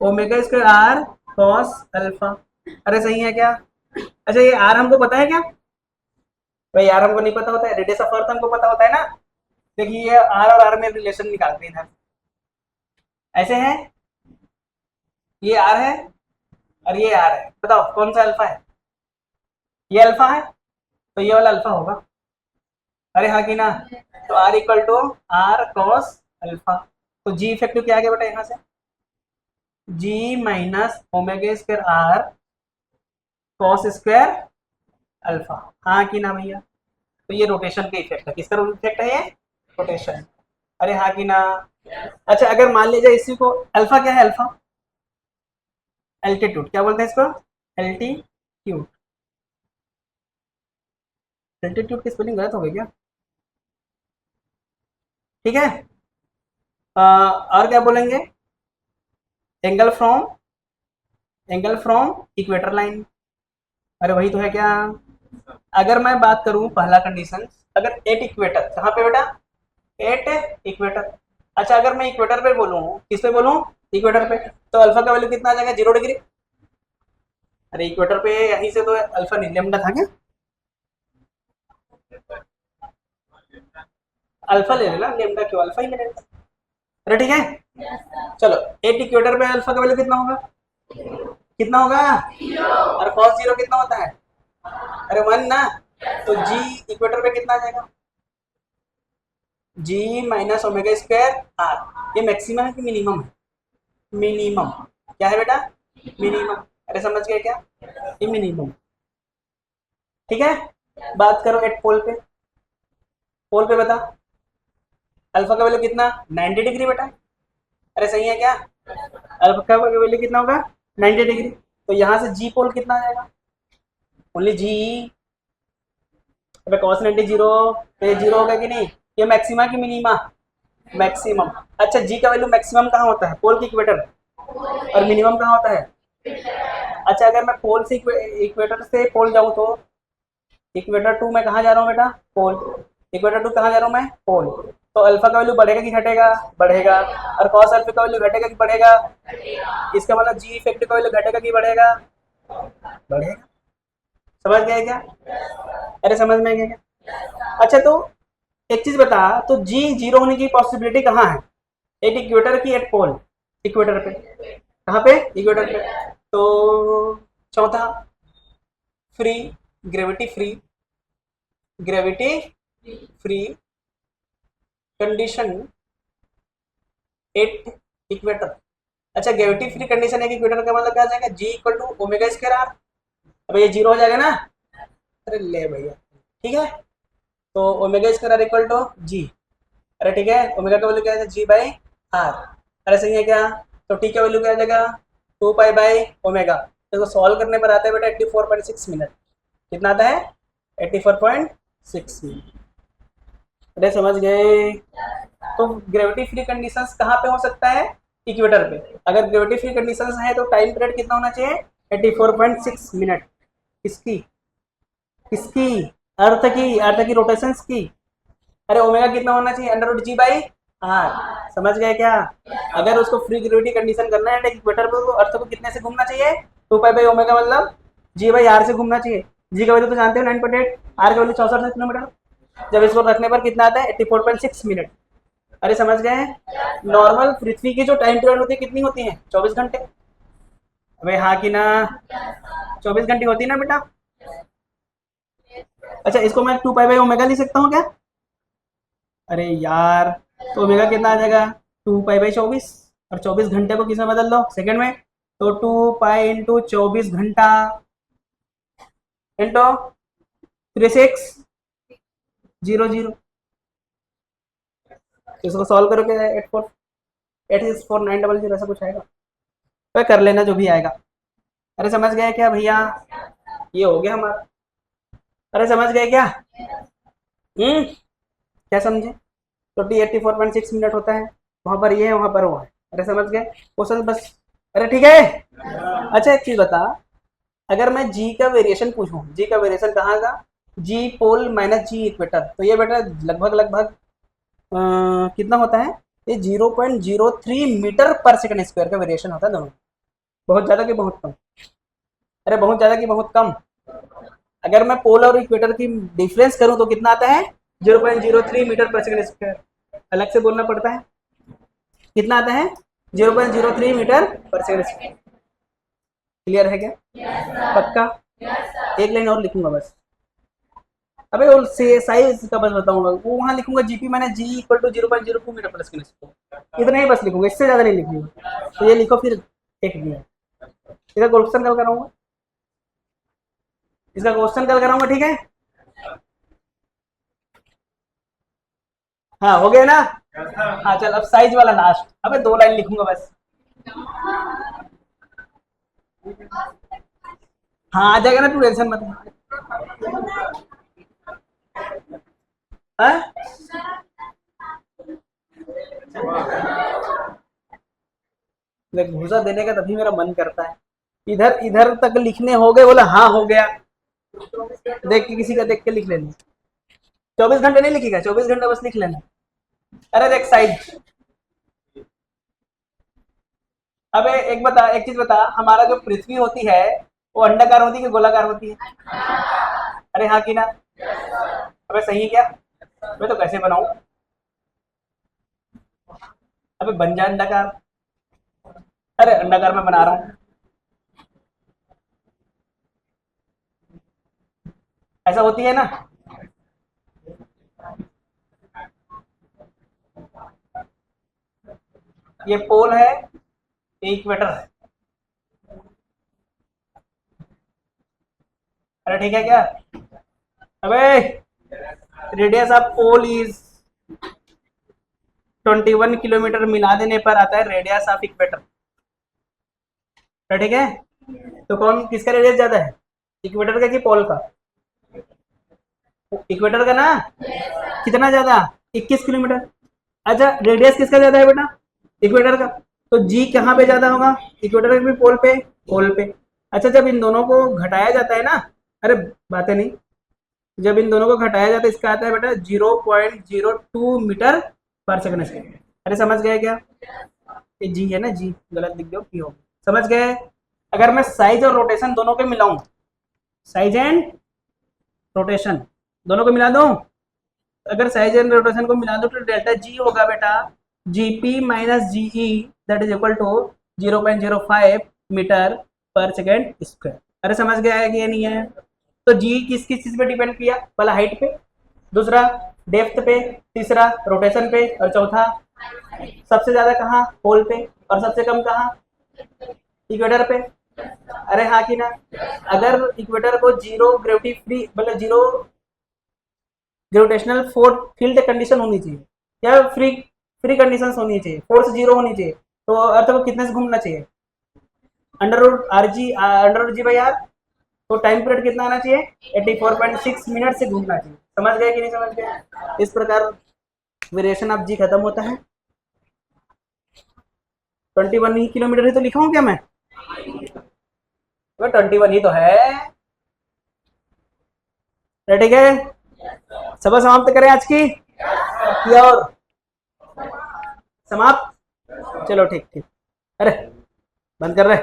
omega square are cos alpha. अरे सही है क्या? अच्छा ये आर हमको पता है क्या? भाई यार हमको नहीं पता होता है, रेडियस ऑफ अर्थ हमको पता होता है ना। देखिए ये आर और आर में रिलेशन निकालते हैं इधर, ऐसे है, ये आर है और ये आर है, बताओ कौन सा अल्फा है? ये अल्फा है, तो ये वाला अल्फा होगा। अरे हाँ कि ना? तो R equal to R cos alpha. तो जी इफेक्टिव क्या आ गया बेटा यहाँ से? G minus omega square are cos square alpha. हाँ कि ना भैया? तो ये रोटेशन का इफेक्ट है। किसका इफेक्ट है ये? रोटेशन। अरे हाँ कि ना? अच्छा अगर मान लीजिए इसी को, अल्फा क्या है? अल्फा एल्टीट्यूड, क्या बोलते हैं इसको? एल्टीट्यूड। एल्टीट्यूड की स्पेलिंग गलत हो गई क्या? ठीक है। और क्या बोलेंगे? Angle from, angle from equator line. अरे वही तो है क्या? अगर मैं बात करूं पहला कंडीशन, अगर एट इक्वेटर, कहाँ पे बेटा? Eight equator. अच्छा अगर मैं इक्वेटर पे बोलूं, किस पे बोलूं? इक्वेटर पे, तो अल्फा का वैल्यू कितना आ जाएगा? 0 डिग्री। अरे इक्वेटर पे यहीं से तो अल्फा नहीं, लेमडा था क्या? अल्फा ले लेना, लेमडा क्यों? अल्फा ही ले लेना। अरे ठीक है। चलो एट इक्वेटर पे अल्फा का वैल्यू कितना होगा? कितना होगा? और कॉस जीरो कितना होता है? अरे 1 ना। तो जी इक्वेटर पे कितना आ जाएगा? जी माइनस ओमेगा स्क्वायर आर। ये मैक्सिमम है कि मिनिमम है? मिनिमम। क्या है बेटा? मिनिमम। अरे समझ गए क्या? ये मिनिमम। ठीक है। बात करो एट पोल पे, पोल पे बता, अल्फा का वैल्यू कितना? 90 डिग्री बेटा। अरे सही है क्या? अल्फा का वैल्यू कितना होगा? 90 डिग्री। तो यहाँ से जी पोल कितना आ जाएगा? ओनली जी। अबे cos 90 जीरो, तो ये जीरो होगा कि नहीं? ये मैक्सिमा की मिनिमा? मैक्सिमम। अच्छा जी का वैल्यू मैक्सिमम कहाँ होता है? पोल की इक्वेटर। और मिनिमम कहाँ होता है? अच्छा अगर मैं पोल से इक्वेटर से पोल जाऊँ तो, इक्वेटर टू मैं कहाँ जा रहा हूँ बेटा? पोल। इक्वेटर टू कहाँ जा रहा हूँ मैं? पोल। तो अल्फा का वैल्यू बढ़ेगा कि घटेगा? बढ़ेगा। और कॉस अल्फा का वैल्यू घटेगा कि बढ़ेगा? इसका मतलब जी इफेक्टिव का वैल्यू घटेगा कि बढ़ेगा? बढ़ेगा। समझ गए क्या? अरे समझ में गया क्या? अच्छा तो एक चीज बता, तो जी जीरो होने की पॉसिबिलिटी कहाँ है? एक इक्वेटर की, एक पोल। इक्वेटर पे। कहाँ पे? इक्वेटर पे। तो चौथा, free, gravity free, gravity free condition at equator. अच्छा ग्रेविटी फ्री कंडीशन एक इक्वेटर का मतलब क्या आ जाएगा? G equal to omega square R. अब ये जीरो हो जाएगा ना? अरे ले भैया, ठीक है। तो omega square R equal to G. अरे ठीक है, ओमेगा का वैल्यू क्या है? G by are. अरे सही है क्या? तो टी का वैल्यू क्या आ जाएगा? 2 पाई बाई ओमेगा। देखो सॉल्व करने पर आता है बेटा 84.6 मिनट। कितना आता है? 84.6 मिनट। अरे समझ गए? तो ग्रेविटी फ्री कंडीशंस कहाँ पे हो सकता है? इक्वेटर पे। अगर ग्रेविटी फ्री कंडीशंस है तो टाइम पीरियड कितना होना चाहिए? 84.6 मिनट। किसकी? किसकी? अर्थ की, अर्थ की रोटेशंस की। अरे ओमेगा कितना होना चाहिए? Under root g by r. समझ गए क्या? अगर उसको फ्री ग्रेविटी कंडीशन करना है इक्वेटर पे, तो अर्थ को कितने से घूमना चाहिए? 2 पाई बाई ओमेगा, मतलब जी बाई आर से घूमना चाहिए। जी का वैल्यू तो जानते हो 9.8, आर का वैल्यू 64 किलोमीटर। जब इसको रखने पर कितना आता है? 84.6 मिनट। अरे समझ गए? नॉर्मल पृथ्वी की जो टाइम पीरियड होती है कितनी होती है? 24 घंटे। अबे हाँ कि ना? 24 घंटे होती है ना बेटा? अच्छा इसको मैं 2 पाई बाई ओमेगा लिख सकता हूँ क्या? अरे यार, तो ओमेगा कितना आ जाएगा 2 पाई/24, और 24 घंटे को किसमें बदल दो सेकंड में, तो 2 पाई इंटू 24 घंटा इंटू 3600। इसको सॉल्व करोगे 8486900 ऐसा कुछ आएगा, तो कर लेना जो भी आएगा। अरे समझ गए क्या भैया, ये हो गया हमारा। अरे समझ गए क्या, क्या समझे, तो T84.6 मिनट होता है, वहां पर ये है वहां पर वो है। अरे समझ गए क्वेश्चन बस। अरे ठीक है। अच्छा एक चीज बता, अगर मैं जी का वेरिएशन पूछूं, जी का वेरिएशन कहाँ का, जी पोल माइनस जी इक्वेटर, तो ये बेटा लगभग लगभग कितना होता है, ये 0.03 मीटर पर सेकंड स्क्वायर का वेरिएशन होता है दोनों। बहुत ज़्यादा कि बहुत कम, अरे बहुत ज़्यादा कि बहुत कम। अगर मैं पोल और इक्वेटर की डिफरेंस करूं तो कितना आता है, 0.03 मीटर पर सेकंड स्क्वायर। अलग से बोलना पड़ता है, कितना आता है 0.03 metre per second square. Clear है क्या, पक्का। एक लाइन और लिखूंगा बस, अबे वो साइज का बस बताऊंगा, वो वहां लिखूंगा g p minus g equal to 0.02 metre per second square, इतना ही बस लिखूंगा, इससे ज्यादा नहीं लिखूंगा। तो ये लिखो फिर एक दिया, इसका क्वेश्चन कल कराऊंगा, इसका क्वेश्चन कल कराऊंगा, ठीक है। हाँ हो गया ना। हाँ चल अब साइज वाला लास्ट, अबे 2 लाइन लिखूंगा बस। हाँ आ जाएगा ना, तू टेंशन मत हाँ? देख घूसा देने का तभी मेरा मन करता है, इधर इधर तक लिखने हो गए, बोला हाँ हो गया, देख के किसी का देख के लिख लेना। 24 घंटे नहीं लिखेगा, 24 घंटे बस लिख लेना। अरे देख साइज, अबे एक बता, एक चीज बता, हमारा जो पृथ्वी होती है वो अंडाकार होती है कि गोलाकार होती है, अरे हाँ कि ना, अबे सही है क्या, मैं तो कैसे बनाऊं, अबे बन जा अंडाकार, अरे अंडाकार मैं बना रहा हूँ, ऐसा होती है ना। ये पोल है, ये इक्वेटर है, अरे ठीक है क्या, अबे radius of pole is 21 kilometre, मिला देने पर आता है रेडियस ऑफ इक्वेटर, ठीक है। तो कौन किसका रेडियस ज्यादा है, इक्वेटर का कि पोल का, इक्वेटर का ना, कितना ज्यादा, 21 किलोमीटर। अच्छा रेडियस किसका ज्यादा है बेटा, इक्वेटर का, तो जी कहाँ पे ज्यादा होगा, इक्वेटर के भी पोल पे, पोल पे। अच्छा जब इन दोनों को घटाया जाता है ना, अरे बातें नहीं, जब इन दोनों को घटाया जाता है इसका आता है बेटा 0.02 मीटर पर सेकंड स्क्वायर। अरे समझ गए क्या, ये जी है ना, जी गलत लिख दो, पी हो, समझ गए। अगर मैं साइज और रोटेशन दोनों के मिलाऊं, साइज एंड रोटेशन दोनों को मिला दूं, अगर साइज एंड रोटेशन को मिला दो तो डेल्टा जी होगा बेटा g p minus g e, that is equal to 0.05 metre per second square. अरे समझ गया है कि ये नहीं है, तो जी किस किस चीज पे डिपेंड किया, पहला हाइट पे, दूसरा डेप्थ पे, तीसरा रोटेशन पे, और चौथा सबसे ज्यादा कहाँ, पोल पे, और सबसे कम कहाँ, इक्वेटर पे। अरे हाँ कि ना, अगर इक्वेटर को जीरो ग्रेविटी फ्री, मतलब zero gravitational force field condition होनी चाहिए, या फ्री फ्री कंडीशन होनी चाहिए, फोर्स जीरो होनी चाहिए, तो अर्थ को कितने से घूमना चाहिए, अंडर रूट जी/आर, तो टाइम पीरियड कितना आना चाहिए, 84.6 मिनट से घूमना चाहिए। समझ गए कि नहीं समझ गए, इस प्रकार वेरिएशन ऑफ जी खत्म होता है। 21 ही किलोमीटर ही तो लिखा हूँ क्या मैं, 21 ही तो है, ठीक है। सभा समाप्त करें आज की, या और समाप्त, चलो ठीक ठीक, अरे बंद कर रहे।